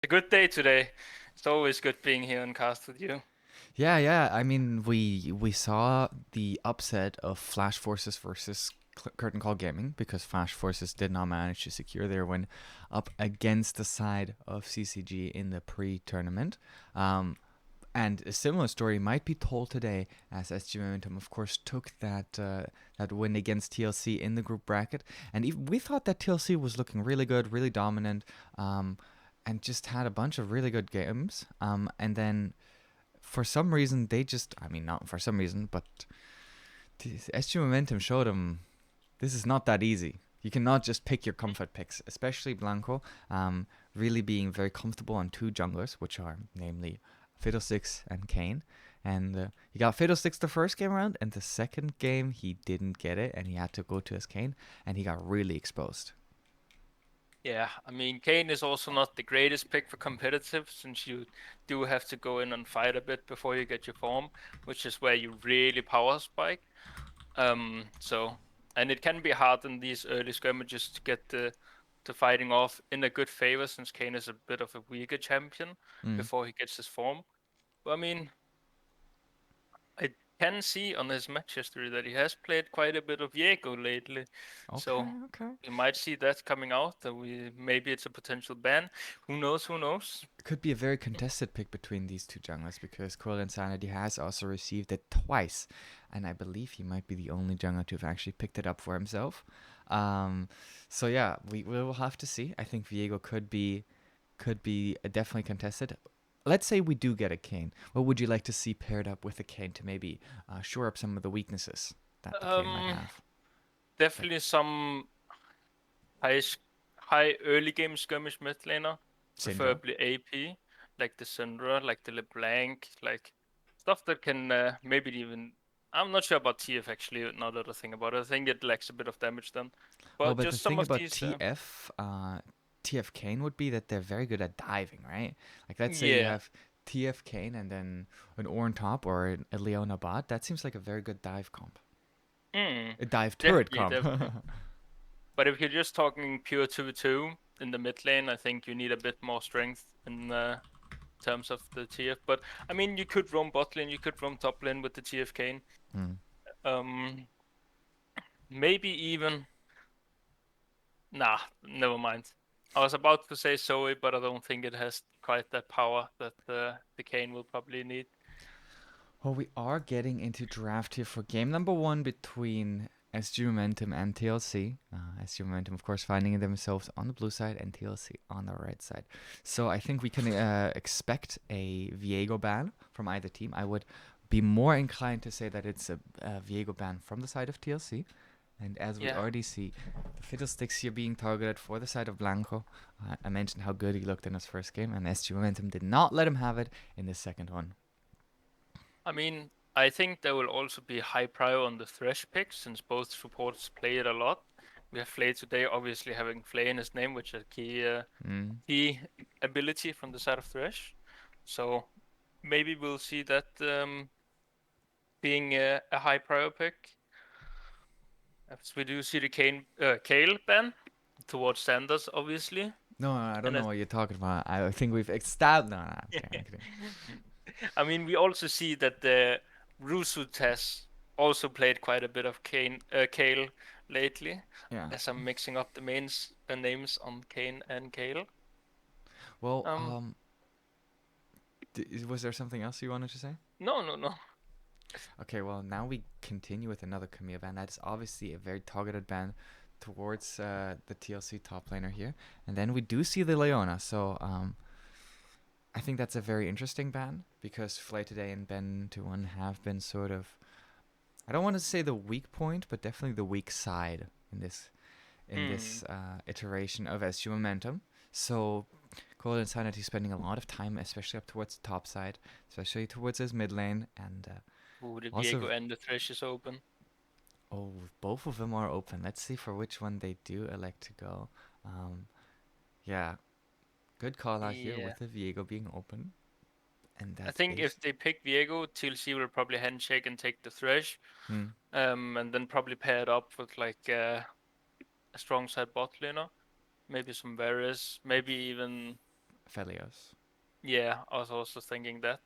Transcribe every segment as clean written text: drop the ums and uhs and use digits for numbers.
good day today. It's always good being here on cast with you. Yeah. I mean, we saw the upset of Flash Forces versus Curtain Call Gaming because Flash Forces did not manage to secure their win up against the side of CCG in the pre-tournament. Um, and a similar story might be told today as SG Momentum, of course, took that win against TLC in the group bracket, and we thought that TLC was looking really good, really dominant, and just had a bunch of really good games. And then for some reason they just, I mean, not for some reason, but SG Momentum showed them this is not that easy. You cannot just pick your comfort picks, especially Blanco, really being very comfortable on two junglers, which are namely Fiddlesticks and Kane. And he got Fiddlesticks the first game around, and the second game he didn't get it, and he had to go to his Kane, and he got really exposed. Yeah, I mean, Kane is also not the greatest pick for competitive since you do have to go in and fight a bit before you get your form, which is where you really power spike. So and it can be hard in these early scrimmages to get the fighting off in a good favor since Kane is a bit of a weaker champion Mm. before he gets his form. But I mean, I can see on his match history that he has played quite a bit of Viego lately, so Okay. we might see that coming out. That we maybe it's a potential ban. Who knows? Who knows? It could be a very contested pick between these two junglers because Coil Insanity has also received it twice, and I believe he might be the only jungler to have actually picked it up for himself. Um, so yeah, we will have to see. I think Viego could be definitely contested. Let's say we do get a Kane. What would you like to see paired up with a Kane to maybe shore up some of the weaknesses that the Kane might Um, have? Like Definitely some high high early game skirmish mid laner, Syndra. preferably AP, like the Syndra, like the LeBlanc, like stuff that can maybe even. I'm not sure about TF actually. Now that I think about it, I think it lacks a bit of damage then. Well, But but the just some thing of about these, TF Kane would be that they're very good at diving, right? Like, let's say you yeah. have TF Kane and then an Ornn top or a Leona bot. That seems like a very good dive comp. Mm, A dive turret definitely, comp. definitely. But if you're just talking pure 2v2 in the mid lane, I think you need a bit more strength in terms of the TF. But I mean, you could roam bot lane, you could roam top lane with the TF Kane. Mm. Um, Maybe even. Nah, never mind. I was about to say Zoe, but I don't think it has quite that power that the Kane will probably need. Well, we are getting into draft here for game number one between SG Momentum and TLC. SG Momentum, of course, finding themselves on the blue side and TLC on the red side. So I think we can expect a Viego ban from either team. I would be more inclined to say that it's a Viego ban from the side of TLC. And as we Yeah. already see, the Fiddlesticks here being targeted for the side of Blanco. I mentioned how good he looked in his first game, and SG Momentum did not let him have it in the second one. I mean, I think there will also be high prio on the Thresh pick since both supports play it a lot. We have Flay today, obviously having Flay in his name, which is a Mm. key ability from the side of Thresh. So maybe we'll see that being a high prio pick. As we do see the Kale ban towards Sanders, obviously. No, I don't And know what you're talking about. I think we've established. No, I'm kidding. I'm kidding. I mean, we also see that the Rusut has also played quite a bit of Kale lately, Yeah. as I'm mixing up the names on Kane and Kale. Well, Um, was there something else you wanted to say? no, no, no. Okay, well, now we continue with another Kamiya ban. That is obviously a very targeted ban towards the TLC top laner here. And then we do see the Leona. So I think that's a very interesting ban because Flay today and Ben to one have been sort of, I don't want to say the weak point, but definitely the weak side in this Hmm. iteration of SG Momentum. So Golden Insanity spending a lot of time, especially up towards the top side, especially towards his mid lane, and Ooh, the also, Viego and the Thresh is open. oh, both of them are open. Let's see for which one they do elect to go. Um, yeah, good call out here Yeah. with the Viego being open, and I that think is. if they pick Viego, TLC will probably handshake and take the Thresh, Hmm. and then probably pair it up with like a strong side bot laner, maybe some Varus, maybe even Felios. Yeah, I was also thinking that.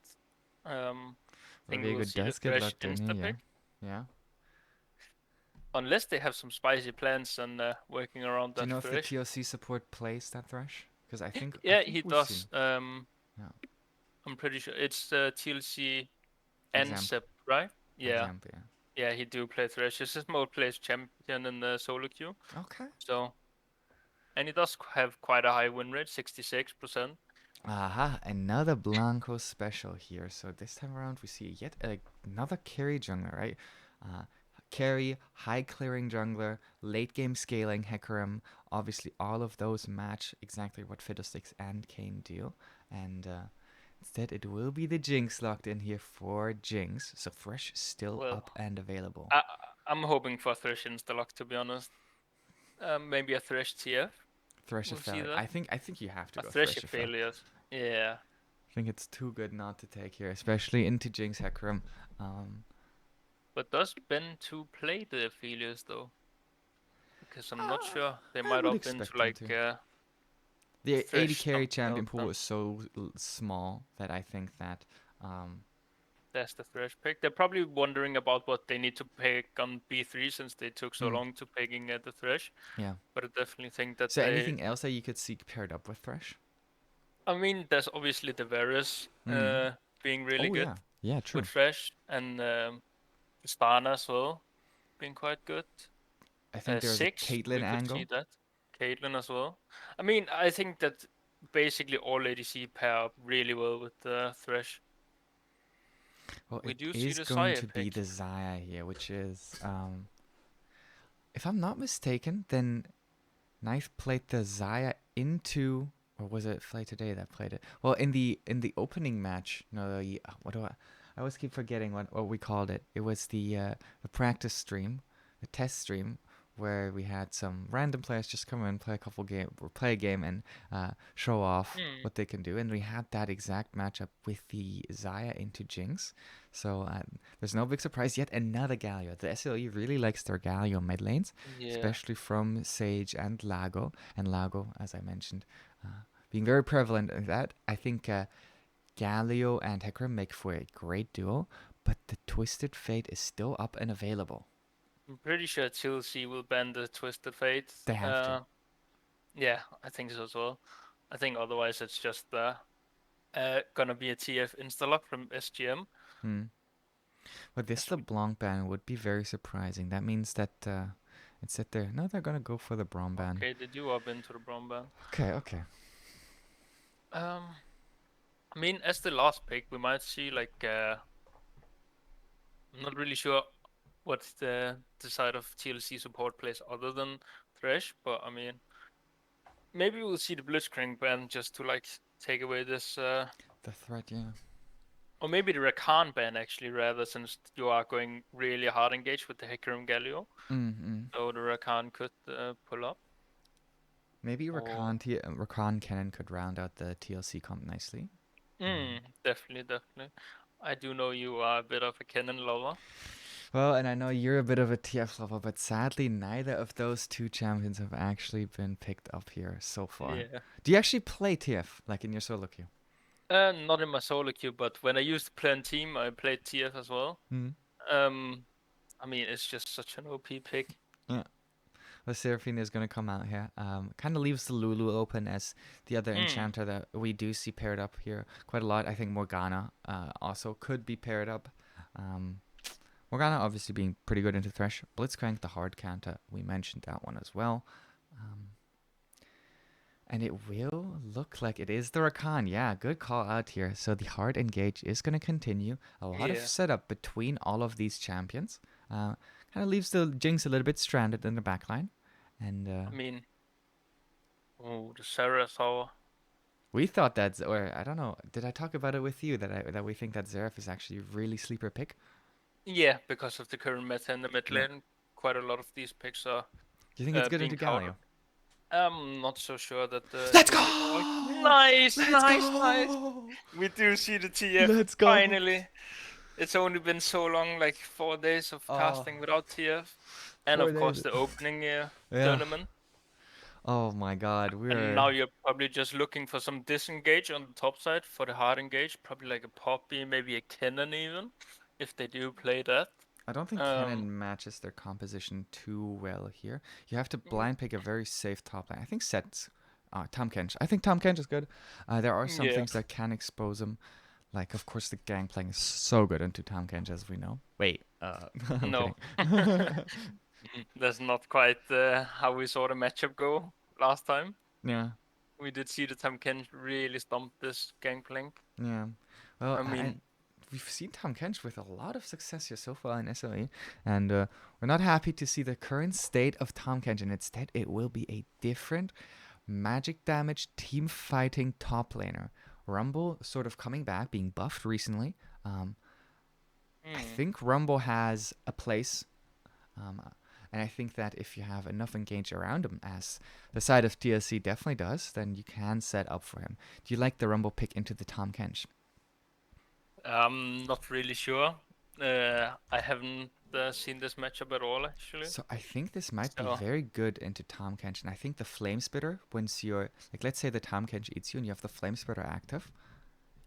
Think Olivia we'll Good see the does get Thresh locked in here, insta yeah. pick. Yeah. Unless they have some spicy plans and working around Do you that know if the Thresh. TLC support plays that Thresh? Because I Yeah, think he we've seen. does. Yeah. I'm pretty sure it's TLC and Example. Sep, right? Yeah, Example, yeah. yeah, he do play Thresh. His mode plays champion in the solo queue. Okay. So, and he does have quite a high win rate, 66%. Aha, another Blanco special here. So this time around, we see yet another carry jungler, right? Uh, Carry, high clearing jungler, late game scaling Hecarim. Obviously, all of those match exactly what Fiddlesticks and Kane do. And instead, it will be the Jinx locked in here for Jinx. So Thresh still Well, up and available. I, I'm hoping for Thresh insta-lock, to be honest. Maybe a Thresh TF. Thresh of We'll see failure. that. I think you have to A go Thresh Thresh of of failure. failures. Yeah, I think it's too good not to take here, especially into Jinx Hecarim. Um, but does Ben 2 play the Aphelios though? Because I'm not Uh, sure. They I might would opt into expect him like to. The 80 Thresh carry something champion else pool then. is so small that I think that, um, That's the Thresh pick. They're probably wondering about what they need to pick on B3 since they took so hmm, long to picking the Thresh. yeah. But I definitely think that So they. anything else that you could see paired up with Thresh? I mean, there's obviously the Varus Hmm. being really Oh good yeah, yeah, with true. Thresh, and Stana as well being quite good. I think there's a Six, Caitlyn we could see angle. that. Caitlyn as well. I mean, I think that basically all ADC pair up really well with Thresh. Well, We it do see is the going Saya to be pick. the Xayah here, which is, if I'm not mistaken, then Knife played the Xayah into, or was it Fly Today that played it? Well, in the opening match, no, what do I always keep forgetting what we called it. It was the practice stream, the test stream, where we had some random players just come in, play a couple game, or play a game, and show off Hmm. what they can do. And we had that exact matchup with the Xayah into Jinx. So there's no big surprise yet. Another Galio. The SLE really likes their Galio mid lanes, Yeah. especially from Sage and Lago. And Lago, as I mentioned, being very prevalent in that. I think Galio and Hecarim make for a great duo, but the Twisted Fate is still up and available. I'm pretty sure TLC will ban the Twisted Fate. They have to. Yeah, I think so as well. I think otherwise it's just gonna be a TF instalock from SGM. Hmm. But this As we LeBlanc ban would be very surprising. That means that it's that they're no, they're gonna go for the Braum ban. okay, they do up into the Braum ban. Okay, okay. Um, I mean, as the last pick, we might see like I'm not really sure what's the side of TLC support plays other than Thresh, but I mean, maybe we'll see the Blitzcrank ban just to like take away this, The threat, yeah. or maybe the Rakan ban actually, rather since you are going really hard engaged with the Hecarim Galio, Mm-hmm. so the Rakan could pull up. Maybe Or Rakan Cannon could round out the TLC comp nicely. definitely, definitely. I do know you are a bit of a Kennen lover. Well, and I know you're a bit of a TF lover, but sadly, neither of those two champions have actually been picked up here so far. Yeah. Do you actually play TF, like in your solo queue? Not in my solo queue, but when I used to play on team, I played TF as well. Hmm. Um, I mean, it's just such an OP pick. Yeah. The Seraphine is going to come out here. Kind of leaves the Lulu open as the other Hmm. enchanter that we do see paired up here quite a lot. I think Morgana also could be paired up. Um, Morgana obviously being pretty good into Thresh. Blitzcrank, the hard counter, we mentioned that one as well. Um, and it will look like it is the Rakan. Yeah, good call out here. So the hard engage is going to continue. A lot of Yeah. setup between all of these champions. Kind of leaves the Jinx a little bit stranded in the backline. And I mean, oh, the Sarah Tower. we thought that's, or I don't know, did I talk about it with you that we think that Zeref is actually a really sleeper pick? Yeah, because of the current meta in the mid Yeah. lane, quite a lot of these picks are Do you think it's good being into countered. Galio? I'm not so sure that Let's he'll be. Oh, go! nice, Let's nice, nice. go! We do see the TF Let's go! finally. It's only been so long, like 4 days of Oh, casting without TF, and of 4 course days. the opening Yeah. tournament. Oh my God, And we're. now you're probably just looking for some disengage on the top side for the hard engage, probably like a Poppy, maybe a Cannon even, if they do play that. I don't think Um, Canon matches their composition too well here. You have to mm, blind pick a very safe top lane. I think sets. Tom Kench. I think Tom Kench is good. There are some yeah, things that can expose him. Like, of course, the Gangplank is so good into Tom Kench, as we know. Wait, I'm no. kidding. That's not quite how we saw the matchup go last time. Yeah, We did see the Tam Ken really stomp this Gangplank. yeah. Well, I I mean, we've seen Tom Kench with a lot of success here so far in SLE, and we're not happy to see the current state of Tom Kench, and instead it will be a different magic damage team fighting top laner. Rumble sort of coming back, being buffed recently. Um, I hmm, think Rumble has a place, and I think that if you have enough engage around him, as the side of TLC definitely does, then you can set up for him. Do you like the Rumble pick into the Tom Kench? I'm not really sure. I haven't seen this matchup at all, actually. So I think this might be So, very good into Tom Kench, and I think the Flame Spitter, once you're like, let's say the Tom Kench eats you and you have the Flame Spitter active,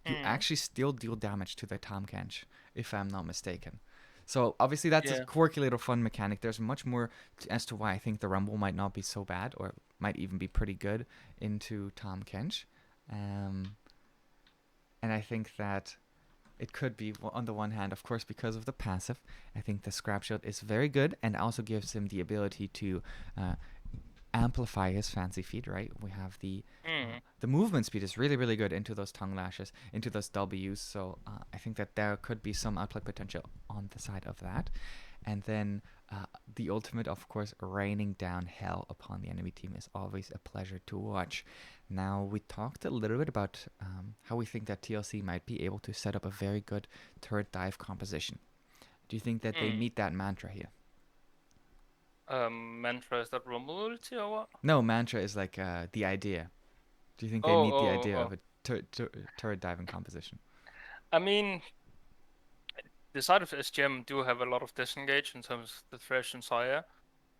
you hmm, actually still deal damage to the Tom Kench, if I'm not mistaken. So obviously that's a yeah. quirky little fun mechanic. There's much more as to why I think the Rumble might not be so bad, or might even be pretty good into Tom Kench. Um, and I think that it could be, well, on the one hand, of course, because of the passive. I think the Scrap Shield is very good and also gives him the ability to uh, amplify his fancy feet. Right? We have Hmm, the movement speed is really really good into those tongue lashes, into those W's. So I think that there could be some outplay potential on the side of that. And then the ultimate, of course, raining down hell upon the enemy team is always a pleasure to watch. Now, we talked a little bit about how we think that TLC might be able to set up a very good turret dive composition. Do you think that they hmm. meet that mantra here? Mantra, is that Rumble ulti or what? No, mantra is like the idea. Do you think Oh, they meet the oh, idea oh. of a turret diving composition? I mean, the side of SGM do have a lot of disengage in terms of the Thresh and Saya,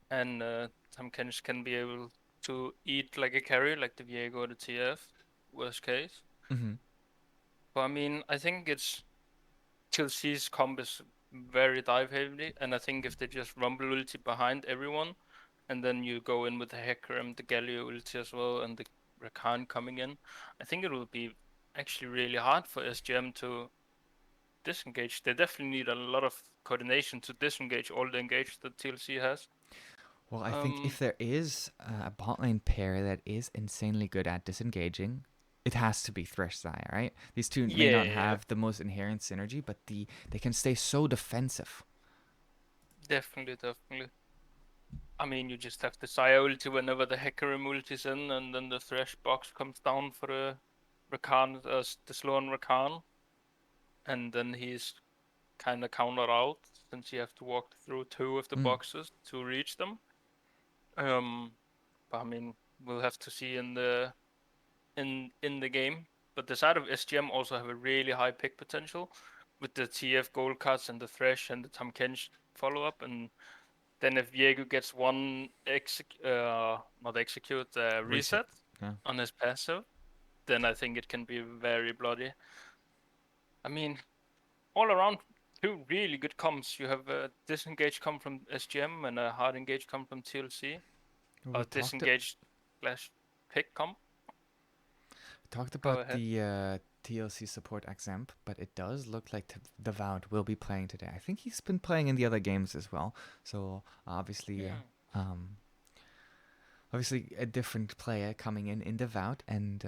and Tam Kench can be able to eat like a carry, like the Viego or the TF, worst case. Mm-hmm. But I mean, I think it's TLC's comp is very dive heavy, and I think if they just rumble ulti behind everyone, and then you go in with the Hecarim, the Galio ulti as well, and the Rakan coming in, I think it will be actually really hard for SGM to disengage. They definitely need a lot of coordination to disengage all the engage that TLC has. Well, I think Um, if there is a bot lane pair that is insanely good at disengaging, it has to be Thresh Zaya, right? These two may not yeah, have the most inherent synergy, but they can stay so defensive. definitely, definitely. I mean, you just have the Saya ulti whenever the Hecarim ulti's in, and then the Thresh box comes down for the Rakan, the Sloan Rakan, and then he's kind of countered out since you have to walk through two of the Mm. boxes to reach them. Um, but I mean, we'll have to see in the game. But the side of SGM also have a really high pick potential with the TF gold cards and the Thresh and the Tam Kench follow up, and then if Viego gets one not execute Reset. reset Yeah. on his passive, then I think it can be very bloody. I mean, all around, two really good comps. You have a disengage come from SGM and a hard engage come from TLC. We A talked disengage slash pick comp. talked Go about ahead. the TLC support Examp, but it does look like Devout will be playing today. I think he's been playing in the other games as well. So Hmm. um, obviously a different player coming in Devout, and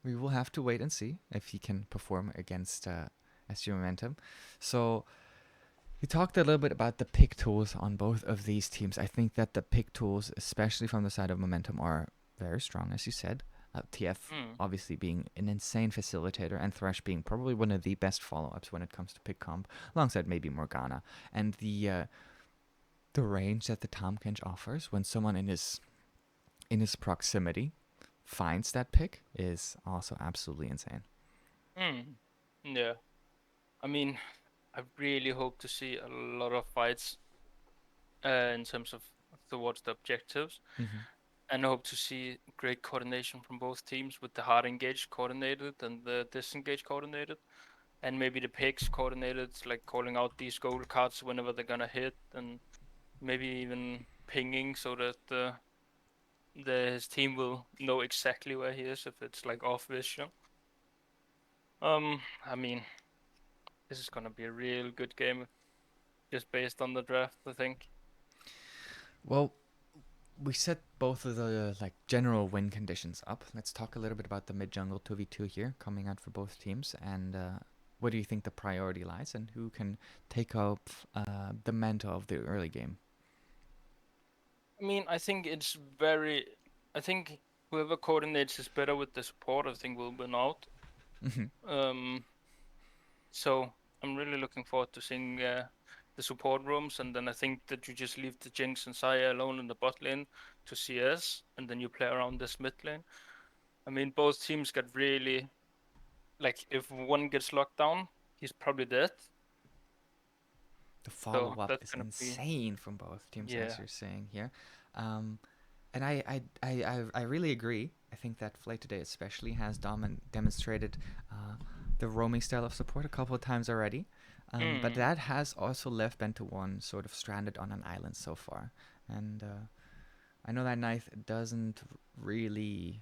we will have to wait and see if he can perform against SG Momentum. So we talked a little bit about the pick tools on both of these teams. I think that the pick tools, especially from the side of Momentum, are very strong, as you said. TF Hmm. obviously being an insane facilitator, and Thresh being probably one of the best follow-ups when it comes to pick comp, alongside maybe Morgana. And the range that the Tomkench offers when someone in his proximity finds that pick is also absolutely insane. Hmm. Yeah. I mean, I really hope to see a lot of fights in terms of towards the objectives. Mm-hmm. And I hope to see great coordination from both teams with the hard engaged coordinated and the disengaged coordinated. And maybe the picks coordinated, like calling out these goal cards whenever they're gonna hit, and maybe even pinging so that his team will know exactly where he is if it's like off vision. I mean, this is gonna be a real good game just based on the draft, I think. Well, we set both of the like general win conditions up. Let's talk a little bit about the mid jungle 2v2 here coming out for both teams, and where do you think the priority lies, and who can take up the mantle of the early game? I mean, I think it's very. I think whoever coordinates is better with the support. I think will win out. Hmm. Um, so I'm really looking forward to seeing the support rooms, and then I think that you just leave the Jinx and Saya alone in the bot lane to CS, and then you play around this mid lane. I mean, both teams get really like if one gets locked down, he's probably dead. The So follow up that's is gonna be insane from both teams, as yeah. you're saying here. Um, and I really agree. I think that Flay today especially has demonstrated uh, the roaming style of support a couple of times already. But Mm, that has also left Bento 1 sort of stranded on an island so far. And I know that Knight really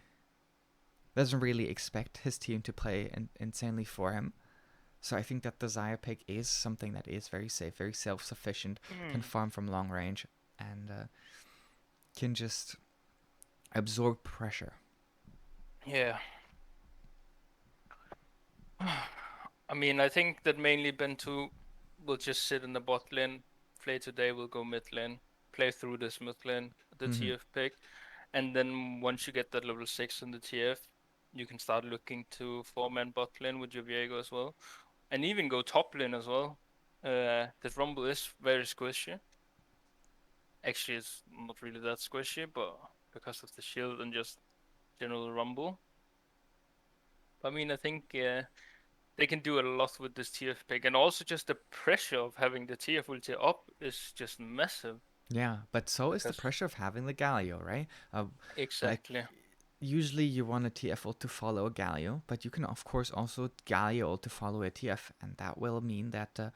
doesn't really expect his team to play insanely for him. So I think that the Zaya pick is something that is very safe, very self-sufficient, can mm, farm from long range, and can just absorb pressure. yeah. I mean, I think that mainly Bento will just sit in the bot lane. Play today will go mid lane. Play through this mid lane, the Hmm. TF pick, and then once you get that level 6 in the TF, you can start looking to 4-man bot lane with your Viego as well, and even go top lane as well. The Rumble is very squishy. Actually, it's not really that squishy, but because of the shield and just general Rumble. I mean, I think they can do a lot with this TF pick, and also just the pressure of having the TF ulti up is just massive. Yeah, but so is the Because pressure of having the Galio, right? Like exactly, usually you want a TF ult to follow a Galio, but you can of course also Galio ult to follow a TF, and that will mean that the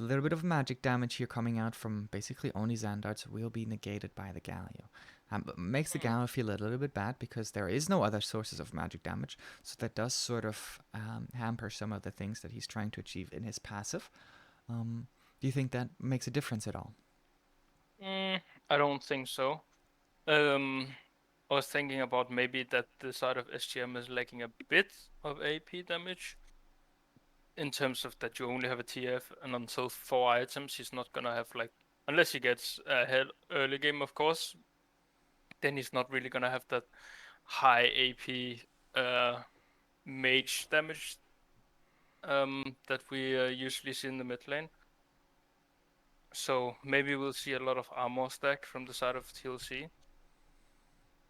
little bit of magic damage here coming out from basically only Xandarts will be negated by the Galio. Makes the mm. Galio feel a little bit bad because there is no other sources of magic damage, so that does sort of hamper some of the things that he's trying to achieve in his passive. Do you think that makes a difference at all? I don't think so. Um, I was thinking about maybe that the side of SGM is lacking a bit of AP damage in terms of that you only have a TF, and until 4 items, he's not gonna have like unless he gets ahead early game, of course. Then he's not really gonna have that high AP uh mage damage that we usually see in the mid lane. So maybe we'll see a lot of armor stack from the side of TLC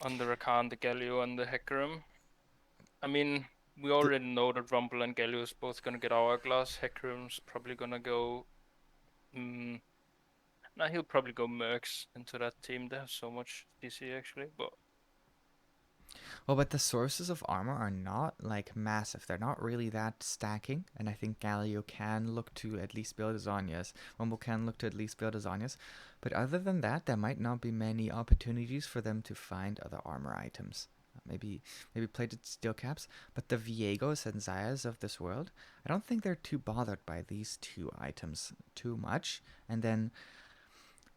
on the Rakan, the Galio, and the Hecarim. I mean, we The, already know that Rumble and Galio is both gonna get Hourglass. Hecarim's probably gonna go. Mm, nah, he'll probably go Mercs into that team. They have so much DC actually, but well, but the sources of armor are not like massive. They're not really that stacking, and I think Galio can look to at least build his Zhonya's. Rumble can look to at least build his Zhonya's. But other than that, there might not be many opportunities for them to find other armor items. Maybe plated steel caps, but the Viegos and Zayas of this world, I don't think they're too bothered by these two items too much. And then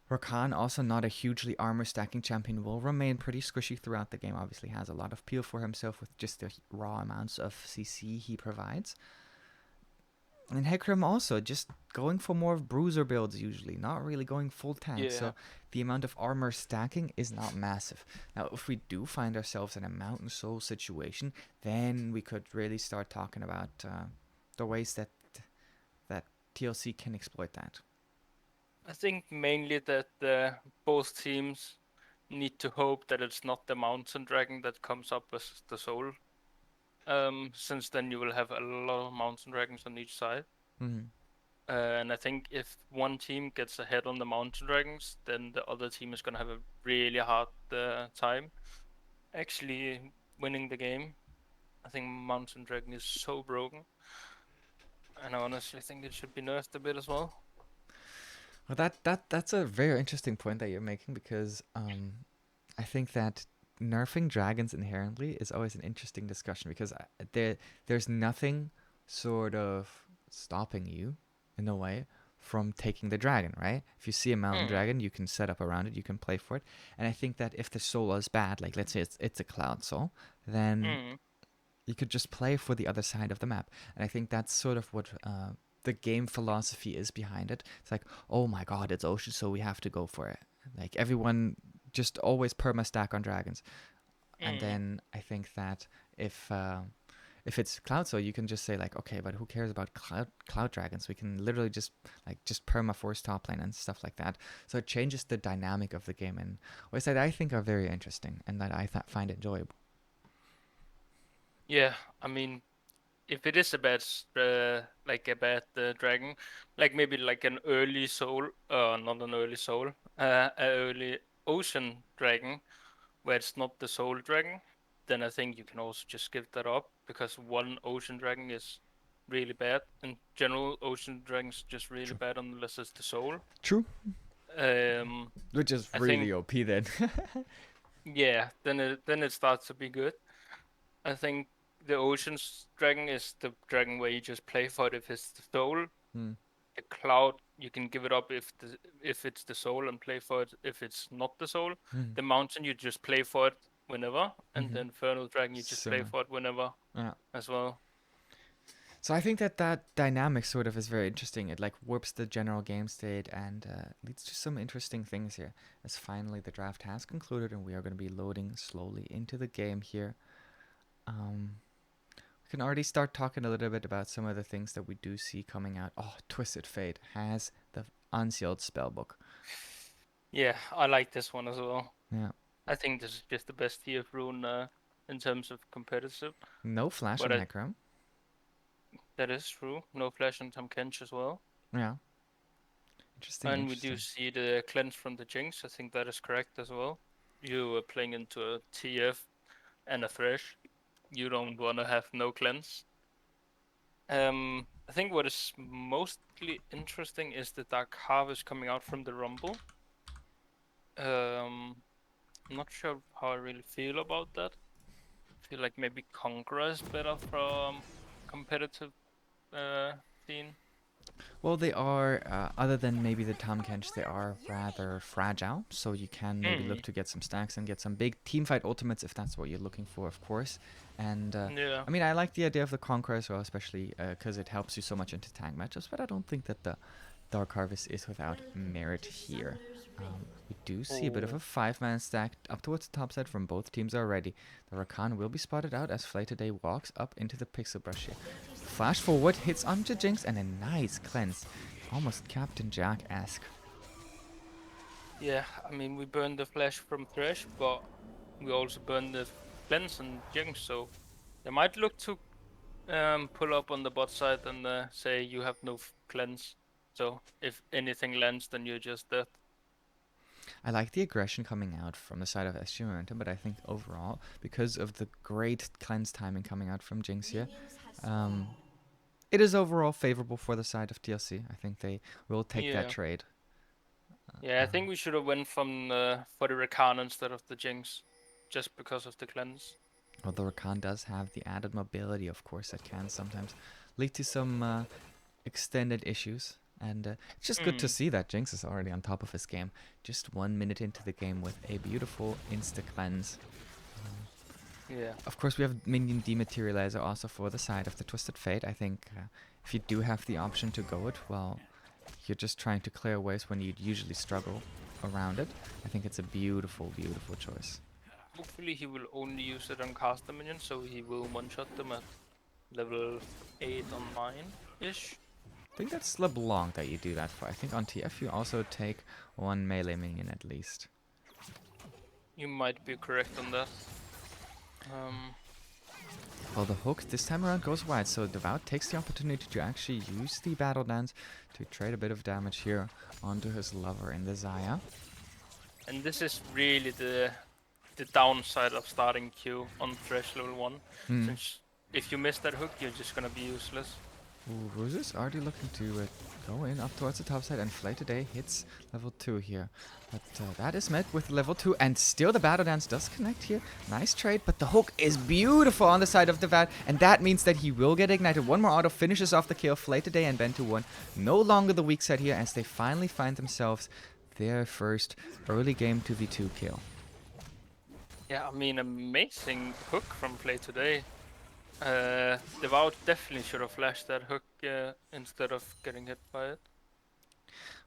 Rakan, also not a hugely armor stacking champion, will remain pretty squishy throughout the game. Obviously, has a lot of peel for himself with just the raw amounts of CC he provides. And Hecarim also just going for more of bruiser builds usually, not really going full tank. yeah, So the amount of armor stacking is not massive. Now, if we do find ourselves in a Mountain Soul situation, then we could really start talking about the ways that TLC can exploit that. I think mainly that both teams need to hope that it's not the Mountain Dragon that comes up as the soul. Since then you will have a lot of Mountain Dragons on each side. Mm-hmm. And I think if one team gets ahead on the Mountain Dragons, then the other team is gonna have a really hard time actually winning the game. I think Mountain Dragon is so broken, and I honestly think it should be nerfed a bit as well. Well, that's a very interesting point that you're making because I think that nerfing dragons inherently is always an interesting discussion because there's nothing sort of stopping you in a way from taking the dragon, right? If you see a mountain Mm, dragon, you can set up around it, you can play for it. And I think that if the soul is bad, like let's say it's a cloud soul, then mm, you could just play for the other side of the map. And I think that's sort of what the game philosophy is behind it. It's like, oh my god, it's ocean, so we have to go for it. Like everyone just always perma stack on dragons. And mm. then I think that if it's cloud soul, you can just say like, okay, but who cares about cloud dragons? We can literally just perma force top lane and stuff like that. So it changes the dynamic of the game in ways that I think are very interesting and that I find enjoyable. Yeah, I mean, if it is a bad, like a bad dragon, like maybe like an early soul, not an early soul, a early ocean dragon, where it's not the soul dragon, then I think you can also just give that up because one ocean dragon is really bad. In general, ocean dragons just really True. bad unless it's the soul. True. Um, Which is I really think OP then. yeah, then it starts to be good. I think the ocean's dragon is the dragon where you just play for it if it's the soul. Hmm. The cloud you can give it up if it's the soul and play for it if it's not the soul. Hmm. The mountain you just play for it whenever, and Mm-hmm. the infernal dragon you just play Similar. for it whenever Yeah. as well. So I think that that dynamic sort of is very interesting. It like warps the general game state and leads to some interesting things here. As finally the draft has concluded and we are going to be loading slowly into the game here. Um, we can already start talking a little bit about some of the things that we do see coming out. Oh, Twisted Fate has the unsealed spellbook. Yeah, I like this one as well. Yeah. I think this is just the best tier of rune in terms of competitive. No flash But on Necrom. that is true. No flash on Tam Kench as well. Yeah. Interesting, And we do interesting. see the cleanse from the Jinx. I think that is correct as well. You are playing into a TF and a Thresh. You don't want to have no cleanse. I think what is mostly interesting is the Dark Harvest coming out from the Rumble. I'm not sure how I really feel about that. I feel like maybe Conqueror is better from competitive scene. Well, they are, other than maybe the Tom Kench, they are rather fragile. So you can maybe Hmm. look to get some stacks and get some big team fight ultimates if that's what you're looking for, of course. And Yeah. I mean, I like the idea of the Conqueror as well, especially because it helps you so much into tank matchups. But I don't think that the Dark Harvest is without merit here. We do see a bit of Oh. a 5-man stack up towards the top side from both teams already. The Rakan will be spotted out as Flay today walks up into the Pixel Brush here. Flash forward, hits onto Jinx, and a nice cleanse. Almost Captain Jack-esque. Yeah, I mean we burned the flash from Thresh, but we also burned the cleanse and Jinx, so they might look to pull up on the bot side and say you have no cleanse. So if anything lands, then you're just dead. I like the aggression coming out from the side of SGM Momentum, but I think overall, because of the great cleanse timing coming out from Jinx here, um, it is overall favorable for the side of TLC. I think they will take that Yeah, trade. yeah. I think we should have went from for the Rakan instead of the Jinx, just because of the cleanse. Although Rakan does have the added mobility, of course, that can sometimes lead to some extended issues. And it's just good to Hmm. see that Jinx is already on top of his game. Just 1 minute into the game with a beautiful insta cleanse. Yeah. Of course, we have Minion Dematerializer also for the side of the Twisted Fate. I think if you do have the option to go it, well, you're just trying to clear ways when you'd usually struggle around it. I think it's a beautiful, beautiful choice. Hopefully he will only use it on caster minions, so he will one-shot them at level 8 or 9-ish. I think that's LeBlanc that you do that for. I think on TF you also take one melee minion at least. You might be correct on that. Um, Well, the hook this time around goes wide, so Devout takes the opportunity to actually use the Battle Dance to trade a bit of damage here onto his lover in the Zaya. And this is really the downside of starting Q on Thresh level 1. Since if you miss that hook, you're just gonna be useless. Ooh, Rose's already looking to go in up towards the top side, and Flay today hits level 2 here. But that is met with level 2, and still the Battle Dance does connect here. Nice trade, but the hook is beautiful on the side of Devout, and that means that he will get ignited. One more auto finishes off the kill. Flay today and Ben2-1 no longer the weak side here, as they finally find themselves their first early game 2v2 kill. Yeah, I mean, amazing hook from Play today. Devout definitely should have flashed that hook instead of getting hit by it.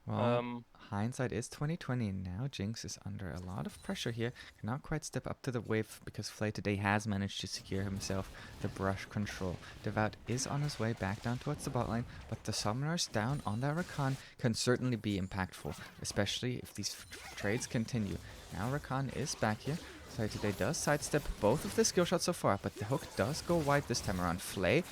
Well, hindsight is 2020. Now Jinx is under a lot of pressure here. Cannot quite step up to the wave because Flay today has managed to secure himself the brush control. Devout is on his way back down towards the bot lane, but the summoners down on that Rakan can certainly be impactful, especially if these trades continue. Now Rakan is back here. Flay today does sidestep both of the skill shots so far, but the hook does go wide this time around. Flay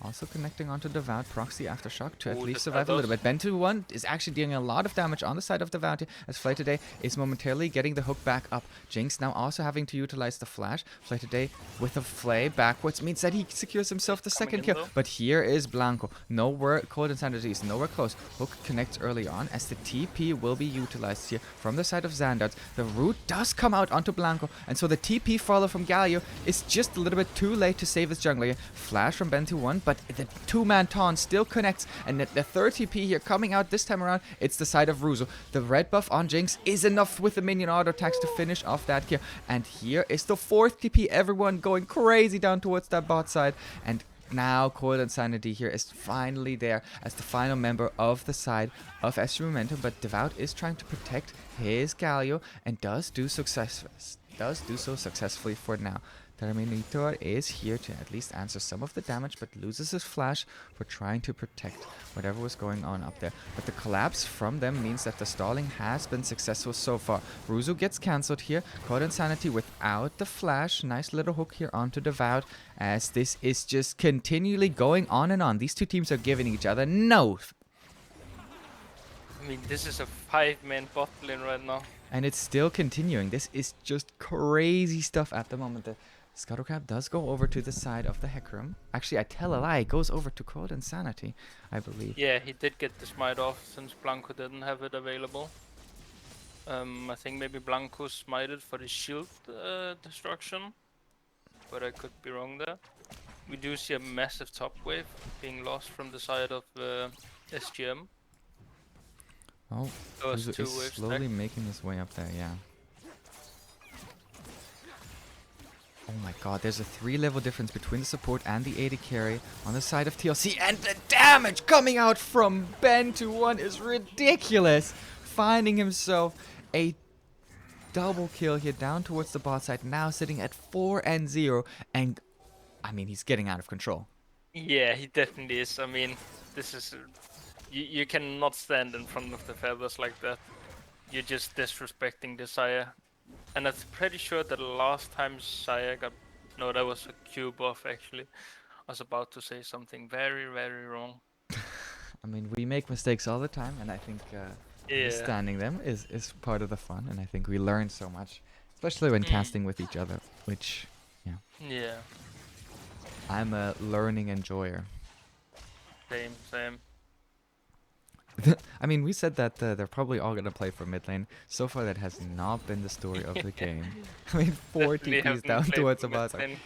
also connecting onto Devout, procs the Aftershock to at least survive a little bit. Ben2-1 is actually dealing a lot of damage on the side of Devout here, as Flay today is momentarily getting the hook back up. Jinx now also having to utilize the flash. Flay today with a Flay backwards means that he secures himself the second kill. But here is Blanco. Nowhere, Cold Insanity is nowhere close. Hook connects early on as the TP will be utilized here from the side of Xandarts. The root does come out onto Blanco, and so the TP follow from Galio is just a little bit too late to save his jungler here. Flash from Ben2-1, but the two-man taunt still connects, and the third TP here coming out this time around, it's the side of Ruzo. The red buff on Jinx is enough with the minion auto attacks to finish off that kill. And here is the fourth TP, everyone going crazy down towards that bot side. And now Coil Insanity here is finally there as the final member of the side of SG Momentum, but Devout is trying to protect his Galio and does do so successfully for now. Terminator is here to at least answer some of the damage, but loses his flash for trying to protect whatever was going on up there. But the collapse from them means that the stalling has been successful so far. Ruzu gets cancelled here. Code Insanity without the flash. Nice little hook here onto Devout, as this is just continually going on and on. These two teams are giving each other no. I mean, this is a 5-man bot lane right now. And it's still continuing. This is just crazy stuff at the moment. The Scuttlecrab does go over to the side of the Hecarim. Actually, I tell a lie. It goes over to Cold Insanity, I believe. Yeah, he did get the smite off since Blanco didn't have it available. I think maybe Blanco smited for the shield destruction, but I could be wrong there. We do see a massive top wave being lost from the side of SGM. Oh, Ruzu is slowly making his way up there, yeah. Oh my god, there's a 3-level difference between the support and the AD carry on the side of TLC, and the damage coming out from Ben2-1 is ridiculous! Finding himself a double kill here down towards the bot side, now sitting at 4-0, and I mean, he's getting out of control. Yeah, he definitely is. I mean, this is... You cannot stand in front of the feathers like that. You're just disrespecting the Sire. And I'm pretty sure that the last time Sire got... No, that was a Q buff actually. I was about to say something very, very wrong. I mean, we make mistakes all the time, and I think understanding them is part of the fun, and I think we learn so much. Especially when casting with each other, which, yeah. Yeah. I'm a learning enjoyer. Same. I mean, we said that they're probably all going to play for mid lane. So far, that has not been the story of the game. I mean, 4 TPs down towards the bot side.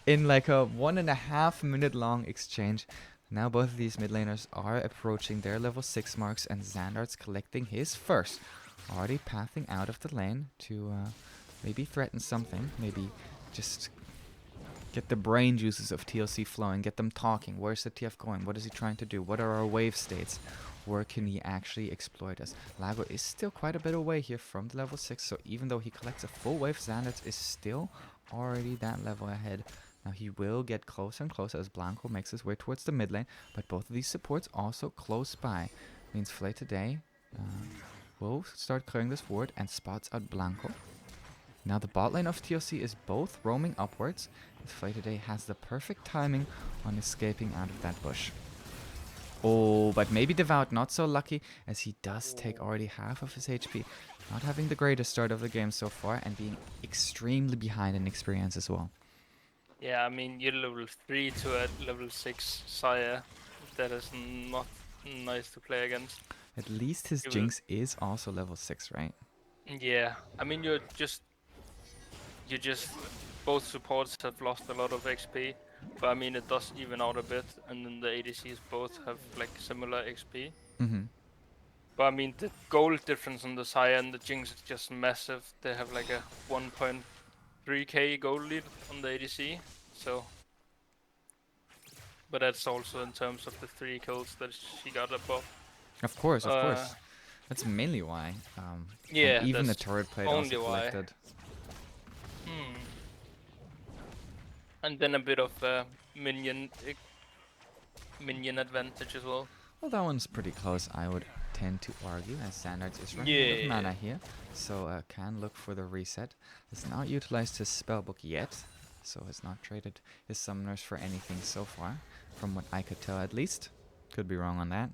In like a 1.5 minute long exchange. Now both of these mid laners are approaching their level 6 marks, and Xandart's collecting his first. Already pathing out of the lane to maybe threaten something. Maybe just get the brain juices of TLC flowing. Get them talking. Where's the TF going? What is he trying to do? What are our wave states? Where can he actually exploit us? Lago is still quite a bit away here from the level 6, so even though he collects a full wave, Xandarts is still already that level ahead. Now he will get closer and closer as Blanco makes his way towards the mid lane, but both of these supports also close by. Means Flay today will start clearing this ward and spots out Blanco. Now the bot lane of TLC is both roaming upwards, as Flaytoday has the perfect timing on escaping out of that bush. Oh, but maybe Devout not so lucky, as he does take already half of his HP. Not having the greatest start of the game so far, and being extremely behind in experience as well. Yeah, I mean, you're level 3 to a level 6 Sire. That is not nice to play against. At least his You will, Jinx is also level 6, right? yeah, I mean, you just, both supports have lost a lot of XP, but I mean, it does even out a bit, and then the ADCs both have like similar XP. Mm-hmm. But I mean, the gold difference on the Sire and the Jinx is just massive. They have like a 1.3k gold lead on the ADC, so. But that's also in terms of the 3 kills that she got above. Of course, of Uh, course. That's mainly why. And yeah, even the that's turret plate only also why. collected. Hmm. And then a bit of minion advantage as well. Well, that one's pretty close, I would tend to argue, as Xandarts is running out of Yeah. mana here. So can look for the reset. Has not utilized his spellbook yet, so has not traded his summoners for anything so far, from what I could tell at least. Could be wrong on that.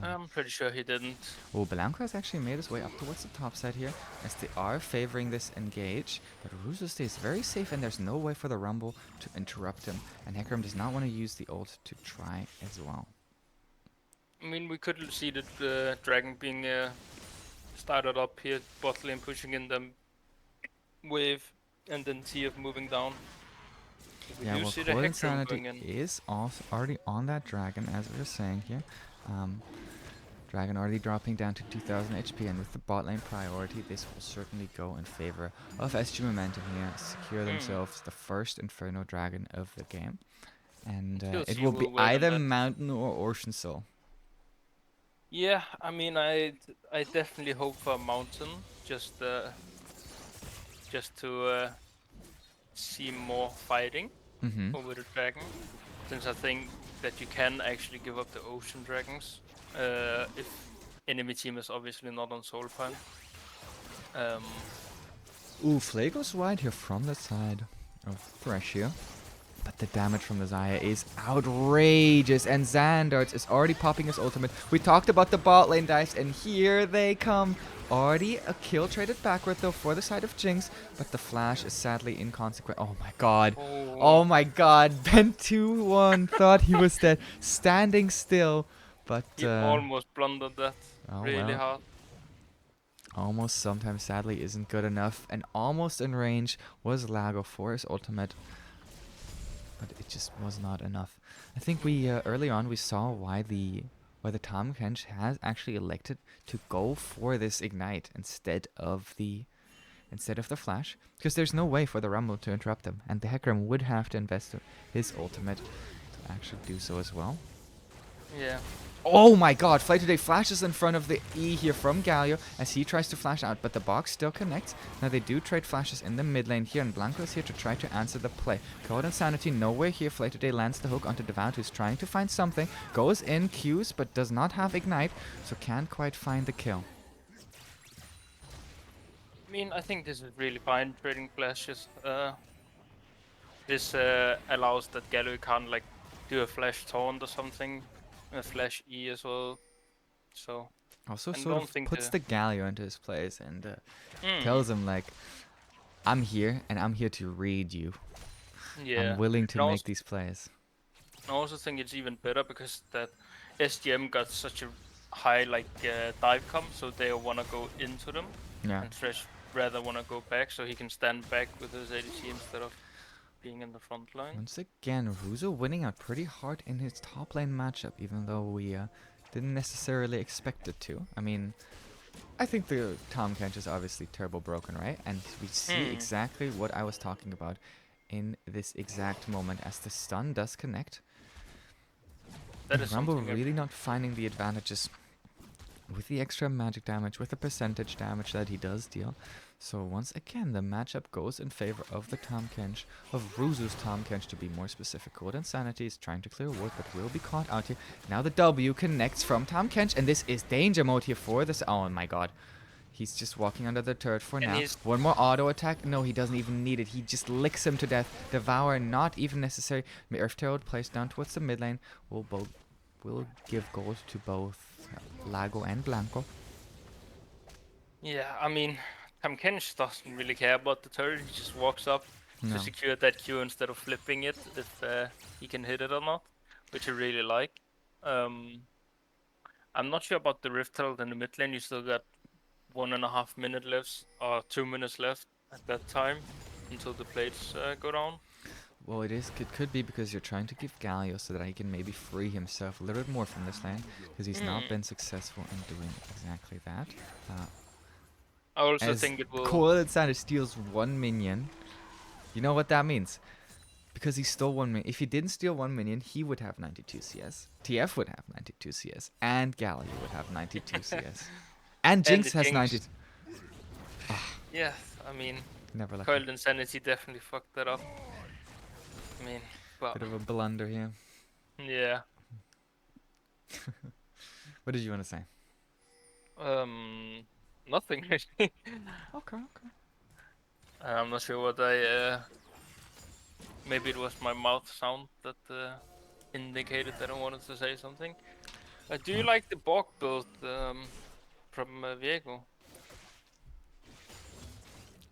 But, I'm pretty sure he didn't. oh, Blanco has actually made his way up towards the top side here, as they are favoring this engage. But Ruzo stays very safe, and there's no way for the Rumble to interrupt him. And Hecarim does not want to use the ult to try as well. I mean, we could see the dragon being started up here, bot lane pushing in the wave, and then TF moving down. We Yeah, do well, see the Core Hecarim Insanity going in. is already on that dragon, as we were saying here. Dragon already dropping down to 2000 HP, and with the bot lane priority, this will certainly go in favor of SG Momentum here. Secure themselves the first Inferno Dragon of the game. And it TLC will be win on either that. Mountain or Ocean Soul. Yeah, I mean, I definitely hope for a mountain, just to see more fighting Mm-hmm. over the dragon, since I think that you can actually give up the ocean dragons if enemy team is obviously not on soul point. Ooh, Flay goes wide here from the side of Thresh here. But the damage from the Xayah is outrageous, and Xandarts is already popping his ultimate. We talked about the bot lane dives, and here they come. Already a kill traded backward, though, for the side of Jinx, but the flash is sadly inconsequent. Oh my god. Oh my god. Ben 2-1 thought he was dead. Standing still, but... He almost blundered that oh really well. hard. Almost sometimes sadly isn't good enough, and almost in range was Lago for his ultimate. But it just was not enough. I think we early on we saw why the Tahm Kench has actually elected to go for this ignite instead of the flash, because there's no way for the Rumble to interrupt him, and the Hecarim would have to invest his ultimate to actually do so as well. Yeah. Oh my god, Flaytoday flashes in front of the E here from Galio as he tries to flash out, but the box still connects. Now they do trade flashes in the mid lane here, and Blanco is here to try to answer the play. Code Insanity nowhere here. Flaytoday lands the hook onto Devout, who's trying to find something. Goes in, Qs, but does not have Ignite, so can't quite find the kill. I mean, I think this is really fine trading flashes. This allows that Gallery can't like do a flash taunt or something, a flash E as well. So Also I sort don't of think puts the Galio into his place and Mm. tells him like, I'm here and I'm here to read you. Yeah. I'm willing to And make these plays. I also think it's even better because that SGM got such a high like dive comp, so they wanna go into them, Yeah. and Thresh rather wanna go back, so he can stand back with his ADC instead of being in the front line. Once again, Ruzo winning out pretty hard in his top lane matchup, even though we didn't necessarily expect it to. I mean, I think the Tahm Kench is obviously turbo broken, right? And we see exactly what I was talking about in this exact moment as the stun does connect. That and is Rumble something really not finding the advantages with the extra magic damage, with the percentage damage that he does deal. So once again, the matchup goes in favor of the Tahm Kench, of Ruzu's Tahm Kench to be more specific. Code Insanity is trying to clear ward, but will be caught out here. Now the W connects from Tahm Kench, and this is danger mode here for this. Oh my god. He's just walking under the turret for And now. he's One more auto attack. No, he doesn't even need it. He just licks him to death. Devour, not even necessary. Earth Toad placed down towards the mid lane. Will give gold to both Lago and Blanco. yeah, I mean, Tamkench doesn't really care about the turret. He just walks up to No. secure that Q instead of flipping it if he can hit it or not, which I really like. I'm not sure about the Rift Herald in the mid lane. You still got 1.5 minutes left or 2 minutes left at that time until the plates go down. Well, it could be because you're trying to give Galio so that he can maybe free himself a little bit more from this lane, because he's not been successful in doing exactly that. I also As think it will. Coiled Sander steals one minion, you know what that means? Because he stole one minion. If he didn't steal one minion, he would have 92 CS. TF would have 92 CS. And Galio would have 92 CS. And And Jinx the has Jinx. 90. Yes, I mean, Never lucky. Coiled Insanity definitely fucked that up. I mean, well, Bit of a blunder here. yeah. What did you want to say? Nothing really. Okay. I'm not sure what maybe it was my mouth sound that indicated that I wanted to say something. Do you like the Borg build from Viego?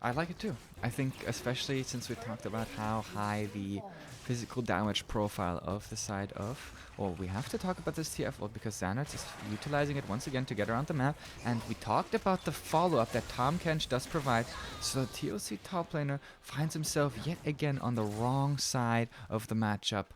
I like it too. I think especially since we talked about how high the physical damage profile of the side of... Well, we have to talk about this TF ult because Xanax is utilizing it once again to get around the map. And we talked about the follow-up that Tom Kench does provide. So the TLC top laner finds himself yet again on the wrong side of the matchup.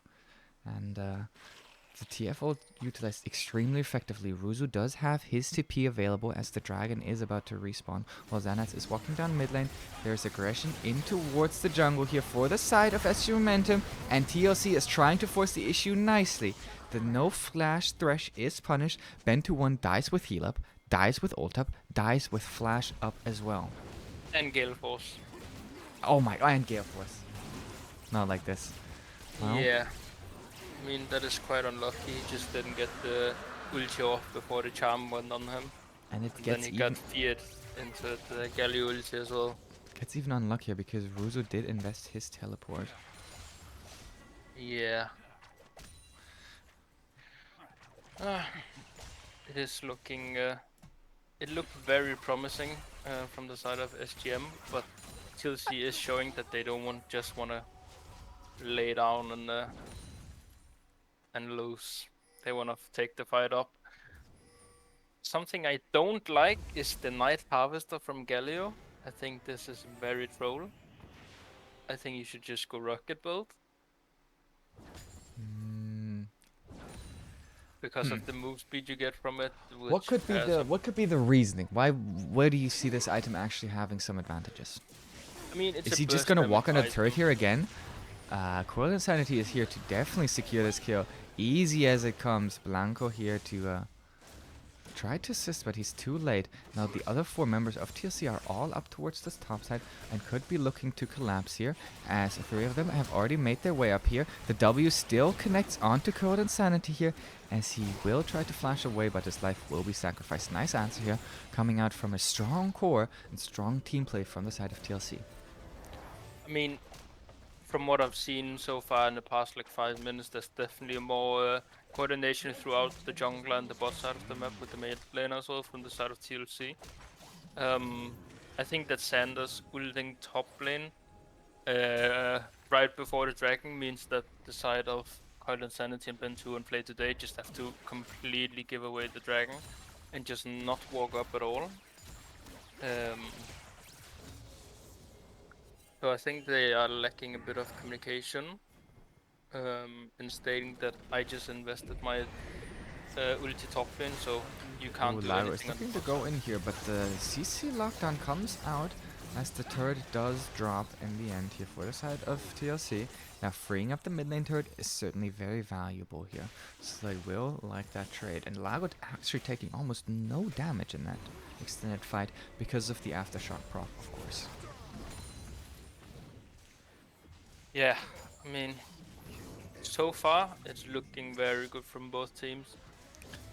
And the TF ult utilized extremely effectively. Ruzu does have his TP available as the dragon is about to respawn. While Xanax is walking down mid lane, there's aggression in towards the jungle here for the side of SG Momentum. And TLC is trying to force the issue nicely. The no flash thresh is punished. Ben to 1 dies with heal up, dies with ult up, dies with flash up as well. And Gale Force. Oh my, and Gale Force. Not like this. Well, Yeah. I mean, that is quite unlucky. He just didn't get the ulti off before the charm went on him. and it And then gets he even... got feared into the Galio ulti as well. Gets even unluckier because Ruzu did invest his teleport. Yeah. It is looking... it looked very promising from the side of SGM, but TLC is showing that they don't just want to lay down and lose. They want to take the fight up. Something I don't like is the Night Harvester from Galio. I think this is very troll. I think you should just go Rocket Build because of the move speed you get from it. What could be the reasoning? Where do you see this item actually having some advantages? I mean, it's Is a he just burst gonna damage walk on a item. turret here again? Coil Insanity is here to definitely secure this kill. Easy as it comes. Blanco here to try to assist, but he's too late. Now the other 4 members of TLC are all up towards this top side and could be looking to collapse here, as 3 of them have already made their way up here. The W still connects onto Code Insanity here, as he will try to flash away, but his life will be sacrificed. Nice answer here, coming out from a strong core and strong team play from the side of TLC. I mean, from what I've seen so far in the past like 5 minutes, there's definitely more coordination throughout the jungle and the bot side of the map with the mid lane as well from the side of TLC. I think that Sanders ulting top lane right before the dragon means that the side of Coil Insanity and Ben 2 and Play Today just have to completely give away the dragon and just not walk up at all. So I think they are lacking a bit of communication in stating that I just invested my ulti top lane, so you can't do Lyra is anything on looking the to go in here, but the CC lockdown comes out as the turret does drop in the end here for the side of TLC. Now freeing up the mid lane turret is certainly very valuable here, so they will like that trade. And Lago actually taking almost no damage in that extended fight because of the aftershock proc, of course. Yeah, I mean, so far it's looking very good from both teams.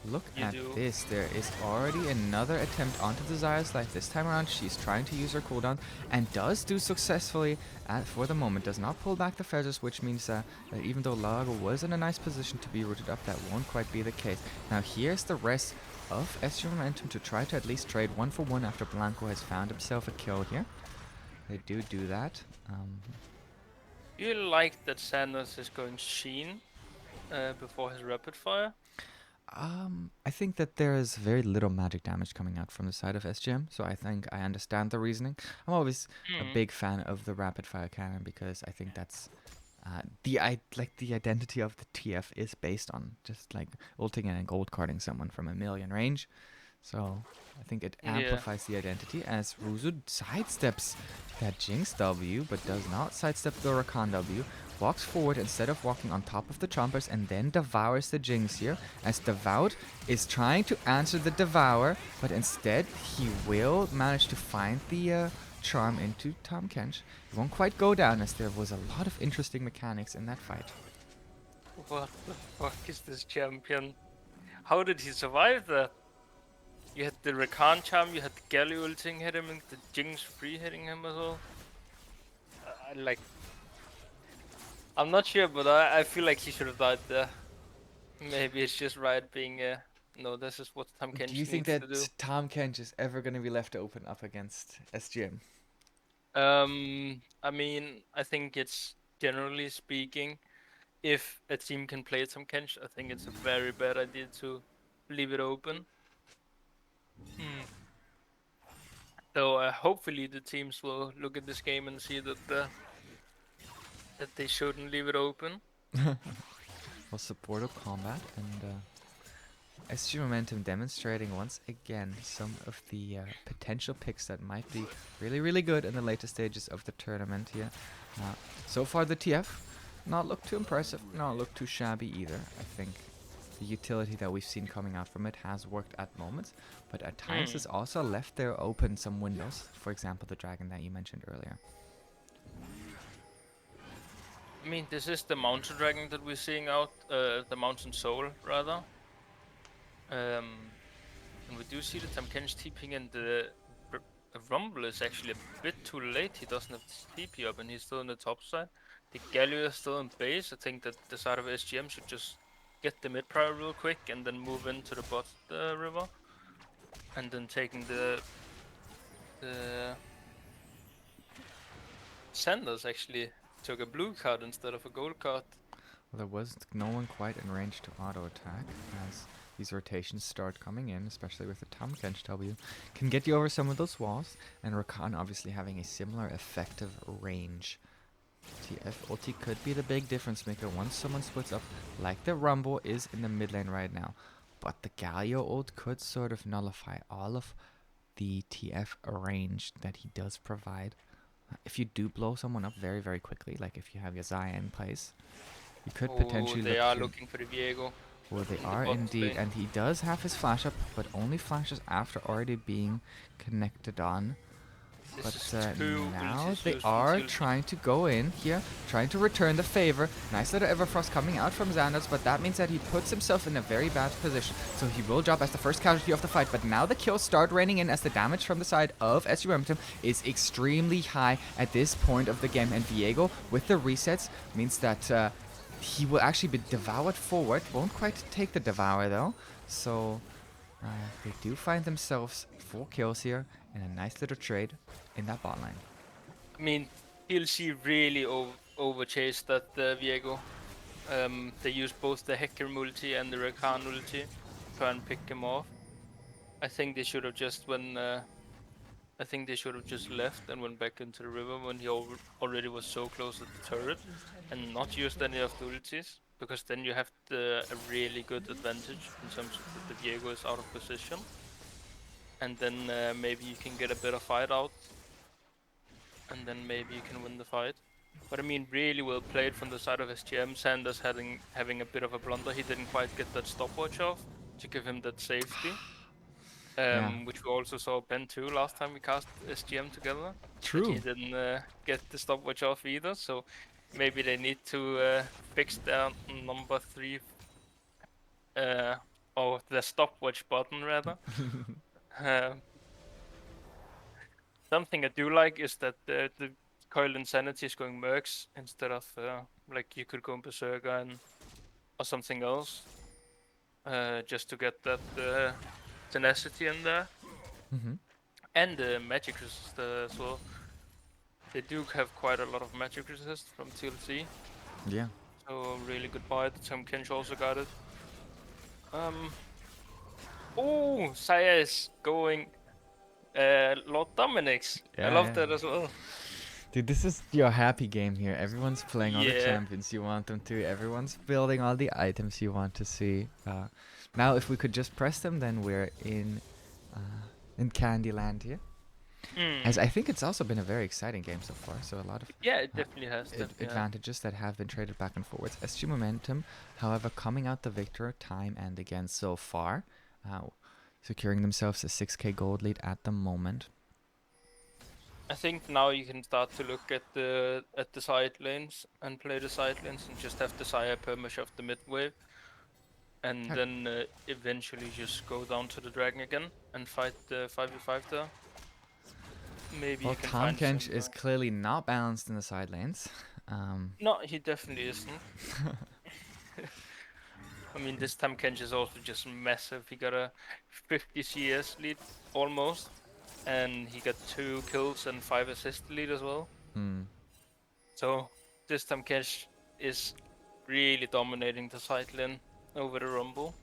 Look You at do. this. There is already another attempt onto Desire's life. This time around, she's trying to use her cooldown and does do successfully for the moment. Does not pull back the feathers, which means that even though Lago was in a nice position to be rooted up, that won't quite be the case. Now, here's the rest of SG Momentum to try to at least trade 1-for-1 after Blanco has found himself a kill here. They do that. You like that Sanders is going Sheen before his rapid fire? I think that there is very little magic damage coming out from the side of SGM, so I think I understand the reasoning. I'm always a Hmm. big fan of the rapid fire cannon because I think that's the identity of the TF is based on just like ulting and gold carding someone from a million range. So I think it Yeah. amplifies the identity as Ruzu sidesteps that Jinx W, but does not sidestep the Rakan W. Walks forward instead of walking on top of the Chompers and then devours the Jinx here. As Devout is trying to answer the Devour, but instead he will manage to find the charm into Tahm Kench. It won't quite go down as there was a lot of interesting mechanics in that fight. What the fuck is this champion? How did he survive that? You had the Rakan charm, you had the Galio ulting hit him, and the Jinx free hitting him as well. Like, I'm not sure, but I feel like he should have died there. Maybe it's just Riot being, no, this is what Tahm Do you Kench think needs to do. that Tahm Kench is ever going to be left open up against SGM? I mean, I think it's generally speaking, if a team can play Tahm Kench, I think it's a very bad idea to leave it open. Hmm. So hopefully the teams will look at this game and see that they shouldn't leave it open. Well, supportive combat and SG Momentum demonstrating once again some of the potential picks that might be really, really good in the later stages of the tournament here. So far, the TF not look too impressive, not look too shabby either. I think the utility that we've seen coming out from it has worked at moments, but at times Hmm. has also left there open some windows. For example, the dragon that you mentioned earlier. I mean, this is the mountain dragon that we're seeing out, the mountain soul rather. And we do see the Tamkench TPing and the Rumble is actually a bit too late. He doesn't have TP up and he's still on the top side. The Galio is still in base. I think that the side of SGM should just get the mid prior real quick and then move into the bot river. And then taking the Sanders actually took a blue card instead of a gold card. Well, there was no one quite in range to auto attack as these rotations start coming in, especially with the Tahm Kench W. Can get you over some of those walls, and Rakan obviously having a similar effective range. TF ulti could be the big difference maker once someone splits up, like the Rumble is in the mid lane right now. But the Galio ult could sort of nullify all of the TF range that he does provide. If you do blow someone up very, very quickly, like if you have your Xayah in place, you could Oh, potentially they look are to. looking for the Viego Well, they in the are bot indeed, lane. and he does have his flash up, but only flashes after already being connected on. This But is two now ultis they used from are TLC. trying to go in here, trying to return the favor. Nice little Everfrost coming out from Xandos, but that means that he puts himself in a very bad position. So he will drop as the first casualty of the fight, but now the kills start raining in as the damage from the side of SU Remington is extremely high at this point of the game. And Viego, with the resets, means that he will actually be devoured forward. Won't quite take the devour though. So they do find themselves 4 kills here and a nice little trade in that bot line. I mean, TLC really overchased that Viego. They used both the Hecker multi and the Rakan multi to try and pick him off. I think they should have just I think they should have just left and went back into the river when he already was so close at the turret, and not used any of the ultis, because then you have a really good advantage in terms of that the Viego is out of position, and then maybe you can get a better fight out, and then maybe you can win the fight. But I mean, really well played from the side of SGM. Sanders having a bit of a blunder. He didn't quite get that stopwatch off to give him that safety. Yeah, Which we also saw Ben 2 last time we cast SGM together. That he true. didn't get the stopwatch off either. So maybe they need to fix their number 3 or the stopwatch button rather. Um, Something I do like is that the Coil Insanity is going Mercs instead of like you could go Berserker and or something else, just to get that tenacity in there, Hmm. and the magic resist as well. They do have quite a lot of magic resist from TLC, Yeah. so really good buy. The Tom Kench also got it. Um, oh, Saya is going Lord Dominic's. I Yeah, love yeah. that as well. Dude, this is your happy game here. Everyone's playing all the Yeah. champions you want them to. Everyone's building all the items you want to see. Now, if we could just press them, then we're in Candyland here. As Hmm. I think it's also been a very exciting game so far. So a lot of Yeah, it definitely has. Definitely has. advantages that have been traded back and forwards. SG Momentum, however, coming out the victor time and again so far, uh, securing themselves a 6k gold lead at the moment. I think now you can start to look at the side lanes and play the side lanes and just have the Saya permash the mid wave, and Uh, then eventually just go down to the dragon again and fight the 5v5 there. Maybe Well, you can Tom find Kench some. is clearly not balanced in the side lanes. No, he definitely isn't. I mean, this time Kench is also just massive. He got a 50 CS lead almost, and he got 2 kills and 5 assist lead as well. Hmm. So this time Kench is really dominating the side lane over the Rumble.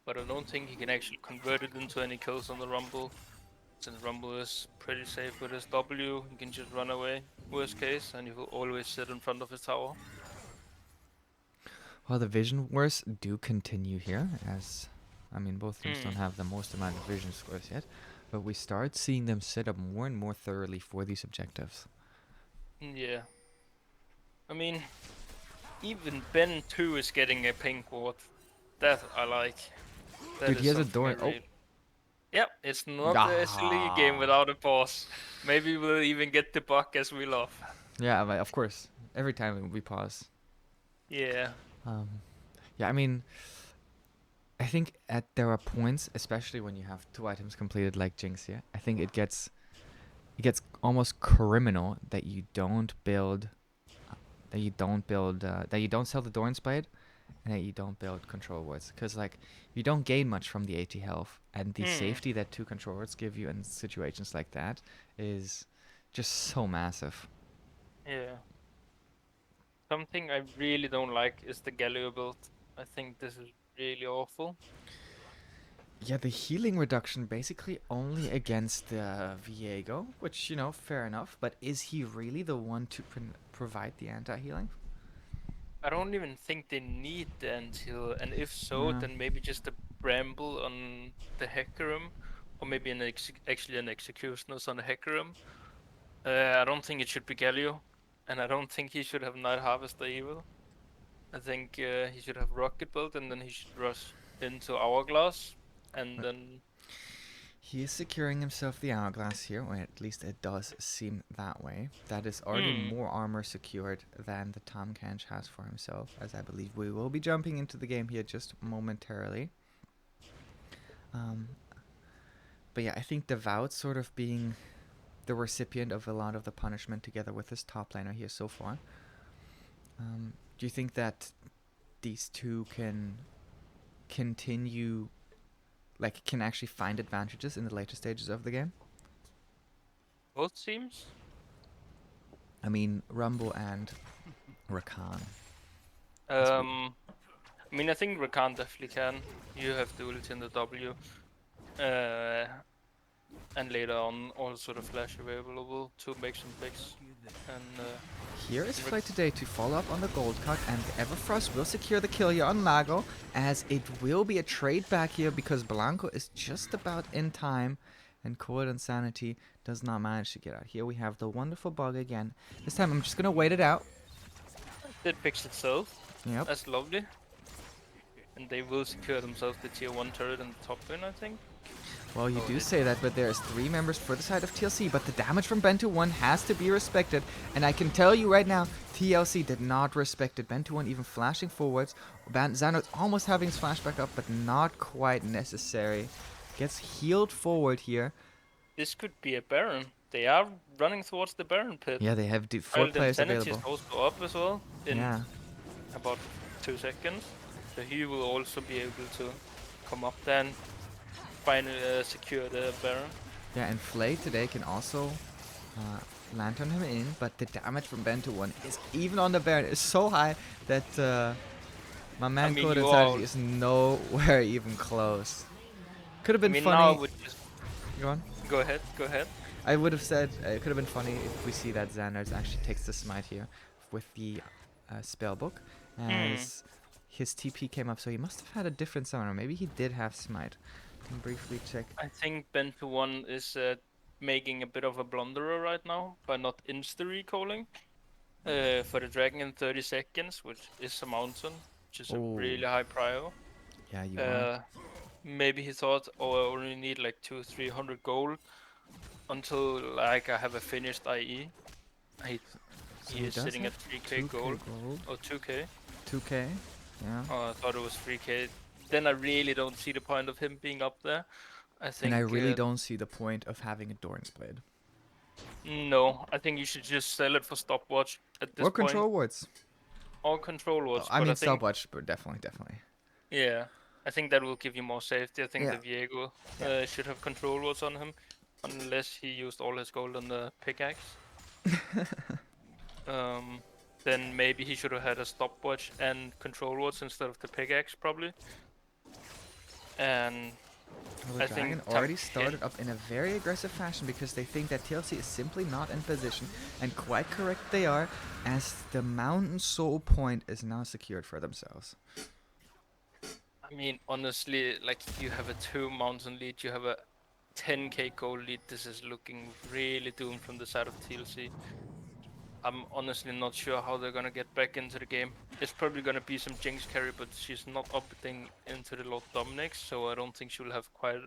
But I don't think he can actually convert it into any kills on the Rumble. Since Rumble is pretty safe with his W, he can just run away, worst case, and he will always sit in front of his tower. Well, the vision wars do continue here, as I mean, both teams don't Hmm. have the most amount of vision scores yet, but we start seeing them set up more and more thoroughly for these objectives. Yeah. I mean, even Ben 2 is getting a pink ward. That I like. That Dude, is he has a something I door. Oh, really. Yep, it's not the SLE game ah, without a boss. Maybe we'll even get the buck as we love. yeah, but of course. Every time we pause. Yeah. Um, yeah, I mean, I think there are points, especially when you have 2 items completed like Jinx here. I think it gets almost criminal that you don't build, that you don't sell the Doran's Blade, and that you don't build control wards, because like you don't gain much from the 80 health, and the Hmm. safety that 2 control wards give you in situations like that is just so massive. Yeah. Something I really don't like is the Galio build. I think this is really awful. Yeah, the healing reduction basically only against Viego, which, fair enough. But is he really the one to provide the anti-healing? I don't even think they need the anti-heal, and if so, No. then maybe just a Bramble on the Hecarim, or maybe actually an Executioners on the Hecarim. I don't think it should be Galio, and I don't think he should have Night Harvester either. I think he should have Rocket Build, and then he should rush into Hourglass, and But then he is securing himself the hourglass here, or at least it does seem that way. That is already hmm, more armor secured than the Tom Kench has for himself, as I believe we will be jumping into the game here just momentarily. Um, but yeah, I think Devout sort of being the recipient of a lot of the punishment together with his top laner here so far. Do you think that these two can continue, like, can actually find advantages in the later stages of the game? both teams. I mean, Rumble and Rakan. I mean, I think Rakan definitely can. You have the ulti in the W. Uh, and later on also the flash available to make some picks. And Here is Flight today to follow up on the gold cut, and Everfrost will secure the kill here on Mago, as it will be a trade back here because Blanco is just about in time, and Cold Insanity does not manage to get out. Here we have the wonderful bug again. This time I'm just going to wait it out. it picks itself. Yep. That's lovely. And they will secure themselves the tier 1 turret in the top lane, I think. Well, you Oh, do it, say that, but there's 3 members for the side of TLC, but the damage from Bento1 has to be respected, and I can tell you right now, TLC did not respect it. Bento1 even flashing forwards. Xander's almost having his flashback up, but not quite necessary. Gets healed forward here. this could be a Baron. They are running towards the Baron pit. Yeah, they have 4 Wild players Insanity is available. also up as well in Yeah. about 2 seconds. So he will also be able to come up there and finally secure the Baron. Yeah, and Flay today can also lantern him in, but the damage from Bento1 is even on the Baron is so high that my I man mean, Code you all. Insanity is nowhere even close. Could have I been mean, now I funny. would just Go on. go ahead. Go ahead. I would have said it could have been funny if we see that Xander's actually takes the smite here with the spellbook, Hmm. as his TP came up, so he must have had a different summoner. Maybe he did have smite. Can briefly check. I think Bento 1 is making a bit of a blunderer right now by not insta recalling for the dragon in 30 seconds, which is a mountain, which is a Oh, really high prio. yeah, you are. Uh, Maybe he thought, oh, I only need like 200-300 gold until like I have a finished IE. He, So he he is does sitting have at 3k 2k gold gold, or 2k. 2k. Yeah. Oh, I thought it was 3k. Then I really don't see the point of him being up there. I And I think really don't see the point of having a Doran's Blade. no, I think you should just sell it for stopwatch at this Or point. control wards. Or control Oh, wards, I but I mean think stopwatch, but definitely. yeah, I think that will give you more safety. I think Yeah. the Viego Yeah. should have control wards on him, unless he used all his gold on the pickaxe. Then maybe he should have had a stopwatch and control wards instead of the pickaxe, probably. And Well, the I Dragon think already started up in a very aggressive fashion because they think that TLC is simply not in position, and quite correct they are, as the Mountain Soul point is now secured for themselves. I mean, honestly, like you have a 2 mountain lead, you have a 10k gold lead. This is looking really doomed from the side of TLC. I'm honestly not sure how they're gonna get back into the game. It's probably gonna be some Jinx carry, but she's not opting into the Lord Dominix, so I don't think she will have quite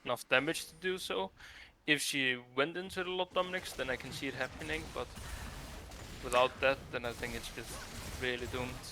enough damage to do so. If she went into the Lord Dominix, then I can see it happening, but without that, then I think it's just really doomed.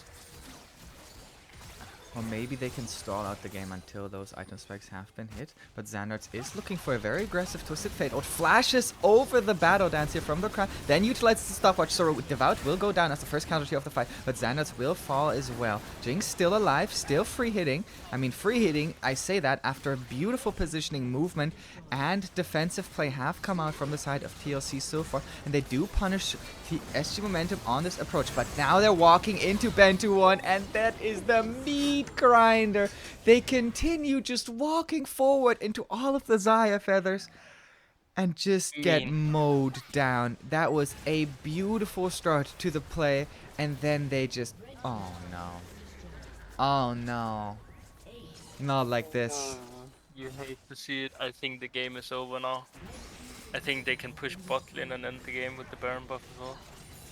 Or maybe they can stall out the game until those item specs have been hit. But Xandarts is looking for a very aggressive Twisted Fate. Or flashes over the Battle Dance here from the crowd. Then utilizes the stopwatch. So Devout will go down as the first casualty of the fight. But Xandarts will fall as well. Jinx still alive, still free hitting. I mean, free hitting, I say that after a beautiful positioning movement and defensive play have come out from the side of TLC so far. And they do punish the SG Momentum on this approach. But now they're walking into Bento 1, and that is the meat grinder. They continue just walking forward into all of the Zaya feathers and just I get mean, mowed down. That was a beautiful start to the play, and then they just... Oh no. Oh no. Not like this. you hate to see it. I think the game is over now. I think they can push bot lane and end the game with the Baron buff as well.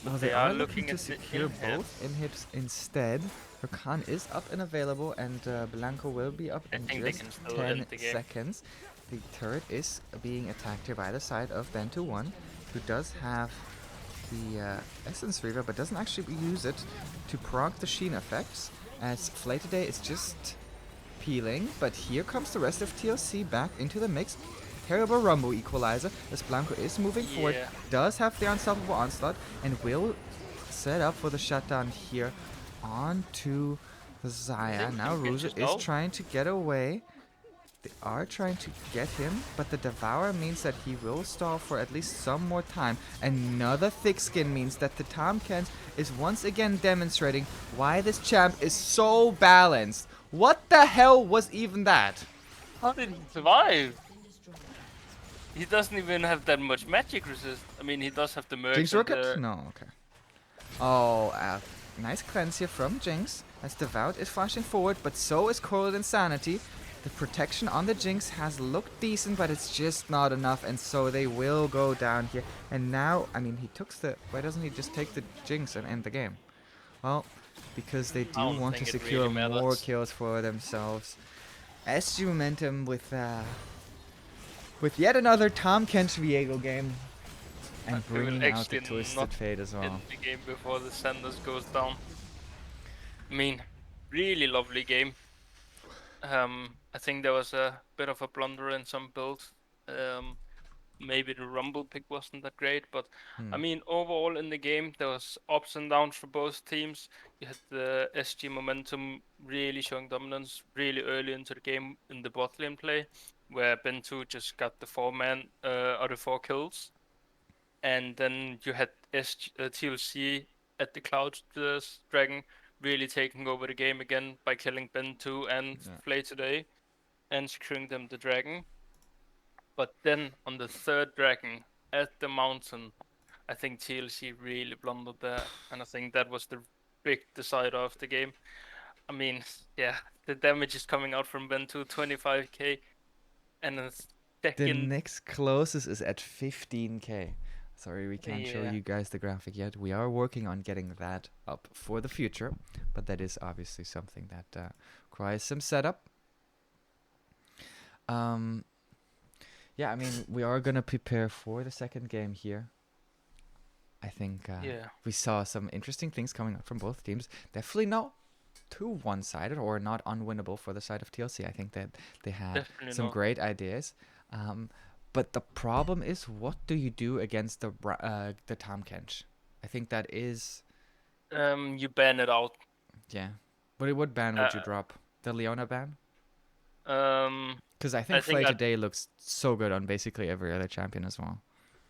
Well, They they are are looking looking to at the secure in-hit. both in-hits instead. Rakan is up and available, and Blanco will be up I in think they just can still 10 end the game. seconds. The turret is being attacked here by the side of Bento 1, who does have the Essence Reaver, but doesn't actually use it to proc the Sheen effects, as Flay today is just peeling. But here comes the rest of TLC back into the mix. Terrible Rumble Equalizer, as Blanco is moving forward, Yeah. does have the Unstoppable Onslaught, and will set up for the shutdown here onto the Zaya. think Now you can Ruza just is ult. trying to get away. They are trying to get him, but the Devourer means that he will stall for at least some more time. Another thick skin means that the Tomkins is once again demonstrating why this champ is so balanced. What the hell was even that? How did he survive? He doesn't even have that much magic resist. I mean, he does have the mercs Jinx and Rocket? the... No, okay. Oh, nice cleanse here from Jinx, as Devout is flashing forward, but so is Correlate Insanity. The protection on the Jinx has looked decent, but it's just not enough, and so they will go down here. And now, I mean, he took the... Why doesn't he just take the Jinx and end the game? Well, because they do I don't want to think it secure really more matters. kills for themselves. SG Momentum with with yet another Tom Kench Viego game and He will bringing out the actually Twisted not Fate as well. end the game before the Sanders goes down. I mean, really lovely game. I think there was a bit of a blunder in some builds. Um, maybe the Rumble pick wasn't that great, but I Hmm. mean, overall in the game, there was ups and downs for both teams. You had the SG momentum really showing dominance really early into the game in the bot lane play, where Ben2 just got the or the 4 kills, and then you had TLC at the Cloud Dragon really taking over the game again by killing Ben2 and Yeah. Flay today and securing them the dragon. But then on the third dragon at the mountain, I think TLC really blundered there, and I think that was the big decider of the game. I mean, yeah, the damage is coming out from Ben to 25k, and a The second, next closest is at 15k. Sorry, we can't show yeah, you guys the graphic yet. We are working on getting that up for the future, but that is obviously something that requires some setup. Um, yeah, I mean, we are gonna prepare for the second game here. I think yeah, we saw some interesting things coming up from both teams. Definitely not too one-sided or not unwinnable for the side of TLC. I think that they had definitely some not. great ideas. Um, but the problem is, what do you do against the Tom Kench? I think that is, You ban it out. yeah. What ban would you Uh, drop? The Leona ban? um, Because I I think think Flay I'd today looks so good on basically every other champion as well.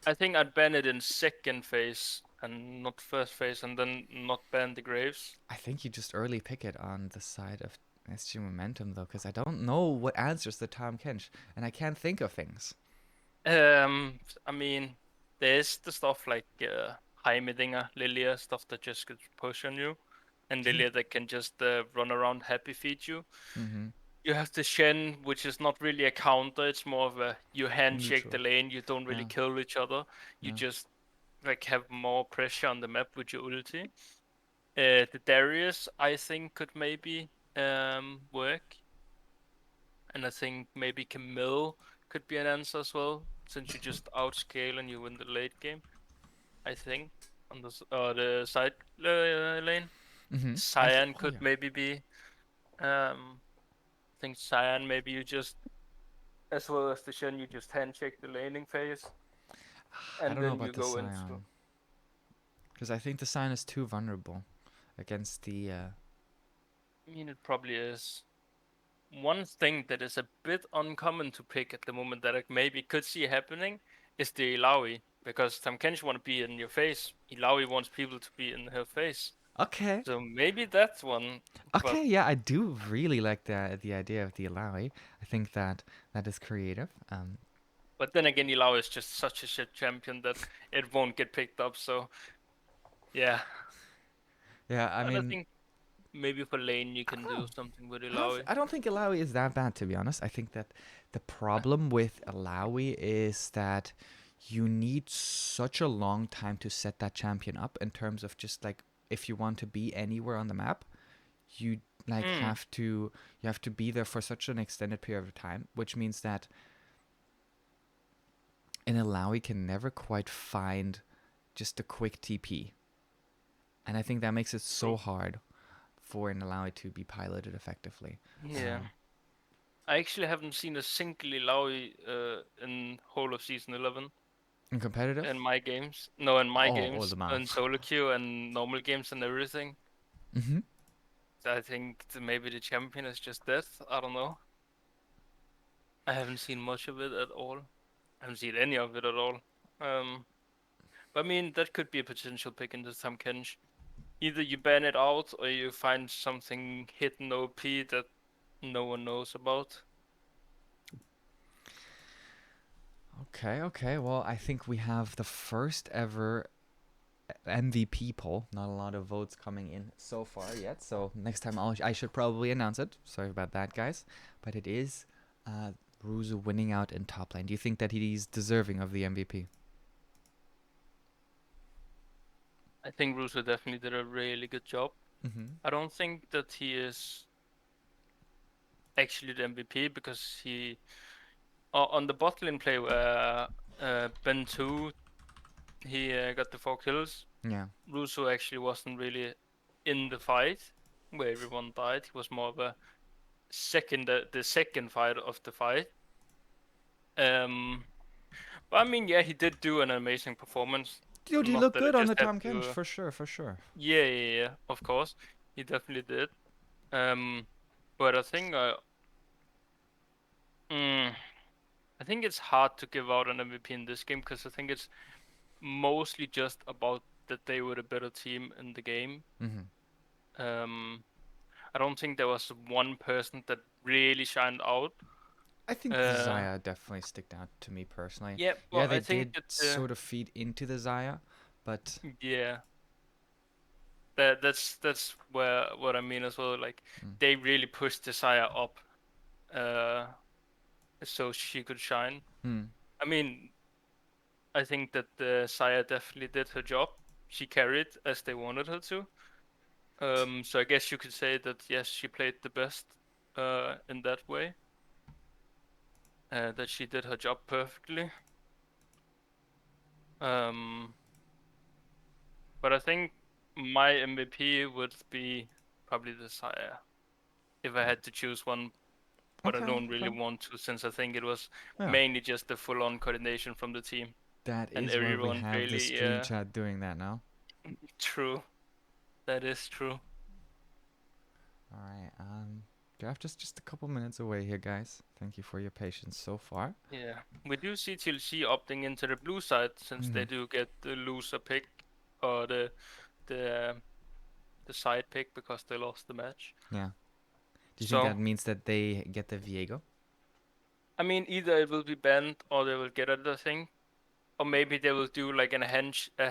I think I'd ban it in second phase and not first phase, and then not ban the Graves. I think you just early pick it on the side of SG Momentum though, because I don't know what answers the Tom Kench, and I can't think of things. I mean, there's the stuff like Heimerdinger, Lilia, stuff that just could push on you, and Yeah. Lilia that can just run around happy feed you. Mm-hmm. You have the Shen, which is not really a counter, it's more of a you handshake the Neutral. lane, you don't really Yeah. kill each other, you Yeah. just like have more pressure on the map with your ulti. The Darius, I think, could maybe work, and I think maybe Camille could be an answer as well, since you just outscale and you win the late game. I think on the side lane, Mm-hmm. Cyan Oh could yeah. maybe be. I think Cyan maybe you just as well as the Shen you just handshake the laning phase I and don't know then you about the go into. Scion, because I think the Scion is too vulnerable against the. I mean, it probably is. One thing that is a bit uncommon to pick at the moment that I maybe could see happening is the Ilaoi. Because Tamkench want to be in your face. Ilaoi wants people to be in her face. Okay. So maybe that's one. But Okay. Yeah, I do really like the idea of the Alawi. I think that that is creative. but then again, Ilaoi is just such a shit champion that it won't get picked up. So yeah. Yeah. I But I mean, think maybe for lane you I can don't know. do something with Ilaoi. I don't think Alawi is that bad, to be honest. I think that the problem with Alawi is that you need such a long time to set that champion up in terms of just like if you want to be anywhere on the map, you like Hmm. you have to be there for such an extended period of time, which means that an Alawi can never quite find just a quick TP. And I think that makes it so True. hard for an Alawi to be piloted effectively. Yeah. Um, I actually haven't seen a single Ilaoi in whole of season 11 in competitive, in my games. No, in my oh, games, the mouth. in solo queue and normal games and everything. Mm-hmm. I think maybe the champion is just dead. I don't know. I haven't seen much of it at all. I haven't seen any of it at all. Um, but I mean, that could be a potential pick into some Kench. Either you ban it out or you find something hidden OP that no one knows about. Okay, okay. Well, I think we have the first ever MVP poll. Not a lot of votes coming in so far yet. So next time I should probably announce it. Sorry about that, guys. But it is uh, Ruzu winning out in top lane. Do you think that he's deserving of the MVP? I think Russo definitely did a really good job. Mm-hmm. I don't think that he is actually the MVP because On the bot lane play where Ben 2 he got the 4 kills. Yeah. Russo actually wasn't really in the fight where everyone died. He was more of a the second fight of the fight. Um, but I mean, yeah, he did do an amazing performance. Dude, he Not looked that I good on just the have Tom Kench, to. for sure, for sure. Yeah, yeah, yeah. Of course, he definitely did. Um, but mm, I think it's hard to give out an MVP in this game because I think it's mostly just about that they were the better team in the game. Hmm. Um, I don't think there was one person that really shined out. I think the Uh, Zaya definitely sticked out to me personally. yeah, Yeah, but they I think did that sort of feed into the Zaya, but yeah, that's where what I mean as well. Like mm, they really pushed Desire up, uh, so she could shine. mm, I mean, I think that the Saya definitely did her job. She carried as they wanted her to. So I guess you could say that yes, she played the best, in that way. That she did her job perfectly. Um, but I think my MVP would be probably the Saya if I had to choose one, but I okay, don't really okay. want to since I think it was Yeah, mainly just the full-on coordination from the team that and is why we everyone have the really stream chat doing that now. true. That is true. All right, draft is just a couple minutes away here, guys. Thank you for your patience so far. Yeah, we do see TLC opting into the blue side since Hmm. they do get the loser pick or the the side pick because they lost the match. Yeah. Do you think So that means that they get the Viego? I mean, either it will be banned or they will get it, I think, or maybe they will do like a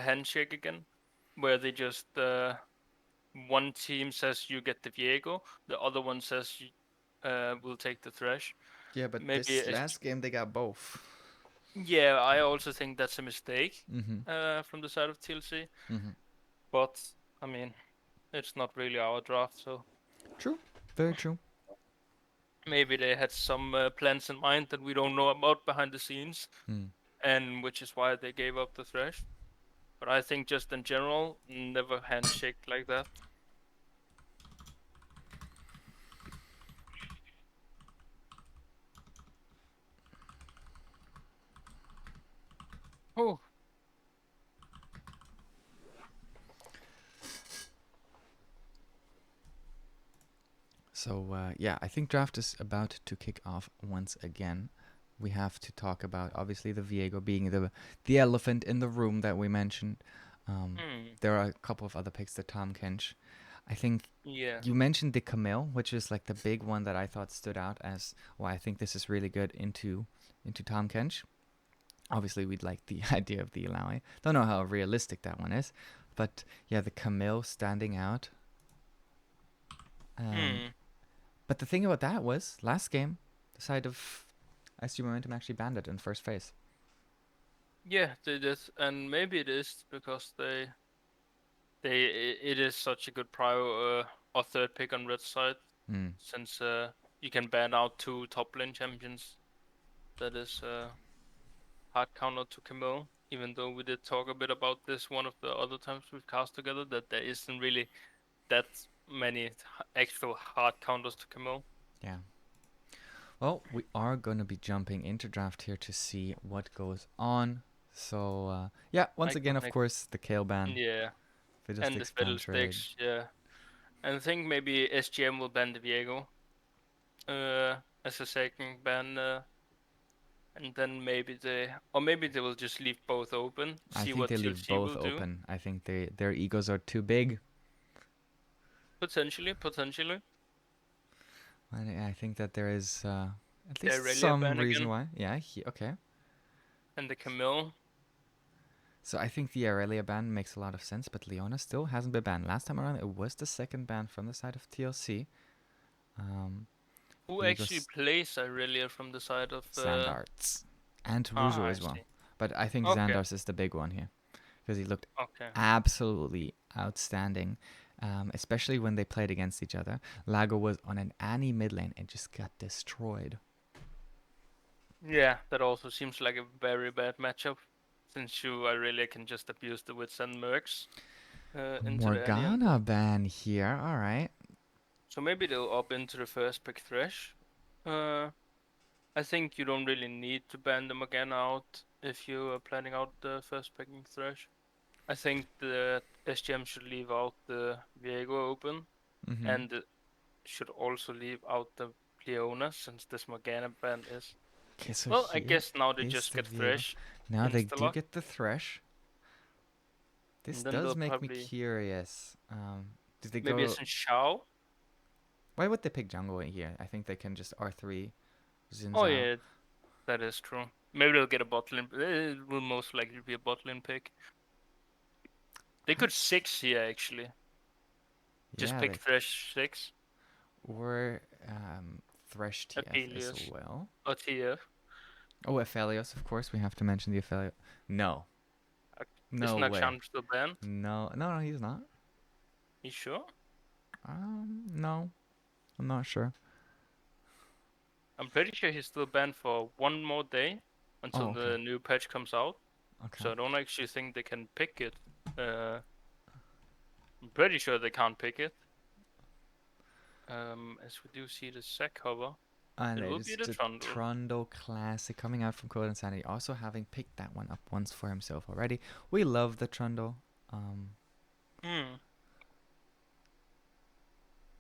handshake again, where they just one team says you get the Viego, the other one says you will take the Thresh. Yeah, but Maybe this last game they got both. yeah, I also think that's a mistake Mm-hmm. from the side of TLC, Mm-hmm. but I mean, it's not really our draft, so True. Very true. maybe they had some plans in mind that we don't know about behind the scenes, Mm. and which is why they gave up the Thresh. But I think just in general, never handshake like that. Oh, So yeah, I think draft is about to kick off once again. We have to talk about obviously the Viego being the elephant in the room that we mentioned. hmm, There are a couple of other picks, the Tom Kench. I think yeah, you mentioned the Camille, which is like the big one that I thought stood out as why I think this is really good into Tom Kench. Obviously, we'd like the idea of the Ilaoi. Don't know how realistic that one is, but yeah, the Camille standing out. Um, hmm, but the thing about that was last game, the side of SG Momentum actually banned it in first phase. yeah, they did, and maybe it is because it is such a good prio or third pick on red side Mm. since you can ban out two top lane champions. That is hard counter to Camille. Even though we did talk a bit about this one of the other times we've cast together, that there isn't really that many actual hard counters to Camille. Yeah. Well, we are going to be jumping into draft here to see what goes on. So, yeah, once again, of Iconic, course, the Kale ban, yeah, and the Fiddlesticks ban trade. Fiddlesticks, yeah. And I think maybe SGM will ban the Viego as a second ban, and then maybe they will just leave both open, I see think what they leave TLC both will do. open. I think their egos are too big. Potentially, potentially. I think that there is at The least Aurelia some ban reason again, why. Yeah, okay. and the Camille. So I think the Aurelia ban makes a lot of sense, but Leona still hasn't been banned. Last time around, it was the second ban from the side of TLC. Um, Who actually Viego's plays Aurelia from the side of Zandarts and Ah, Ruzo I as well. see. But I think Okay, Xandars is the big one here because he looked okay. absolutely outstanding, especially when they played against each other. Lago was on an Annie mid lane and just got destroyed. Yeah, that also seems like a very bad matchup, since you really can just abuse the wits and mercs into the early end Morgana game. ban here. All right. So maybe they'll up into the first pick Thresh. Uh, I think you don't really need to ban them again out if you are planning out the first picking Thresh. I think the SGM should leave out the Viego open Mm-hmm. and should also leave out the Leona since this Morgana ban is. Okay, so Well, I here guess now they is just the get Viego. Thresh Now they do insta-lock, get the Thresh. This and then does they'll make me probably curious. Did they maybe a go? Xin Shao. Why would they pick jungle in here? I think they can just R3 Xin Oh Zhao. yeah, that is true. Maybe they'll get a bot lane. It will most likely be a bot lane pick. They How? could six here actually. Just Yeah, pick they Thresh six, or Thresh TF as Aphelios, well. or TF. Oh, Aphelios, of course. We have to mention the Aphelios. No, no Isn't way. Akshan still banned? No, he's not. You sure? No, I'm not sure. I'm pretty sure he's still banned for one more day Oh, until okay, the new patch comes out. okay. So I don't actually think they can pick it. I'm pretty sure they can't pick it. As we do see the sec hover, And it it will be is the the Trundle. Trundle Classic coming out from Code Insanity, also having picked that one up once for himself already. We love the Trundle. Um, Hmm.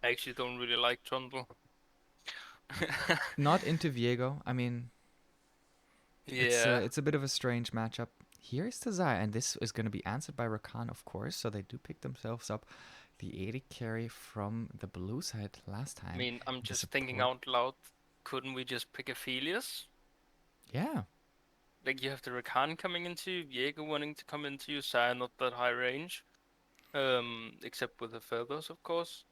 I actually don't really like Trundle. Not into Viego. I mean, Yeah. it's a bit of a strange matchup. Here's the Zaya, and this is going to be answered by Rakan, of course. So they do pick themselves up the 80 carry from the blue side last I time. mean, I'm The just thinking support. out loud. Couldn't we just pick Aphelios? Yeah, Like you have the Rakan coming into you, Viego wanting to come into you, Saya not that high range. Except with the feathers, of course.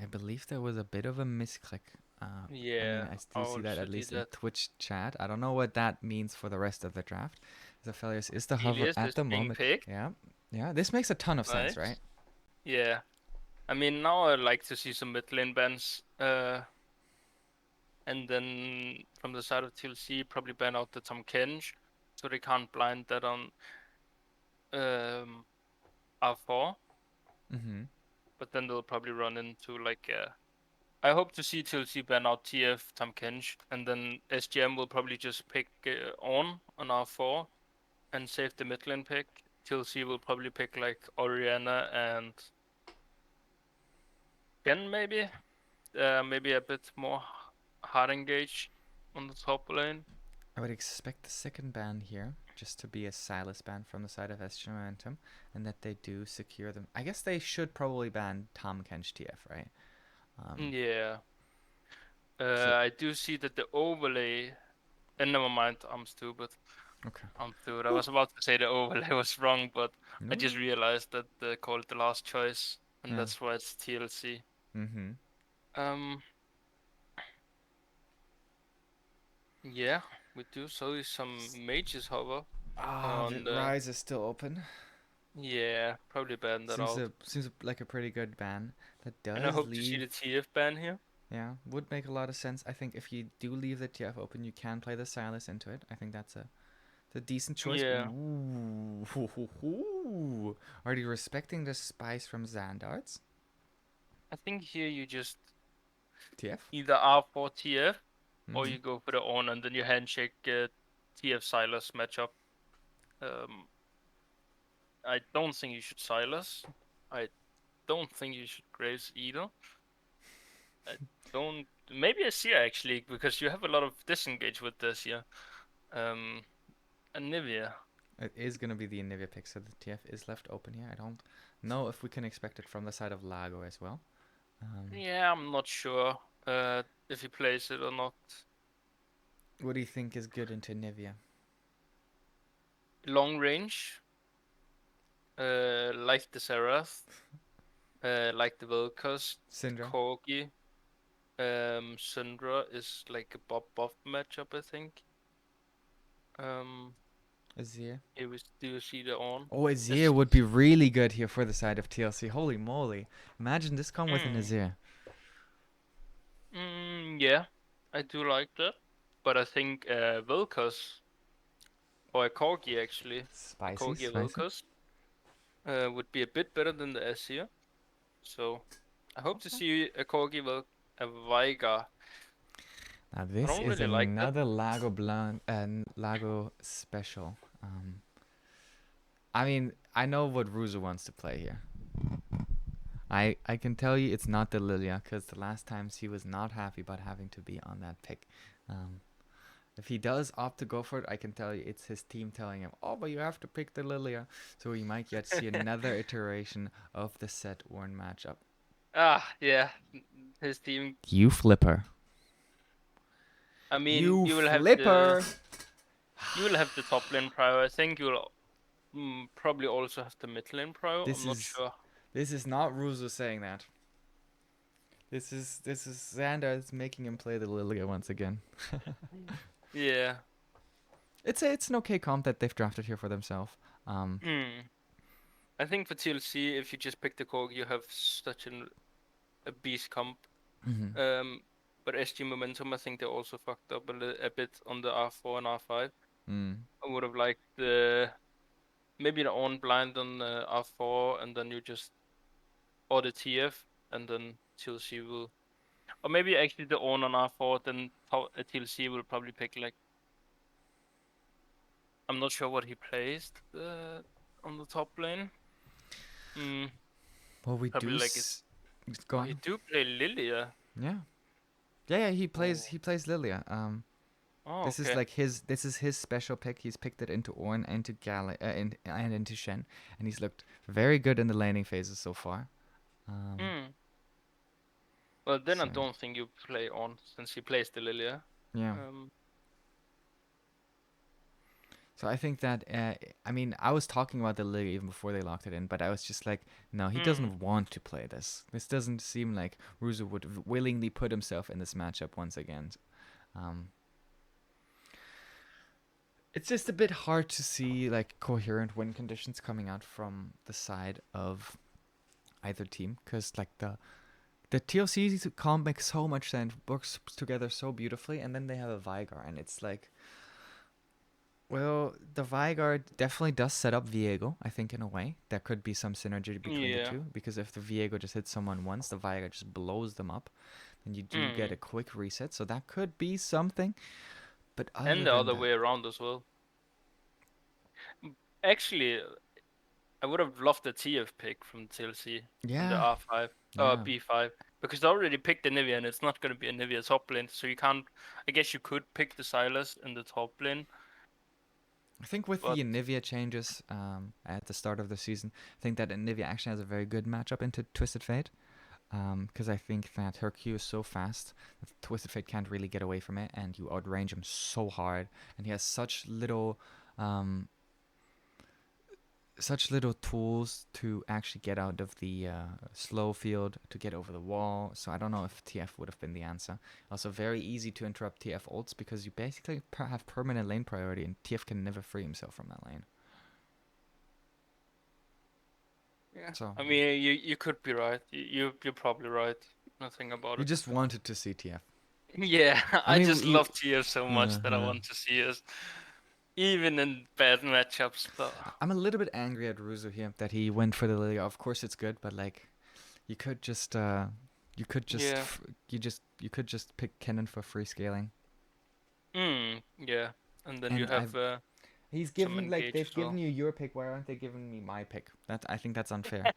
I believe there was a bit of a misclick. I mean, Yeah, I I do see that also at did least in that. Twitch chat. I don't know what that means for the rest of the draft. Zephelius is the hover Aphelios at is the being moment. picked. Yeah, yeah. This makes a ton of sense, right? Nice. Yeah. I mean, now I'd like to see some mid lane bans. And then from the side of TLC, probably ban out the Tom Kench, so they can't blind that on um R4. Mm-hmm. But then they'll probably run into like I hope to see TLC ban out TF Tom Kench, and then SGM will probably just pick on R4 and save the mid lane pick. TLC will probably pick like Oriana and Ken maybe. Maybe a bit more hard engaged on the top lane. I would expect the second ban here just to be a Silas ban from the side of SG Momentum, and that they do secure them. I guess they should probably ban Tom Kench TF, right? Um, Yeah. so I do see that the overlay. And never mind, I'm stupid. okay. I'm stupid. I Ooh. was about to say the overlay was wrong, but I just No. realized that they called it the last choice, and Yeah. that's why it's TLC. Mm-hmm. Um, yeah, we do see some mages hover Ah, on the the. Rise is still open. Yeah, probably ban that out. Seems like a pretty good ban. That And I does hope to see leave. the TF ban here. Yeah, would make a lot of sense. I think if you do leave the TF open, you can play the Silas into it. I think that's a decent choice. Yeah, Ooh, hoo, hoo, hoo. Are you respecting the spice from Xandarts? I think here you just TF. either R4 TF or Mm-hmm. you go for the on and then you handshake TF Silas matchup. Um, I don't think you should Silas. I don't think you should Graves either. I don't. Maybe Azir actually, because you have a lot of disengage with this here. Um, and Nivea. It is gonna be the Anivia pick, so the TF is left open here. I don't know if we can expect it from the side of Lago as well. Yeah, I'm not sure if he plays it or not. What do you think is good into Nivea? Long range, like the Serath, like the Vel'Koz, Syndra, Corgi. Syndra is like a buff matchup, I think. Um, Azir. here we do see the on. Oh, Azir It's, would be really good here for the side of TLC. Holy moly. Imagine this come with an mm, Azir. yeah, I do like that. but I think Vel'Koz or a Corgi actually, a Spicy, Corgi spicy. Vel'Koz would be a bit better than the Azir. So I hope to Okay. see a Corgi a Veigar. Now I this don't is really like that. another Lago Blanc and Lago special. I mean, I know what Ruza wants to play here. I can tell you it's not the Lilia because the last times he was not happy about having to be on that pick. Um, if he does opt to go for it, I can tell you it's his team telling him, "Oh, but you have to pick the Lilia." So we might yet see another iteration of the Set Ornn matchup. Ah, yeah, his team. You flipper. I mean, You flipper. you will have the top lane prior. I think you'll probably also have the mid lane prior. I'm This not is sure. this is not Ruzo saying that. This is Xander is making him play the Lilia once again. Yeah. It's an okay comp that they've drafted here for themselves. Um, Hmm. I think for TLC, if you just pick the Korg, you have such a beast comp. mhm. Um, but SG Momentum, I think they also fucked up a bit on the R4 and R5. Mm. I would have liked the maybe the on blind on R4, and then you just or the TF, and then TLC will, or maybe actually the on R4, then TLC will probably pick like I'm not sure what he placed on the top lane. Hmm. Well, we Probably do. like it. Go Oh, he on. do play Lilia. Yeah. Yeah. He plays. Oh. He plays Lilia. Oh, This is okay. like his. This is his special pick. He's picked it into Ornn, into and into Shen, and he's looked very good in the laning phases so far. Um. Hmm. Well, then I So don't think you play on since he plays the Lilia. yeah. Um. So I think that I mean I was talking about the Lilia even before they locked it in, but I was just like, no, he Hmm. doesn't want to play this. This doesn't seem like Ruzo would willingly put himself in this matchup once again. Um, it's just a bit hard to see like coherent win conditions coming out from the side of either team because like the TLC comp makes so much sense, works together so beautifully, and then they have a Vigar, and it's like, well, the Vigar definitely does set up Viego. I think in a way there could be some synergy between the Yeah. two because if the Viego just hits someone once, the Vigar just blows them up, then you do get Hmm. a quick reset. So that could be something. But other And the than other that, way around as well. Actually, I would have loved the TF pick from TLC on the yeah, R5 yeah. B5 because they already picked the Nivea and it's not going to be a Nivea top lane, so you can't. I guess you could pick the Silas in the top lane, I think with but the Anivia changes at the start of the season, I think that Anivia actually has a very good matchup into Twisted Fate. Because I think that her Q is so fast that Twisted Fate can't really get away from it, and you outrange him so hard, and he has um, such little tools to actually get out of the slow field to get over the wall. So I don't know if TF would have been the answer. Also, very easy to interrupt TF ults because you basically have permanent lane priority, and TF can never free himself from that lane. yeah. So I mean, you could be right. You're probably right. Nothing about you it. just wanted to see TF. Yeah, I I mean, just you. love TF so much that I Uh-huh. want to see us, even in bad matchups. But I'm a little bit angry at Russo here that he went for the Lilia. Of course, it's good, but like, you could just, you could just, yeah, f- you could just pick Kennen for free scaling. yeah. And then you And have he's some given like engage they've as given well. you your pick. Why aren't they giving me my pick? I think that's unfair.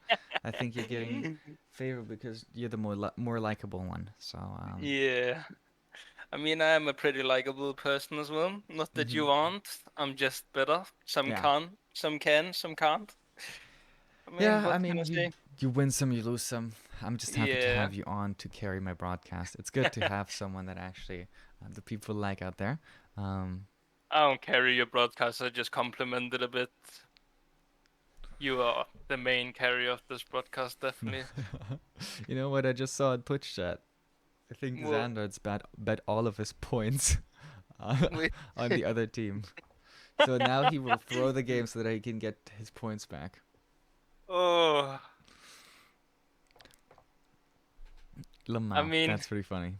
I think you're getting favor because you're the more likable one. So Yeah. I mean, I am a pretty likable person as well. Not that hmm you aren't. I'm just better. Some yeah, can't. Some can. Some can't. I mean, yeah. I what can I mean, say? you win some, you lose some. I'm just happy to Yeah. have you on to carry my broadcast. It's good to have someone that actually the people like out there. Um, I don't carry your broadcast. I just compliment it a bit. You are the main carrier of this broadcast, definitely. you know what I just saw in Twitch chat? I think Well, Xander's bet all of his points on we, on the other team. So now he will throw the game so that he can get his points back. oh, I Lamau. mean, That's pretty funny.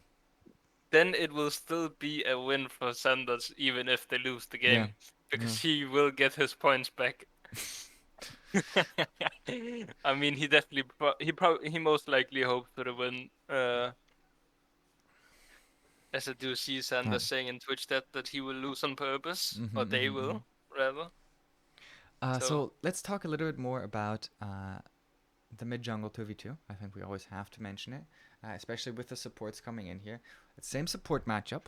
then it will still be a win for Sanders, even if they lose the Yeah. game, Yeah. because he will get his points back. I mean, he definitely, he most likely hopes for the win. As I do see Yeah. Sanders saying in Twitch that he will lose on purpose, Mm-hmm, or they mm-hmm, mm-hmm. will, rather. So, So let's talk a little bit more about the mid jungle 2v2. I think we always have to mention it, especially with the supports coming in here. It's same support matchup.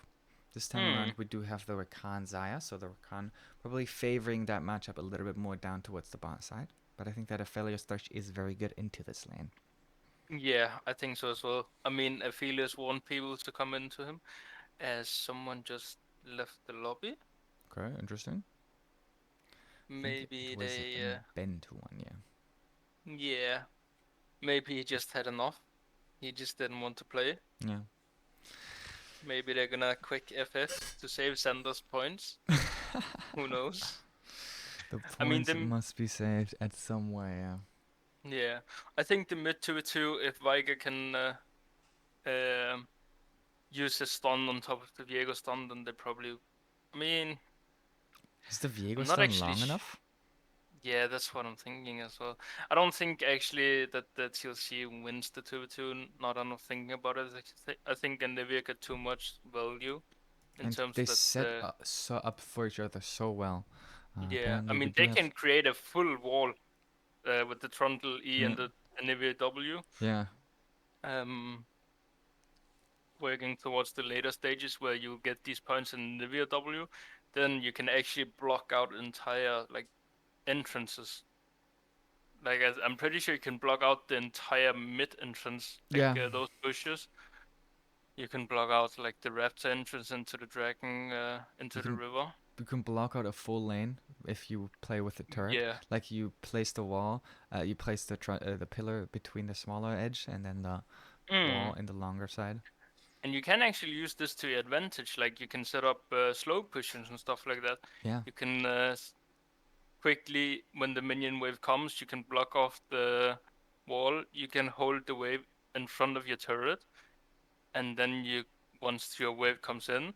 This time hmm, around, we do have the Rakan Zaya, so the Rakan probably favoring that matchup a little bit more down towards the bot side. But I think that Aphelios Thresh is very good into this lane. yeah, I think so as well. I mean, Aphelios want people to come into him, as someone just left the lobby. Okay, interesting. I think it Maybe was they, Ben to one, yeah. yeah, maybe he just had enough. He just didn't want to play. Yeah. Maybe they're gonna quick FF to save Sanders points. Who knows? The I mean, points must be saved at some way, yeah. yeah, I think the mid 2v2, if Veigar can um use his stun on top of the Viego stun, then they probably. I mean, Is the Viego I'm not stun actually. long enough? Yeah, that's what I'm thinking as well. I don't think actually that the TLC wins the 2v2. Not enough thinking about it. I think Nvidia get too much value in And terms they that. set so up for each other so well. Yeah, I Apparently, we mean do they have. can create a full wall with the Trundle E Yeah, and the Nvidia W. yeah. Um, Working towards the later stages where you get these points in Nvidia W, then you can actually block out entire like entrances. Like I'm pretty sure you can block out the entire mid entrance, like Yeah, those bushes. You can block out like the raptor entrance into the dragon, you into the can river. you can block out a full lane if you play with the turret. Yeah. Like you place the wall, you place the pillar between the smaller edge and then the wall Mm. in the longer side. And you can actually use this to your advantage. Like you can set up slow pushes and stuff like that. Yeah. You can quickly, when the minion wave comes, you can block off the wall. You can hold the wave in front of your turret, and then once your wave comes in,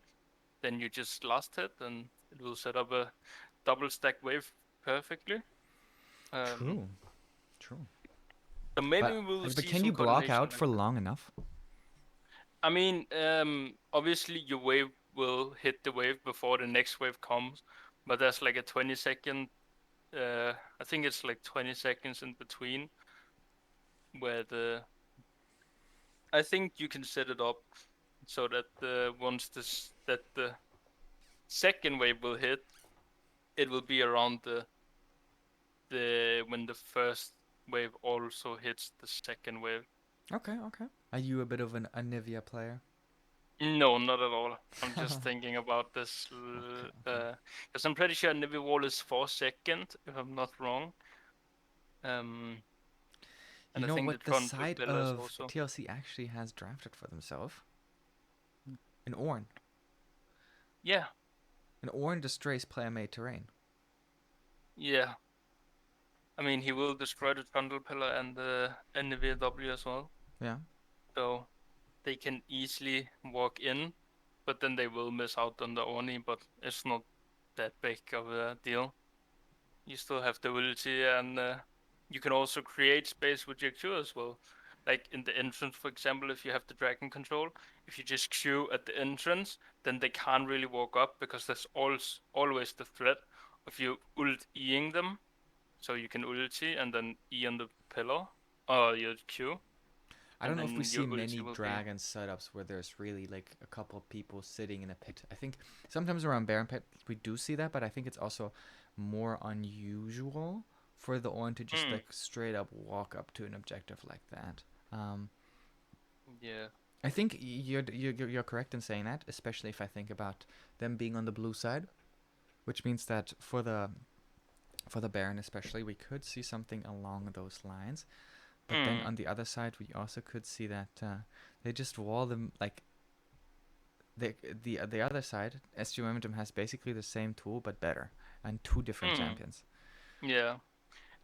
then you just last hit, and it will set up a double stack wave perfectly. Um, True. True. so maybe But we will but see can some you block coordination out like for that. long enough? I mean, obviously your wave will hit the wave before the next wave comes, but there's like a 20-second. I think it's like 20 seconds in between where the. I think you can set it up so that once the second wave will hit, it will be around the when the first wave also hits the second wave. Okay, okay. Are you a bit of an Anivia player? No, not at all. I'm just Okay, thinking about this okay. because I'm pretty sure Nivy Wall is 4 second, if I'm not wrong. Um, You and I know think the what the Trundle side Pillars of also. TLC actually has drafted for themselves? An Ornn. Yeah, An Ornn destroys player-made terrain. yeah. I mean, he will destroy the Trundle Pillar and the Nivy W as well. Yeah. So they can easily walk in, but then they will miss out on the Oni, but it's not that big of a deal. You still have the ability, and you can also create space with your Q as well. Like in the entrance, for example, if you have the dragon control, if you just Q at the entrance, then they can't really walk up because there's always the threat of you ult Eing them. So you can ulti and then E on the pillar, or your Q, I and don't know if we then your see ulti many will be. dragon setups where there's really like a couple of people sitting in a pit. I think sometimes around Baron Pit we do see that, but I think it's also more unusual for the Ornn to just Hmm. like straight up walk up to an objective like that. Um, Yeah. I think you're correct in saying that, especially if I think about them being on the blue side, which means that for the Baron especially, we could see something along those lines. But then Hmm. on the other side, we also could see that they just wall them like the other side. SG Momentum has basically the same tool but better, and two different Hmm. champions. Yeah.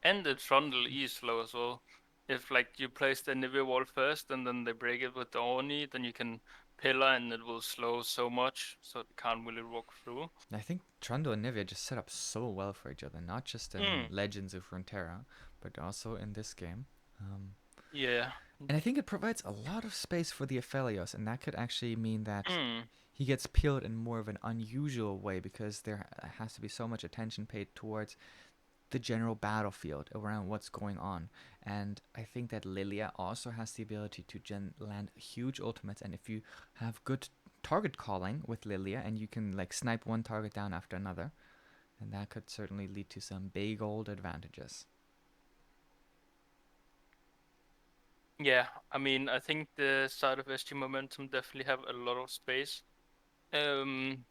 And the Trundle E slow as well. If like you place the Nivea wall first and then they break it with the Oni, then you can pillar and it will slow so much, so they can't really walk through. I think Trundle and Nivea just set up so well for each other, not just in Hmm. Legends of Runeterra, but also in this game. Um, Yeah. and I think it provides a lot of space for the Aphelios, and that could actually mean that Hmm. he gets peeled in more of an unusual way because there has to be so much attention paid towards the general battlefield around what's going on. And I think that Lilia also has the ability to land huge ultimates, and if you have good target calling with Lilia and you can like snipe one target down after another, and that could certainly lead to some big old advantages. Yeah. I mean, I think the side of SG Momentum definitely have a lot of space. Um,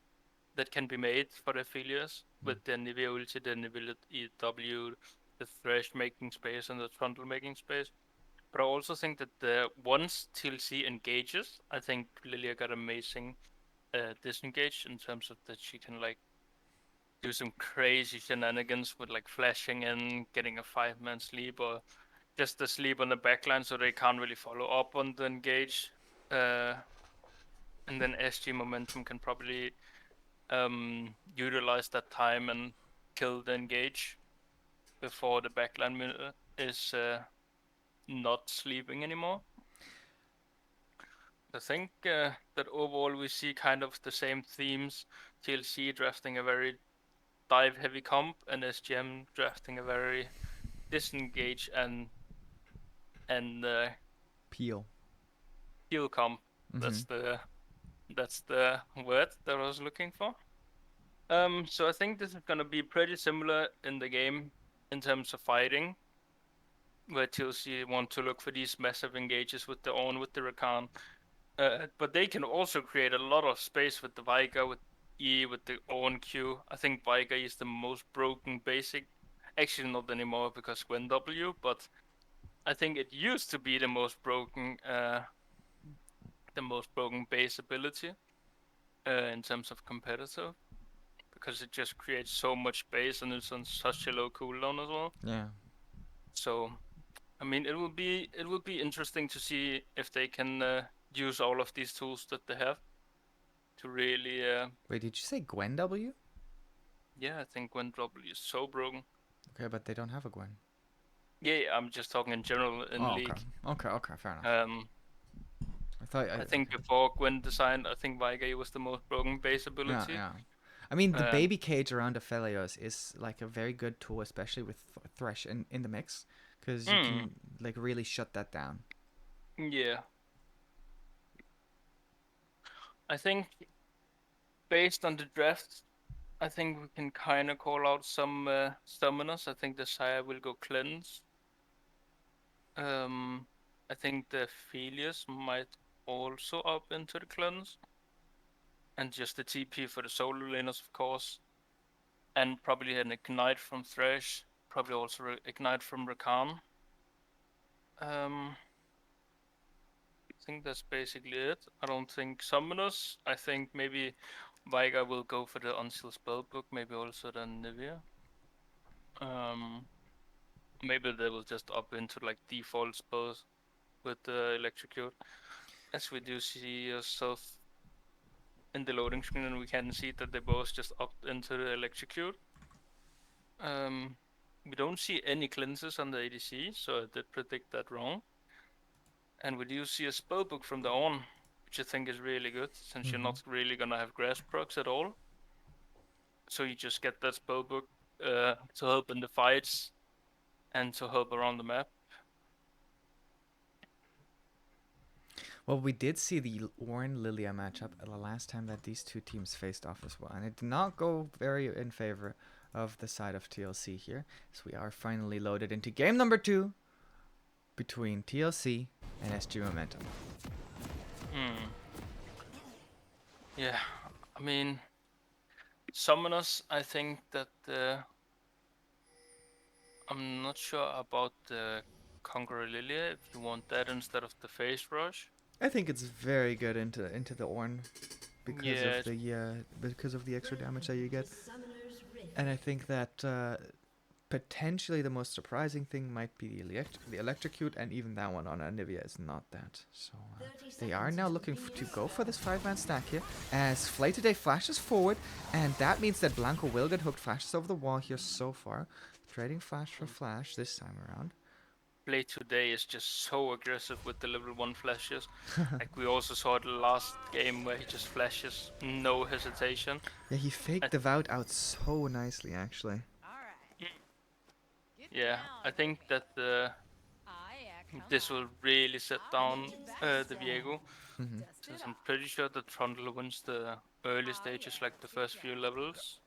that can be made for the affiliates Mm. with the Nivea ulti, the Nivea EW, the Thresh making space, and the Trundle making space. But I also think that once TLC engages, I think Lilia got amazing disengage in terms of that she can like do some crazy shenanigans with like flashing in, getting a 5-man sleep, or just a sleep on the backline so they can't really follow up on the engage. Uh, and then SG Momentum can probably utilize that time and kill the engage before the backline is not sleeping anymore. I think that overall we see kind of the same themes. TLC drafting a very dive heavy comp and SGM drafting a very disengage and Peel. heal comp. Mm-hmm. That's the word that I was looking for. So I think this is gonna be pretty similar in the game in terms of fighting, where TLC want to look for these massive engages with the Ornn, with the Rakan. But they can also create a lot of space with the Veigar, with E, with the Ornn Q. I think Veigar is the most broken basic. Actually, not anymore because Gwen W, but I think it used to be the most broken base ability in terms of competitive, because it just creates so much space and it's on such a low cooldown as well. Yeah. So I mean, it will be interesting to see if they can use all of these tools that they have to really. Wait, did you say Gwen W? Yeah, I think Gwen W is so broken. Okay, but they don't have a Gwen. Yeah, I'm just talking in general in Oh, okay. League. Okay, okay, fair enough. Um, I thought I okay. think before Gwen designed, I think Veigar was the most broken base Yeah, ability. yeah. I mean, the Um, baby cage around Aphelios is like a very good tool, especially with Thresh in the mix, because you mm, can like really shut that down. yeah, I think based on the draft, I think we can kind of call out some summoners. I think the Sire will go cleanse. Um, I think the Phelius might also up into the cleanse, and just the TP for the solo laners, of course, and probably an ignite from Thresh, probably also ignite from Rakan. I think that's basically it. I don't think summoners. I think maybe Veigar will go for the Unsealed Spellbook, maybe also then Nivea. Um, Maybe they will just up into like default spells with the Electrocute, as we do see yourself in the loading screen, and we can see that they both just upped into the electrocute. Um, we don't see any cleanses on the ADC, so I did predict that wrong. And we do see a spellbook from the on, which I think is really good, since you're Mm-hmm. not really gonna have grass procs at all. So you just get that spellbook to help in the fights and to help around the map. Well, we did see the Warren Lilia matchup the last time that these two teams faced off as well, and it did not go very in favor of the side of TLC here. So we are finally loaded into game number 2 between TLC and SG Momentum. Hmm. Yeah, I mean, summoners. I think that I'm not sure about the Conqueror Lilia. If you want that instead of the Phase Rush. I think it's very good into the Ornn Yeah, because of the extra damage that you get, and I think that Potentially the most surprising thing might be the electrocute, and even that one on Anivia is not that. So they are now looking to go for this 5-man stack here, as Flay today flashes forward, and that means that Blanco will get hooked. Flashes over the wall here so far, trading flash for flash this time around. Play today is just so aggressive with the level 1 flashes. Like we also saw the last game where he just flashes, no hesitation. Yeah, he faked the Vout out so nicely, actually. Yeah, I think that this will really set down the Viego. Mm-hmm. Since I'm pretty sure that Trundle wins the early stages, like the first few levels.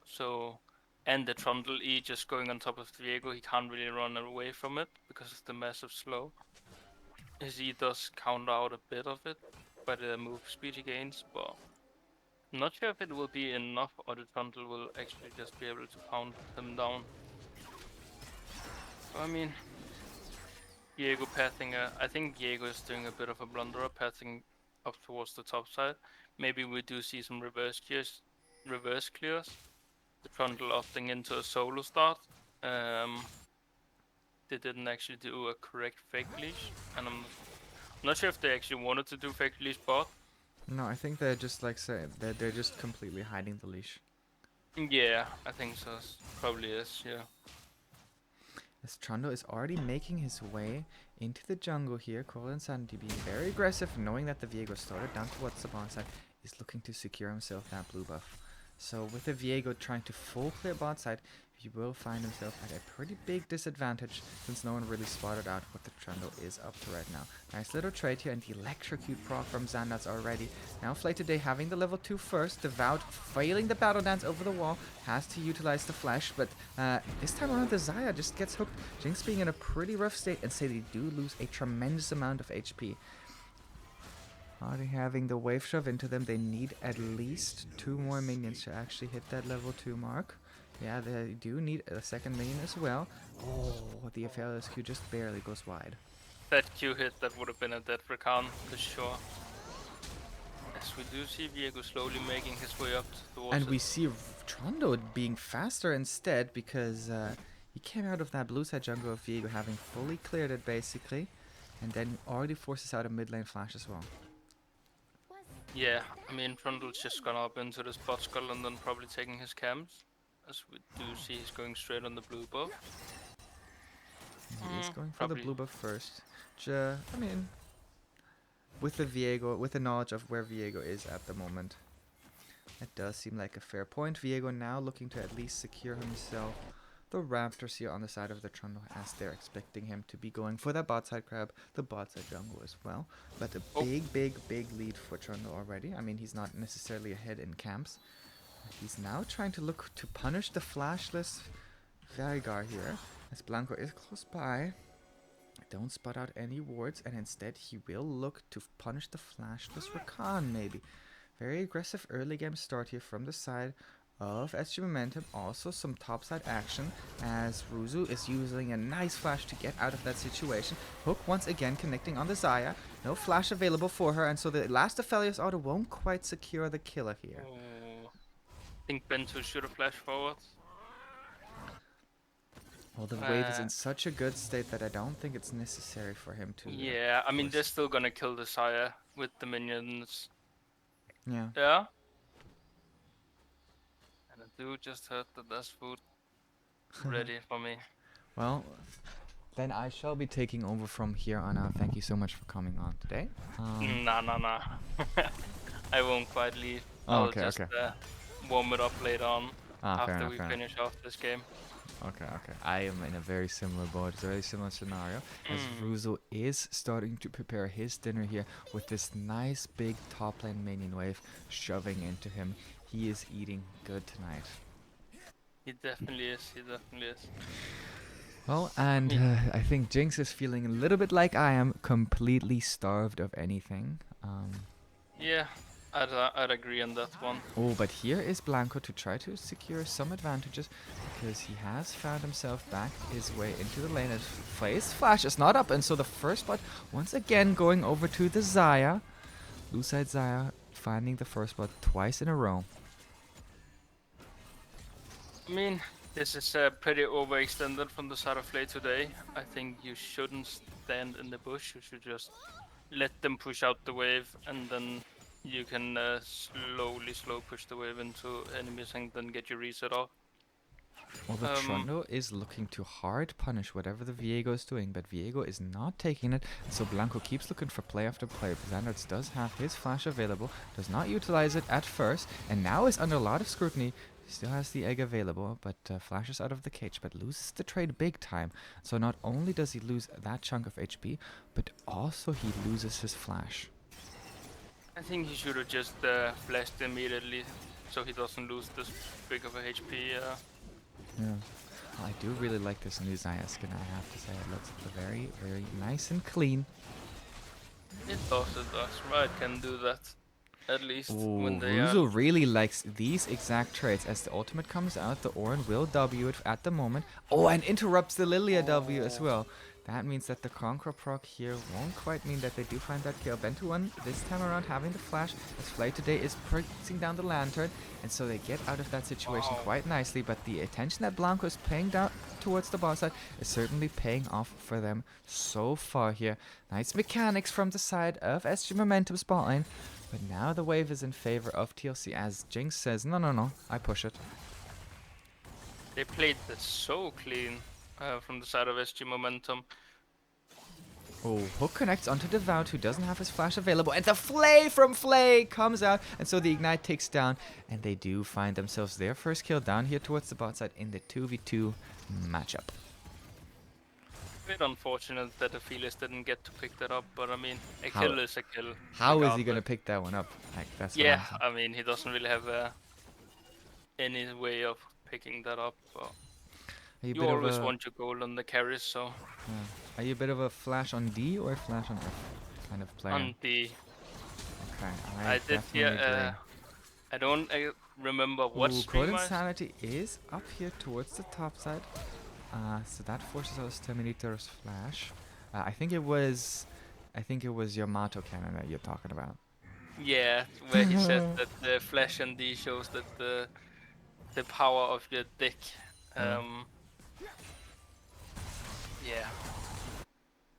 So, and the Trundle E just going on top of the Viego, he can't really run away from it because of the massive slow. His E does counter out a bit of it by the move speed he gains, but I'm not sure if it will be enough or the Trundle will actually just be able to pound him down. I mean, Diego pathing, I think Diego is doing a bit of a blunderer, pathing up towards the top side. Maybe we do see some reverse clears. The Trundle opting into a solo start. They didn't actually do a correct fake leash, and I'm not sure if they actually wanted to do fake leash bot. No, I think they're just like saying that they're just completely hiding the leash. Yeah, I think so. Probably is, yeah. As Trundle is already making his way into the jungle here, Coral Insanity being very aggressive, knowing that the Viego started down towards the bot side, is looking to secure himself that blue buff. So with the Viego trying to full clear bot side, he will find himself at a pretty big disadvantage, since no one really spotted out what the Trundle is up to right now. Nice little trade here, and the electrocute proc from Xandat's already. Now Flay today having the level 2 first, Devout failing the battle dance over the wall, has to utilize the flash, but this time around the Xayah just gets hooked. Jinx being in a pretty rough state, and say they do lose a tremendous amount of HP. Already having the wave shove into them, they need at least 2 more minions to actually hit that level 2 mark. Yeah, they do need a second minion as well. Oh, the FLS Q just barely goes wide. That Q hit, that would have been a dead Rakan for sure. As we do see Viego slowly making his way up towards And we see Trundle being faster instead, because he came out of that blue side jungle of Viego having fully cleared it basically, and then already forces out a mid lane flash as well. Yeah, I mean Trundle's just gone up into this bot skull and then probably taking his camps. As we do see he's going straight on the blue buff. He is going for the blue buff first. I mean, with the Viego, with the knowledge of where Viego is at the moment, it does seem like a fair point. Viego now looking to at least secure himself the Raptors here on the side of the Trundle, as they're expecting him to be going for that bot side crab, the bot side jungle as well. But a big lead for Trundle already. I mean, he's not necessarily ahead in camps. He's now trying to look to punish the flashless Veigar here, as Blanco is close by. Don't spot out any wards, and instead he will look to punish the flashless Rakan maybe. Very aggressive early game start here from the side of SG Momentum. Also some topside action, as Ruzu is using a nice flash to get out of that situation. Hook once again connecting on the Xayah. No flash available for her, and so the last Aphelios auto won't quite secure the killer here. I think Bento should have flashed forward. Well, the wave is in such a good state that I don't think it's necessary for him to... Yeah, I mean, they're still gonna kill the Xayah with the minions. Yeah. Yeah. And I do just heard that there's food ready for me. Well, then I shall be taking over from here on out. Thank you so much for coming on today. Nah. I won't quite leave. Oh, I'll okay, just warm it up later on after we finish off this game. Okay. I am in a very similar boat. It's a very similar scenario, as Ruzu is starting to prepare his dinner here with this nice big top lane minion wave shoving into him. He is eating good tonight. He definitely is. Well, and I think Jinx is feeling a little bit like I am, completely starved of anything. Yeah, I'd agree on that one. Oh, but here is Blanco to try to secure some advantages, because he has found himself back his way into the lane. As Flay's flash is not up, and so the first spot once again going over to the Xayah. Blue side Xayah finding the first spot twice in a row. I mean, This is pretty overextended from the side of play today. I think you shouldn't stand in the bush. You should just let them push out the wave, and then you can slow push the wave into enemies and then get your reset off. Well, the Um, Trundle is looking to hard punish whatever the Viego is doing, but Viego is not taking it, so Blanco keeps looking for play after play. Xanderts does have his flash available, does not utilize it at first, and now is under a lot of scrutiny. He still has the egg available, but flashes out of the cage, but loses the trade big time. So not only does he lose that chunk of HP, but also he loses his flash. I think he should have just flashed immediately, so he doesn't lose this big of a HP. Yeah. Well, I do really like this new Zaya skin, I have to say. It looks very, very nice and clean. It does, it does. Right, can do that. At least when Ooh, they are. Ruzo really likes these exact traits. As the ultimate comes out, the Orin will W it at the moment. Oh, and interrupts the Lilia W as well. That means that the Conqueror proc here won't quite mean that they do find that kill. Bentu1 this time around having the flash, as Flay today is pressing down the lantern, and so they get out of that situation quite nicely, but the attention that Blanco is paying down towards the boss side is certainly paying off for them so far here. Nice mechanics from the side of SG Momentum spotline, but now the wave is in favor of TLC as Jinx says, no, I push it. They played this so clean from the side of SG Momentum. Oh, Hook connects onto Devout, who doesn't have his flash available, and the Flay from Flay comes out, and so the Ignite takes down, and they do find themselves their first kill down here towards the bot side in the 2v2 matchup. Bit unfortunate that Aphelis didn't get to pick that up, but I mean, a How- kill is a kill. How is he gonna regardless. pick that one up? Like, that's what Yeah, I'm saying. I mean, he doesn't really have any way of picking that up. But Are you a you bit of always a want your gold on the carries, so are you a bit of a flash on D or flash on F kind of player? on the Okay, I I did definitely agree. hear. I don't remember what Ooh, stream Code I. Insanity is up here towards the top side. So that forces out Terminator's flash. I think it was Yamato Cannon that you're talking about. Yeah, where he said that the flash and D shows that the power of your dick. Yeah. Um, yeah.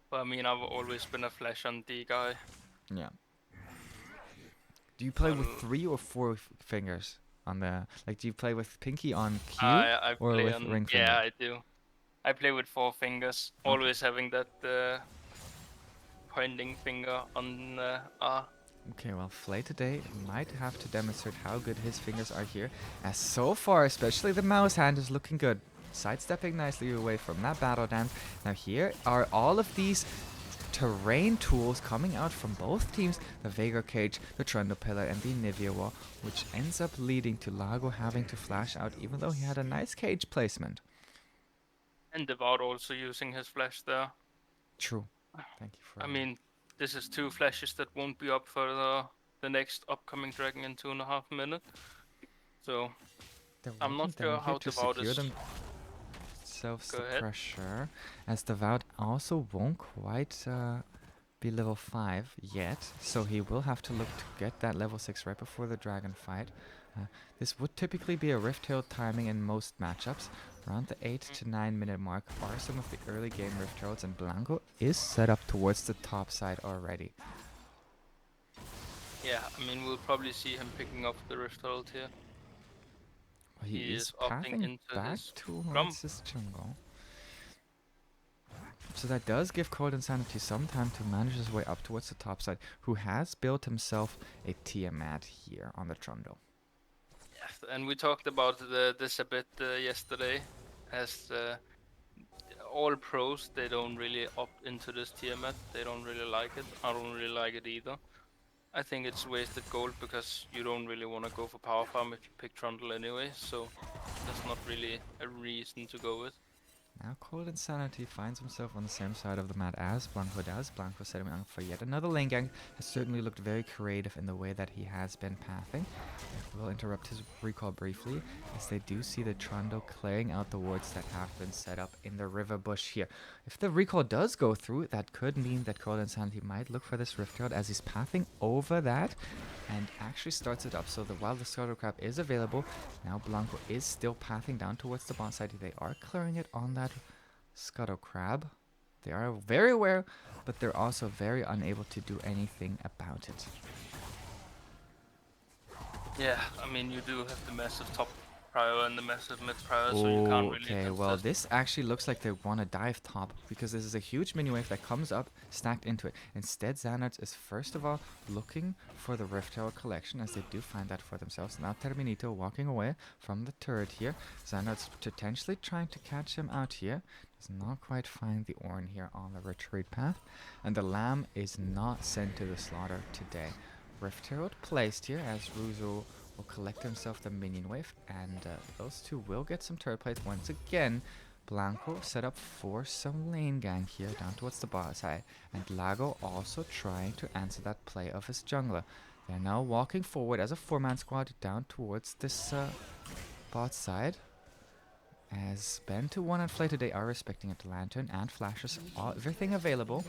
But I mean, I've always been a flash and D guy. Yeah. Do you play with Well, 3 or 4 fingers on the like? Do you play with pinky on Q I or play with on. ring Yeah, finger? I do. I play with 4 fingers, Okay. always having that pointing finger on R. Okay, well, Flay today might have to demonstrate how good his fingers are here, as so far, especially the mouse hand is looking good. Sidestepping nicely away from that battle dance. Now here are all of these terrain tools coming out from both teams, the Vega Cage, the Trundle Pillar, and the Nivea Wall, which ends up leading to Lago having to flash out even though he had a nice cage placement. And Devout also using his flash there. True. Thank you for I mean, this is 2 flashes that won't be up for the next upcoming dragon in 2.5 minutes. So they're I'm working not sure down here how to Devout secure is. themselves Go the ahead. pressure, as Devout also won't quite be level 5 yet, so he will have to look to get that level 6 right before the dragon fight. This would typically be a Rift Herald timing in most matchups. Around the 8 to 9 minute mark are some of the early game Rift Heralds, and Blanco is set up towards the top side already. Yeah, I mean, we'll probably see him picking up the Rift Herald here. He He is is opting pathing into back his towards Scrum. his jungle. So that does give Cold Insanity some time to manage his way up towards the top side, who has built himself a Tiamat here on the Trundle. Yeah, and we talked about this a bit yesterday, as all pros, they don't really opt into this Tiamat. They don't really like it. I don't really like it either. I think it's wasted gold because you don't really want to go for power farm if you pick Trundle anyway, so that's not really a reason to go with. Now Cold Insanity finds himself on the same side of the mat as Blanco does. Blanco setting up for yet another lane gang. Has certainly looked very creative in the way that he has been pathing. I will interrupt his recall briefly, as they do see the Trundle clearing out the wards that have been set up in the river bush here. If the recall does go through, that could mean that Cold Insanity might look for this Rift Herald as he's pathing over that and actually starts it up. So while the Scuttle Crab is available, now Blanco is still pathing down towards the bot side. They are clearing it on that Scuttle Crab. They are very aware, but they're also very unable to do anything about it. Yeah, I mean, you do have the massive top prior and the massive mid prior, so you can't really Okay, well, contest. this actually looks like they want to dive top because this is a huge mini wave that comes up stacked into it. Instead, Xanax is first of all looking for the Rift Tower collection, as they do find that for themselves. Now Terminito walking away from the turret here. Xanax potentially trying to catch him out here. Does not quite find the Ornn here on the retreat path. And the Lamb is not sent to the slaughter today. Rift Herald placed here as Ruzo will collect himself the minion wave, and those two will get some turret plates once again. Blanco set up for some lane gang here down towards the bot side, and Lago also trying to answer that play of his jungler. They're now walking forward as a 4-man squad down towards this bot side. As Ben to 1 and Flay today are respecting it, Lantern and flashes, everything available.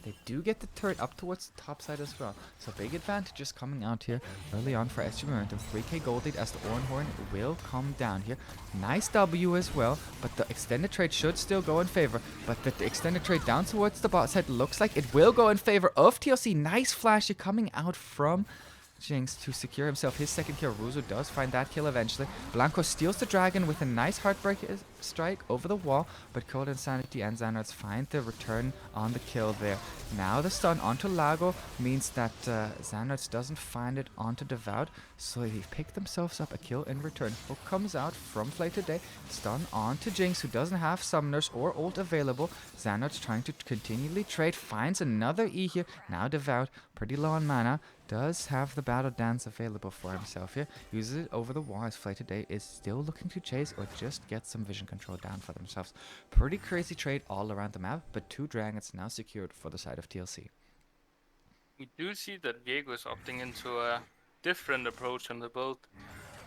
They do get the turret up towards the top side as well. So big advantages coming out here early on for SGM Momentum. 3k gold lead as the Ornn Horn will come down here. Nice W as well, but the extended trade should still go in favor. But the extended trade down towards the bot side looks like it will go in favor of TLC. Nice flash here coming out from Jinx to secure himself his second kill. Ruzo does find that kill eventually. Blanco steals the dragon with a nice heartbreak strike over the wall, but Cold Insanity and Xanax find the return on the kill there. Now the stun onto Lago means that Xanax doesn't find it onto Devout, so they pick themselves up a kill in return. Hook comes out from Flay today, stun onto Jinx, who doesn't have summoners or ult available. Xanax trying to continually trade, finds another E here. Now Devout, pretty low on mana, does have the battle dance available for himself here. Uses it over the wall as Flay today is still looking to chase or just get some vision control down for themselves. Pretty crazy trade all around the map, but 2 dragons now secured for the side of TLC. We do see that Viego is opting into a different approach on the build,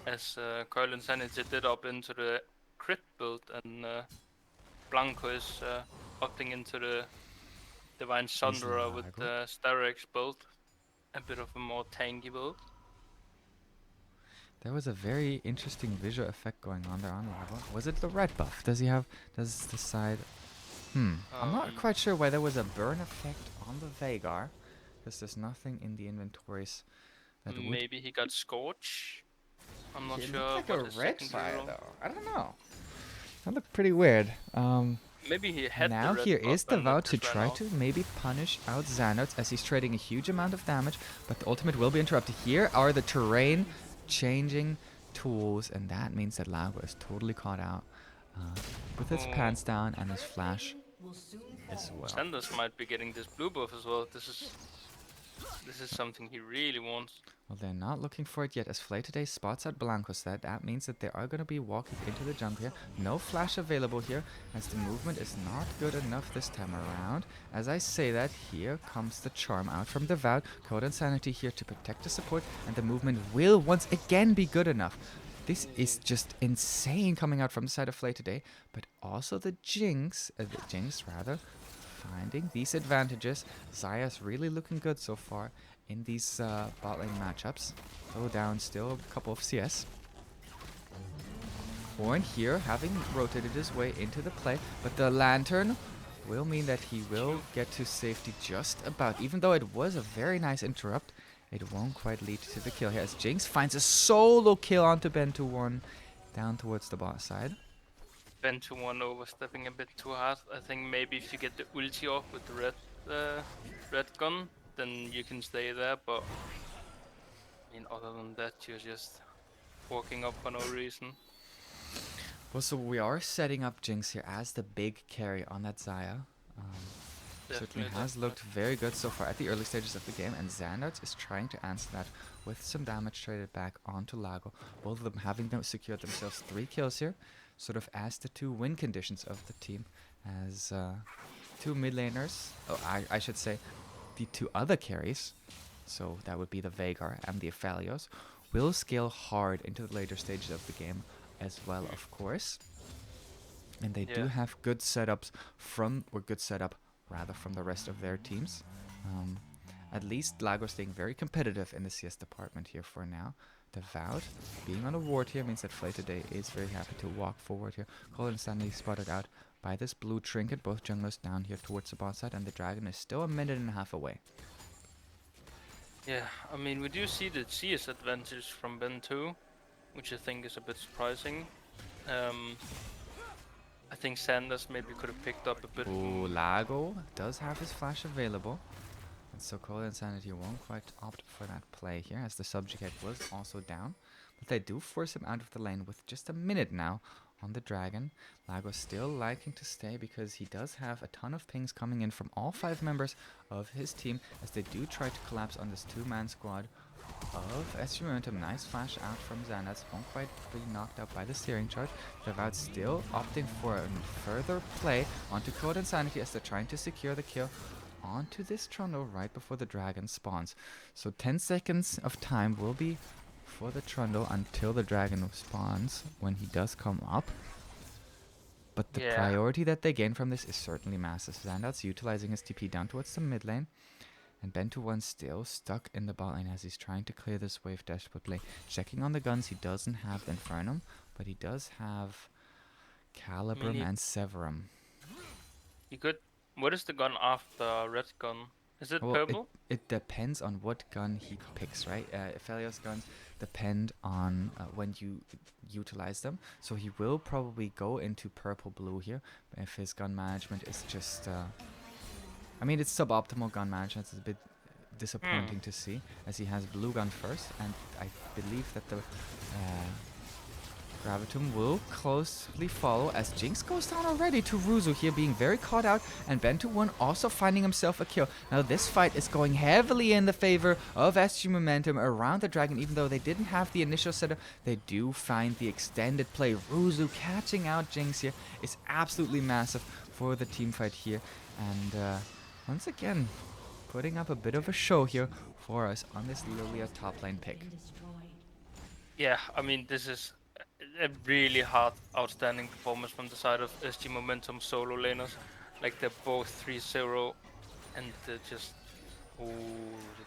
as Coil Insanity did up into the crit build, and Blanco is opting into the Divine Sunderer with the Starex build. A bit of a more tanky build. There was a very interesting visual effect going on there on Lago. Was it the red buff? Does the side... I'm not quite sure why there was a burn effect on the Veigar, because there's nothing in the inventories that would... Maybe he got Scorch? I'm not It sure. looked What like a his red secondary fire role- though. I don't know. That looked pretty weird. Maybe he had Now the red here buff is and it Devout to just ran try out. to maybe punish out Xanax as he's trading a huge amount of damage, but the ultimate will be interrupted. Here are the terrain changing tools, and that means that Lago is totally caught out with his pants down and his flash as well. Sanders might be getting this blue buff as well. This is something he really wants. Well, they're not looking for it yet, as Flay today spots out Blanco said. That means that they are going to be walking into the jungle here. No flash available here, as the movement is not good enough this time around. As I say that, here comes the charm out from Devout. Code Insanity here to protect the support, and the movement will once again be good enough. This is just insane coming out from the side of Flay today, but also the Jinx finding these advantages. Zaya's really looking good so far in these bot lane matchups. Though down still a couple of CS. Ornn here having rotated his way into the play, but the Lantern will mean that he will get to safety just about. Even though it was a very nice interrupt, it won't quite lead to the kill here, as Jinx finds a solo kill onto Ben to 1 down towards the bot side. Ben to 1 overstepping a bit too hard. I think maybe if you get the ulti off with the red gun, then you can stay there, but I mean, other than that, you're just walking up for no reason. Well, so we are setting up Jinx here as the big carry on that Xayah. Certainly has looked very good so far at the early stages of the game, and Xanax is trying to answer that with some damage traded back onto Lago. Both of them having secured themselves 3 kills here. sort of as the two win conditions of the team, as two mid laners, I should say, the two other carries, so that would be the Veigar and the Aphelios, will scale hard into the later stages of the game as well, of course. And they do Yeah. have good setups good setup rather from the rest of their teams. At least Lago staying very competitive in the CS department here for now. Devout being on a ward here means that Flay today is very happy to walk forward here. Colin Stanley spotted out by this blue trinket. Both junglers down here towards the bot side, and the dragon is still a minute and a half away. Yeah, I mean, we do see the CS advantage from Ben too, which I think is a bit surprising. I think Sanders maybe could have picked up a bit. Ooh, Lago does have his flash available. And so Cold Insanity won't quite opt for that play here, as the subjugate was also down. But they do force him out of the lane with just a minute now on the dragon. Lago still liking to stay because he does have a ton of pings coming in from all 5 members of his team, as they do try to collapse on this 2-man squad of SG Momentum. Nice flash out from Xanax. Won't quite be knocked out by the steering charge. Devout still opting for a further play onto Code Insanity as they're trying to secure the kill onto this Trundle right before the dragon spawns. So 10 seconds of time will be for the Trundle until the dragon spawns when he does come up. But the priority that they gain from this is certainly massive. Xandat's utilizing his TP down towards the mid lane. And Bentu1 still stuck in the bot lane as he's trying to clear this wave desperately. Checking on the guns, he doesn't have Infernum, but he does have Calibrum and Severum. You could. What is the gun after red gun? Is it purple? It depends on what gun he picks, right? Aphelios guns depend on when you utilize them. So he will probably go into purple-blue here if his gun management is just... I mean, it's suboptimal gun management. It's a bit disappointing to see, as he has blue gun first, and I believe that the Gravitum will closely follow, as Jinx goes down already to Ruzu here, being very caught out, and Ben21 also finding himself a kill. Now this fight is going heavily in the favor of SG Momentum around the dragon. Even though they didn't have the initial setup, they do find the extended play. Ruzu catching out Jinx here is absolutely massive for the team fight here, and once again, putting up a bit of a show here for us on this Lilia top lane pick. Yeah, I mean, this is a really hard, outstanding performance from the side of SG Momentum solo laners. Like, they're both 3-0, and they're just...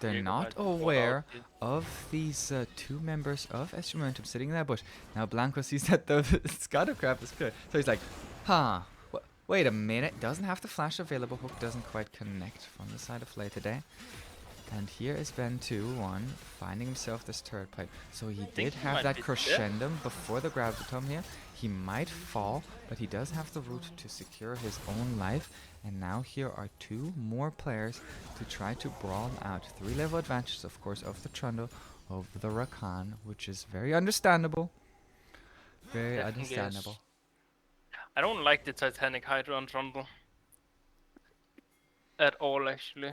They're not aware of these 2 members of SG Momentum sitting in that bush. Now Blanco sees that the Scattercraft is clear, so he's like, huh. Wait a minute, doesn't have the flash available. Hook doesn't quite connect from the side of Flay today. And here is Ben21 finding himself this turret pipe. So he did have that crescendum before the Gravitum here. He might fall, but he does have the root to secure his own life. And now here are 2 more players to try to brawl out. 3 level advantages, of course, of the Trundle over the Rakan, which is very understandable. Very understandable. I don't like the Titanic Hydra on Trundle at all, actually.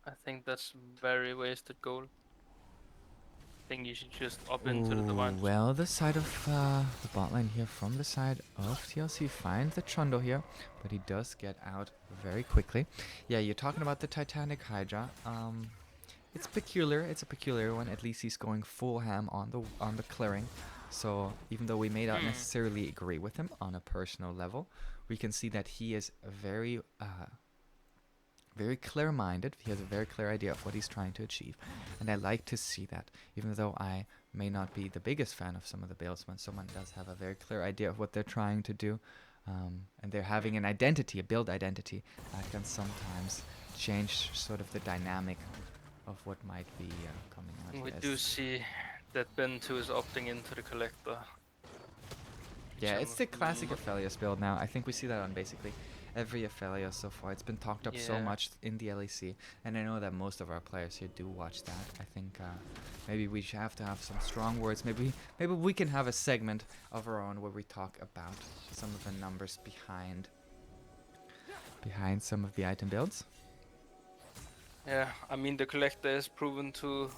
I think that's very wasted gold. I think you should just up into the divine. Well, the side of the bot lane here from the side of TLC finds the Trundle here, but he does get out very quickly. Yeah, you're talking about the Titanic Hydra. It's peculiar. It's a peculiar one. At least he's going full ham on the clearing. So even though we may not necessarily agree with him on a personal level, we can see that he is very clear-minded. He has a very clear idea of what he's trying to achieve, and I like to see that. Even though I may not be the biggest fan of some of the builds, when someone does have a very clear idea of what they're trying to do, and they're having an identity, a build identity, that can sometimes change sort of the dynamic of what might be coming out. We do see that Ben2 is opting into the collector. Yeah, it's the classic Aphelios build now. I think we see that on basically every Aphelios so far. It's been talked up so much in the LEC, and I know that most of our players here do watch that. I think maybe we should have to have some strong words. Maybe we can have a segment of our own where we talk about some of the numbers behind some of the item builds. Yeah, I mean, the collector is proven to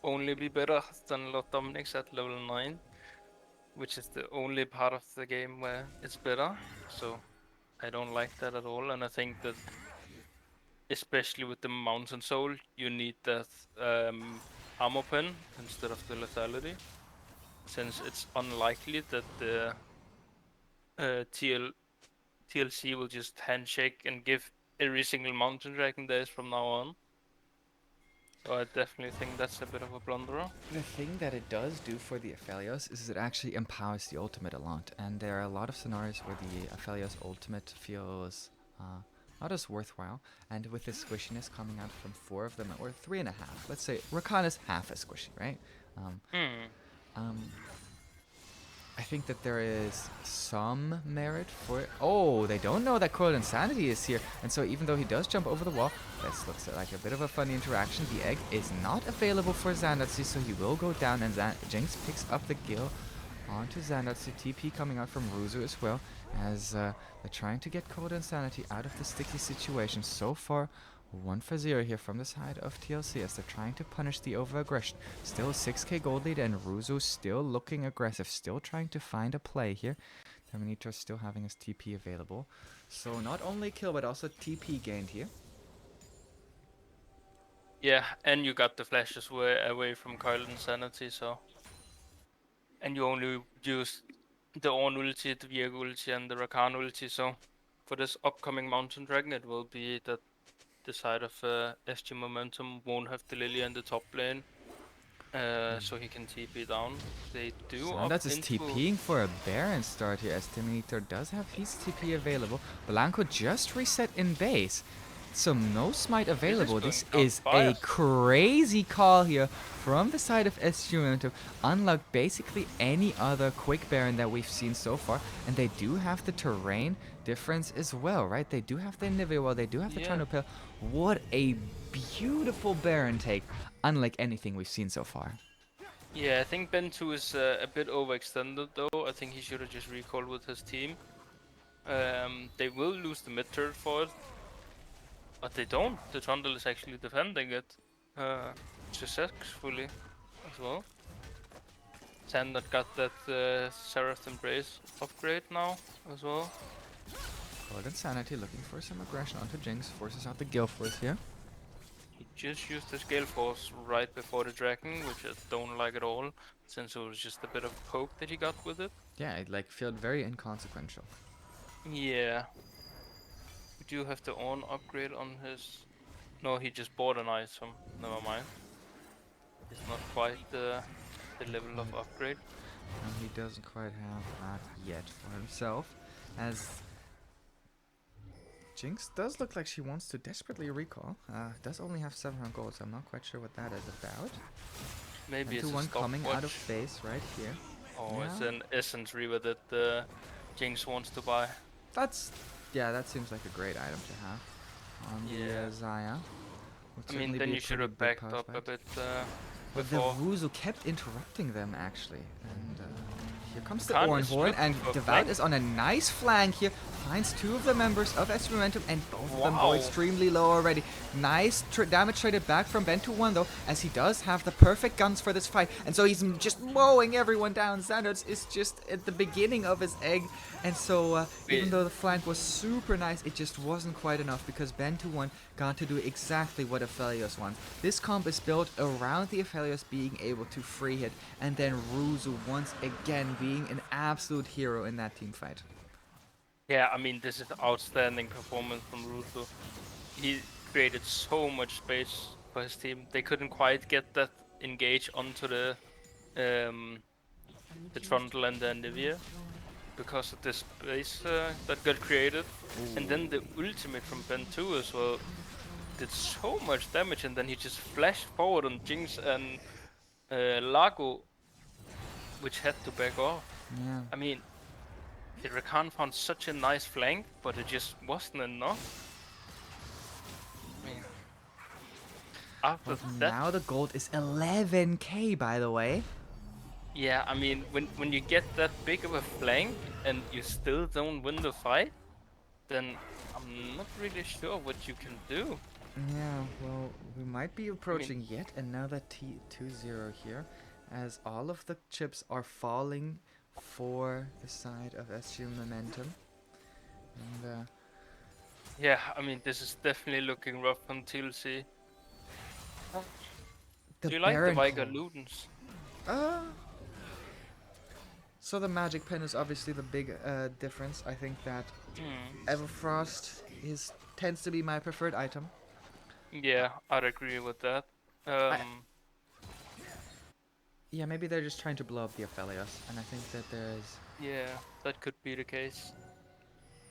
only be better than Lord Dominic's at level 9. which is the only part of the game where it's better. So I don't like that at all, and I think that especially with the Mountain Soul, you need that armor pen instead of the lethality, since it's unlikely that the uh, TL TLC will just handshake and give every single mountain dragon there is from now on. So I definitely think that's a bit of a blunderer. The thing that it does do for the Aphelios is it actually empowers the ultimate a lot, and there are a lot of scenarios where the Aphelios ultimate feels not as worthwhile, and with the squishiness coming out from 4 of them, or 3.5, let's say Rakan is half as squishy, right? Um, Hmm. um, I think that there is some merit for it. Oh, they don't know that Coiled Insanity is here. And so even though he does jump over the wall, this looks like a bit of a funny interaction. The egg is not available for Xandatsu, so he will go down, and Jinx picks up the kill onto Xandatsu. TP coming out from Ruzu as well, as they're trying to get Cold Insanity out of the sticky situation. So far, 1-0 here from the side of TLC as they're trying to punish the over-aggression. Still 6k gold lead, and Ruzu still looking aggressive, still trying to find a play here. Terminator still having his TP available. So not only kill, but also TP gained here. Yeah, and you got the flashes away from Coil Insanity, so. And you only used the Ornn ulti, the Viego ulti, and the Rakan ulti, so. For this upcoming Mountain Dragon, it will be that the side of SG Momentum won't have the Lily in the top lane. So he can TP down. They do up Xandatsu is into. TPing for a Baron start here as Terminator does have his TP available. Blanco just reset in base. So no smite available. This is a crazy call here from the side of SGM, unlike basically any other quick Baron that we've seen so far. And they do have the terrain difference as well, right? They do have the Nivea, they do have the Tranopel. What a beautiful Baron take, unlike anything we've seen so far. Yeah, I think Ben2 is a bit overextended though. I think he should have just recalled with his team. They will lose the mid turret for it, but they don't. The Trundle is actually defending it successfully as well. Sandot got that Seraph Embrace upgrade now as well. Cold Insanity looking for some aggression onto Jinx, forces out the Gale Force here. He just used his Gale Force right before the Dragon, which I don't like at all, since it was just a bit of poke that he got with it. Yeah, it like felt very inconsequential. Yeah. We do have the Ornn upgrade on his. No, he just bought an item. Never mind. It's not quite the level of upgrade. And he doesn't quite have that yet for himself, as Jinx does look like she wants to desperately recall. Does only have 700 gold, so I'm not quite sure what that is about. Maybe it's a one coming out of stopwatch. base right here. Oh, it's Yeah. an Essence Reaver that Jinx wants to buy. Yeah, that seems like a great item to have on the Xayah. I mean, then you should have backed up a bit But the before. Wuzu kept interrupting them actually, and here comes the Khan Ornn is Horn, looking and for a Devout flank. is on a nice flank here, finds 2 of the members of S Momentum, and both of them go Wow. extremely low already. Nice damage traded back from Ben to 1 though, as he does have the perfect guns for this fight, and so he's just mowing everyone down. Xandatsu is just at the beginning of his egg, and so even though the flank was super nice, it just wasn't quite enough because Ben to 1 got to do exactly what Aphelios wants. This comp is built around the Aphelios being able to free hit, and then Ruzu once again being an absolute hero in that team fight. Yeah, I mean, this is outstanding performance from Ruto. He created so much space for his team. They couldn't quite get that engage onto the Trundle and the Nivea because of this space that got created. Ooh. And then the ultimate from Ben 2 as well did so much damage, and then he just flashed forward on Jinx and Lago, which had to back off. Yeah. I mean, the Rakan found such a nice flank, but it just wasn't enough. I mean, after that, now the gold is 11k, by the way. Yeah, I mean, when you get that big of a flank and you still don't win the fight, then I'm not really sure what you can do. Yeah, well, we might be approaching yet another 2-0 here, as all of the chips are falling for the side of SGM Momentum. And Yeah, I mean, this is definitely looking rough on TLC. the Do you like the Baron Viger Claw. Ludens? Uh, so the Magic Pen is obviously the big difference. I think that Hmm. Everfrost tends to be my preferred item. Yeah, I'd agree with that. I, Um, yeah, maybe they're just trying to blow up the Aphelios, and I think that there's. yeah, that could be the case.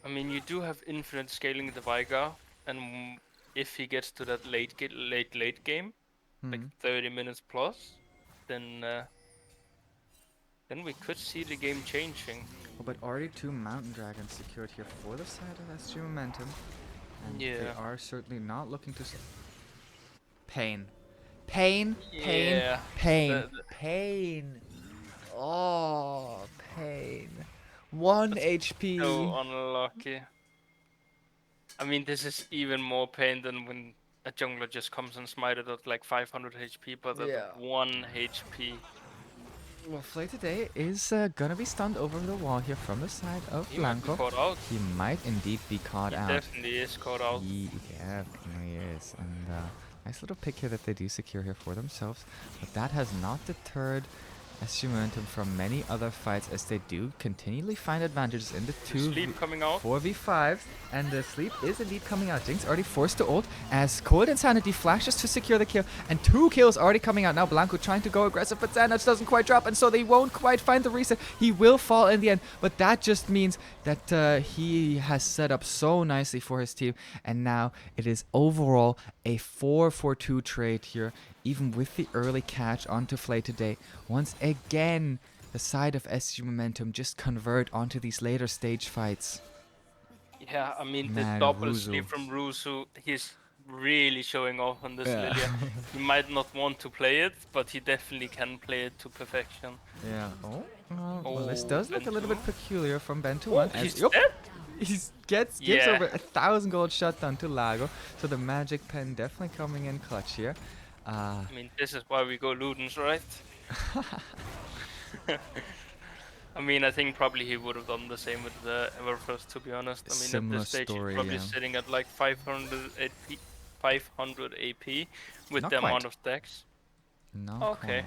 I mean, you do have infinite scaling the Viger, and if he gets to that late game, like Hmm. 30 minutes plus, then then we could see the game changing. Oh, but already two Mountain Dragons secured here for the side of SG Momentum, and they Yeah. are certainly not looking to. Pain. Pain, pain, Yeah. pain, The, pain. Oh, pain. 1 that's HP. so unlucky. I mean, this is even more pain than when a jungler just comes and smited at like 500 HP, but at Yeah. 1 HP. Well, Flay today is gonna be stunned over the wall here from the side of He might be Blanco. caught out. He might indeed be caught He out. definitely is caught out. Yeah, he is. And nice little pick here that they do secure here for themselves. But that has not deterred SG Momentum from many other fights, as they do continually find advantages in the Sleep coming out. 4v5s. And the sleep is indeed coming out. Jinx already forced to ult as Cold Insanity flashes to secure the kill. And 2 kills already coming out. Now Blanco trying to go aggressive, but Xanax doesn't quite drop. And so they won't quite find the reset. He will fall in the end. But that just means that he has set up so nicely for his team. And now it is overall a 4-4-2 trade here, even with the early catch onto Flay today. Once again, the side of SG Momentum just convert onto these later stage fights. Yeah, I mean, the Man, double Ruzu. sleep from Rusu, he's really showing off on this Yeah. Lilia. He might not want to play it, but he definitely can play it to perfection. Yeah. Oh, well, this Oh, does look a little Bentu. bit peculiar from Ben to Oh, one. As he's yup, dead? he gives Yeah. over 1,000 gold shutdown to Lago. So the Magic Pen definitely coming in clutch here. I mean, this is why we go Ludens, right? I mean, I think probably he would have done the same with the Everfrost, to be honest. I mean, at Similar this stage, he's story, probably yeah. sitting at like 500 AP, 500 AP with Not the amount quite. of stacks. Not Okay,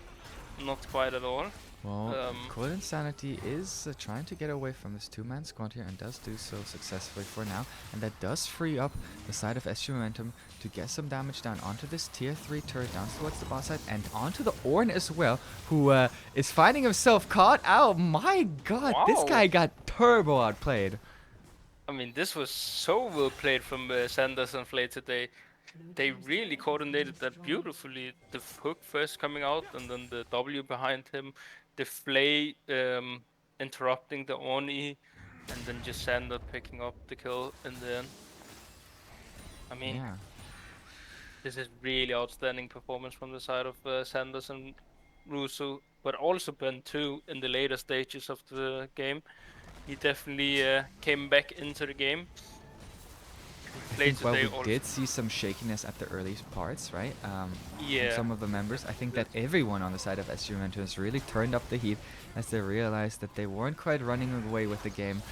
quite. not quite at all. Well, Um, Cold Insanity is trying to get away from this two-man squad here and does do so successfully for now. And that does free up the side of SG Momentum to get some damage down onto this tier 3 turret down towards the boss side and onto the Ornn as well, who is finding himself caught out. My god, this wow. guy got turbo outplayed. I mean, this was so well played from Sanders and Flay today. They really coordinated that beautifully. The hook first coming out, and then the W behind him, the Flay interrupting the Oni, and then just Sander picking up the kill in the end. I mean, Yeah. this is really outstanding performance from the side of Sanders and Russo, but also Ben too in the later stages of the game. He definitely came back into the game. I Flay think while today we also. did see some shakiness at the early parts, right, from Yeah. some of the members, I think that everyone on the side of SG Momentum has really turned up the heat as they realized that they weren't quite running away with the game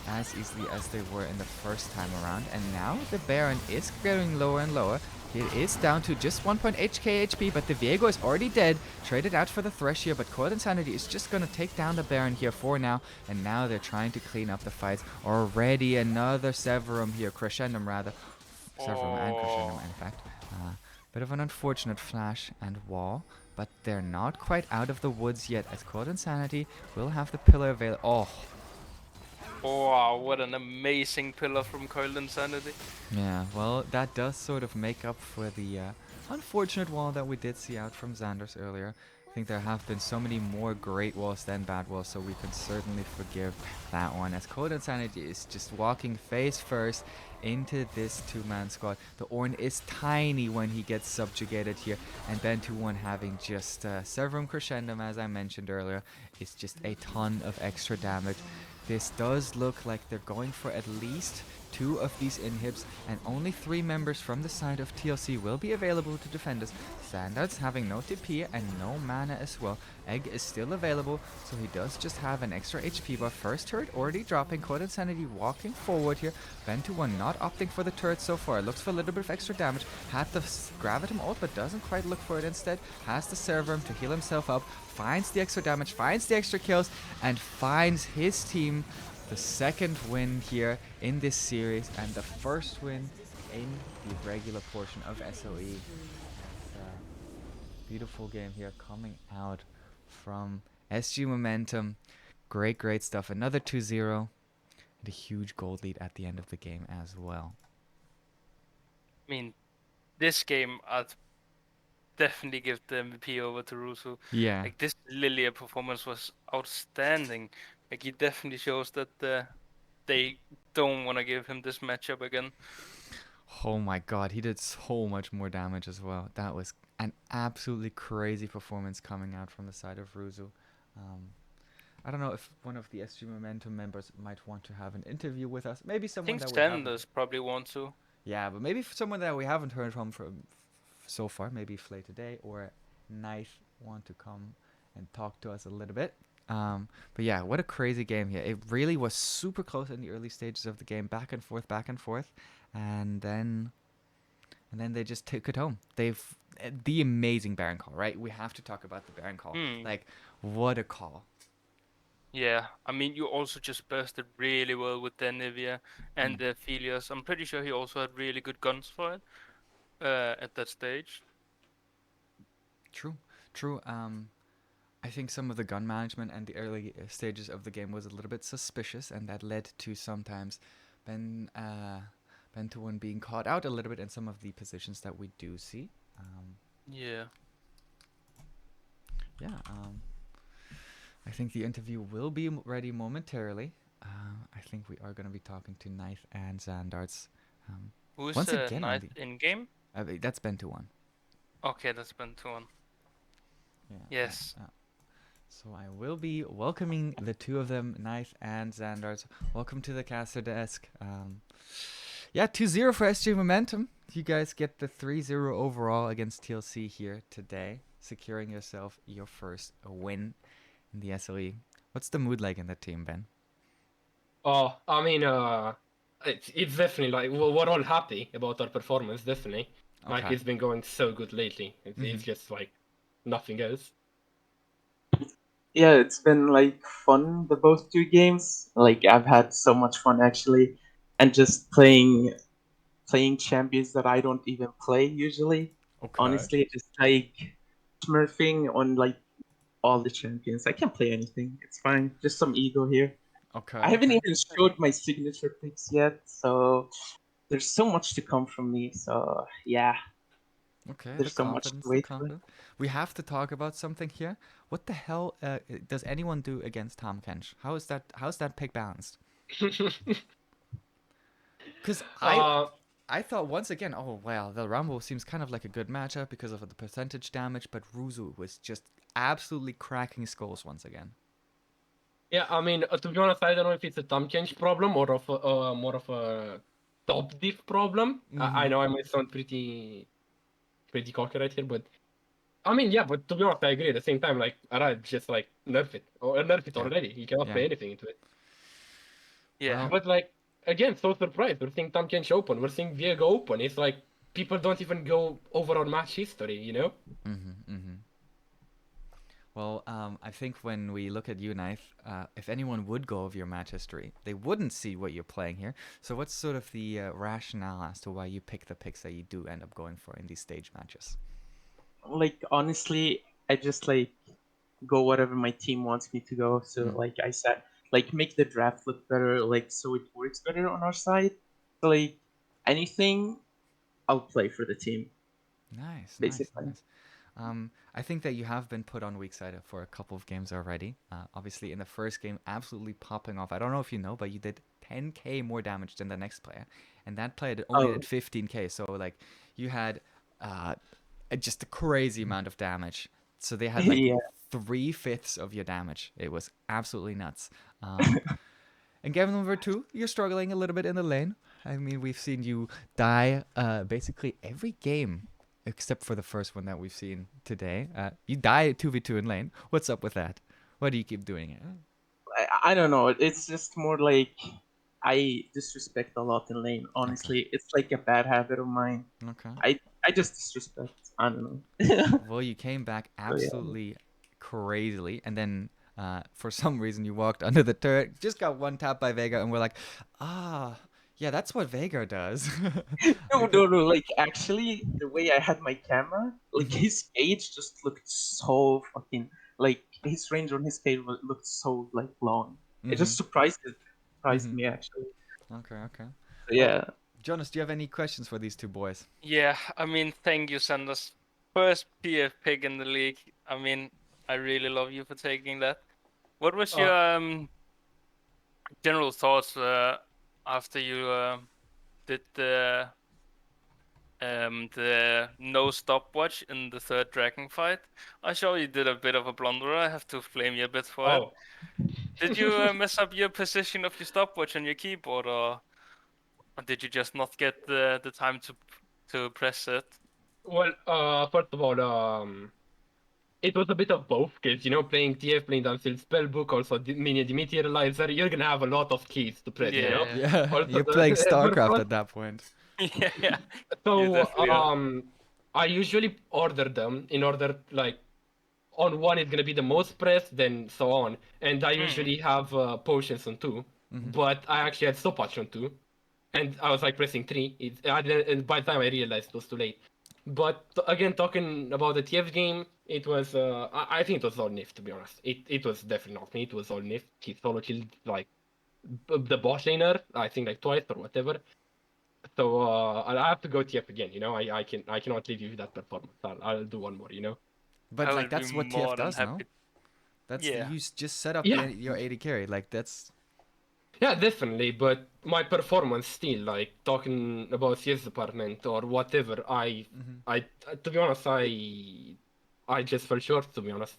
as easily as they were in the first time around. And now the Baron is getting lower and lower. It is down to just 1.8k HP, but the Viego is already dead. Traded out for the Thresh here, but Cold Insanity is just going to take down the Baron here for now. And now they're trying to clean up the fights. Already another Severum here, Crescendum rather. Severum and Crescendum, in fact. Bit of an unfortunate flash and wall, but they're not quite out of the woods yet, as Cold Insanity will have the pillar available. Oh, Wow, what an amazing pillar from Coil Insanity. yeah, well, that does sort of make up for the unfortunate wall that we did see out from Xander's earlier. I think there have been so many more great walls than bad walls, so we can certainly forgive that one. As Cold Insanity is just walking face first into this two-man squad. The Ornn is tiny when he gets subjugated here, and Ben 2-1 having just Severum Crescendum, as I mentioned earlier, is just a ton of extra damage. This does look like they're going for at least 2 of these inhibs, and only 3 members from the side of TLC will be available to defend us. Standards having no TP and no mana as well. Egg is still available, so he does just have an extra HP buff. First turret already dropping. Code Insanity walking forward here. Ben to 1 not opting for the turret so far. Looks for a little bit of extra damage. Had the Gravitum ult, but doesn't quite look for it instead. Has the Server to heal himself up. Finds the extra damage, finds the extra kills, and finds his team the second win here in this series, and the first win in the regular portion of SLE. Beautiful game here coming out from SG Momentum. Great stuff. Another 2-0 and a huge gold lead at the end of the game as well. I mean, this game, I'd definitely give the MVP over to Russo. Yeah. Like, this Lilia performance was outstanding. Like, he definitely shows that they don't want to give him this matchup again. Oh my god, he did so much more damage as well. That was an absolutely crazy performance coming out from the side of Ruzu. I don't know if one of the SG Momentum members might want to have an interview with us. Maybe I someone think that we haven't. Sanders probably want to. Yeah, but maybe someone that we haven't heard from so far. Maybe Flay today or Knife want to come and talk to us a little bit. But yeah, what a crazy game here. It really was super close in the early stages of the game, back and forth, and then they just took it home. The amazing Baron call, right? We have to talk about the Baron call. Like, what a call. Yeah, I mean, you also just bursted really well with the Nivea and the Phelios. I'm pretty sure he also had really good guns for it at that stage. True. I think some of the gun management and the early stages of the game was a little bit suspicious, and that led to sometimes Ben to 1 being caught out a little bit in some of the positions that we do see. Yeah. I think the interview will be ready momentarily. I think we are going to be talking to Knife and Zandarts. Who's once again Knight in game? That's Ben to 1. Okay, that's Ben to 1. Yeah. Yes. So I will be welcoming the 2 of them, Knife and Zandarts. Welcome to the caster desk. 2-0 for SG Momentum. You guys get the 3-0 overall against TLC here today, securing yourself your first win in the SLE. What's the mood like in the team, Ben? Oh, I mean, it's definitely like we're all happy about our performance, definitely. Like, Okay. it's been going so good lately. It's just like nothing else. Yeah, it's been like fun, the both 2 games. Like, I've had so much fun actually, and just playing champions that I don't even play usually. Okay. Honestly, just like smurfing on like all the champions. I can't play anything. It's fine. Just some ego here. Okay. I haven't even showed my signature picks yet, so there's so much to come from me. So yeah. Okay, There's so much to wait for. We have to talk about something here. What the hell does anyone do against Tom Kench? How's that pick balanced? Because I thought once again, oh well, the Rumble seems kind of like a good matchup because of the percentage damage, but Ruzu was just absolutely cracking skulls once again. Yeah, I mean, to be honest, I don't know if it's a Tom Kench problem or of more of a top diff problem. I know I might sound pretty cocky right here, but I mean, yeah, but to be honest, I agree. At the same time, like, Arad just like nerf it already. You cannot play anything into it. Yeah. Well, But like, again, so surprised. We're seeing Tom Kench open. We're seeing Viego open. It's like people don't even go over our match history, you know? Well, I think when we look at you, Knife, if anyone would go over your match history, they wouldn't see what you're playing here. So what's sort of the rationale as to why you pick the picks that you do end up going for in these stage matches? Like, honestly, I just like go whatever my team wants me to go. So like I said, like make the draft look better, like so it works better on our side. So like anything, I'll play for the team. Nice, basically. nice. I think that you have been put on weak side for a couple of games already. Obviously, in the first game, absolutely popping off. I don't know if you know, but you did 10k more damage than the next player, and that player only did 15k. So like, you had just a crazy amount of damage. So they had like 3/5 of your damage. It was absolutely nuts. And game number 2, you're struggling a little bit in the lane. I mean, we've seen you die basically every game except for the first one that we've seen today. You die 2v2 in lane. What's up with that? Why do you keep doing it? I don't know. It's just more like I disrespect a lot in lane. Honestly, it's like a bad habit of mine. Okay. I just disrespect. I don't know. Well, you came back So, yeah. absolutely crazily, and then for some reason you walked under the turret, just got one tap by Vega, and we're like, ah, yeah, that's what Vega does. No. Like actually, the way I had my camera, like his cage just looked so fucking like his range on his cage looked so like long. It just surprised me actually. Okay, okay. So, yeah. Jonas, do you have any questions for these two boys? Yeah, I mean, thank you, Sanders. First PF pick in the league. I mean, I really love you for taking that. What was your general thoughts after you did the no stopwatch in the third dragon fight? I saw you did a bit of a blunder. I have to flame you a bit for it. Oh. Did you mess up your position of your stopwatch on your keyboard, or did you just not get the time to press it? Well, first of all, it was a bit of both, because, playing TF, playing Unsealed Spellbook, also Mini Dematerializer, you're gonna have a lot of keys to press, Yeah. Yeah, Also, you're playing StarCraft Everfrost- at that point. Yeah. You So, definitely are. I usually order them in order, like, on one is gonna be the most pressed, then so on. And I usually have potions on two, but I actually had stopwatch on two, and I was like pressing three. And by the time I realized it was too late. But again, talking about the TF game, it was I think it was all Nif, to be honest. It was definitely not me. It was all Nif. He solo killed like the boss laner, I think like twice or whatever. So I have to go TF again. I cannot leave you with that performance. I'll do one more. But I like would be that's what TF more than does, no? happy. That's Yeah. you just set up Yeah. your AD carry. Like that's Yeah, definitely. But my performance still, like talking about CS department or whatever, I to be honest, I just fell short. To be honest,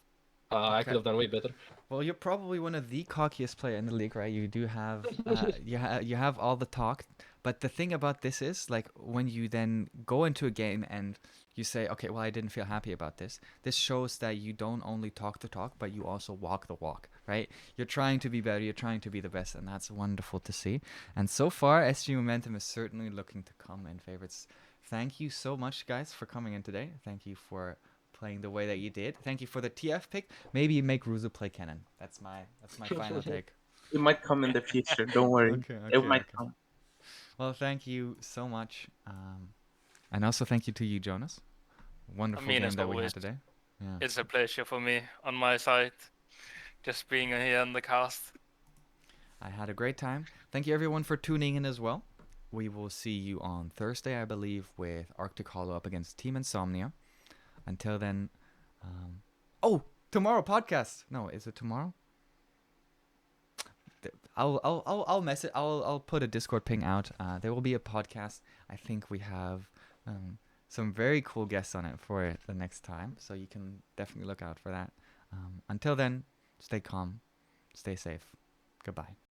I okay. could have done way better. Well, you're probably one of the cockiest player in the league, right? You do have you have all the talk, but the thing about this is like when you then go into a game and you say, okay, well, I didn't feel happy about this. This shows that you don't only talk the talk, but you also walk the walk, right? You're trying to be better, you're trying to be the best, and that's wonderful to see. And so far, SG Momentum is certainly looking to come in favorites. Thank you so much, guys, for coming in today. Thank you for playing the way that you did. Thank you for the TF pick. Maybe make Ruzu play Kennen. That's my final take. It might come in the future. Don't worry. Okay, It okay, might okay. come. Well, thank you so much, and also thank you to you, Jonas. Wonderful game as that we always, had today. Yeah, it's a pleasure for me on my side, just being here on the cast. I had a great time. Thank you everyone for tuning in as well. We will see you on Thursday, I believe, with Arctic Hollow up against Team Insomnia. Until then, oh, tomorrow podcast. No, is it tomorrow? I'll mess it. I'll put a Discord ping out. There will be a podcast. I think we have some very cool guests on it for the next time, so you can definitely look out for that. Until then, stay calm, stay safe. Goodbye.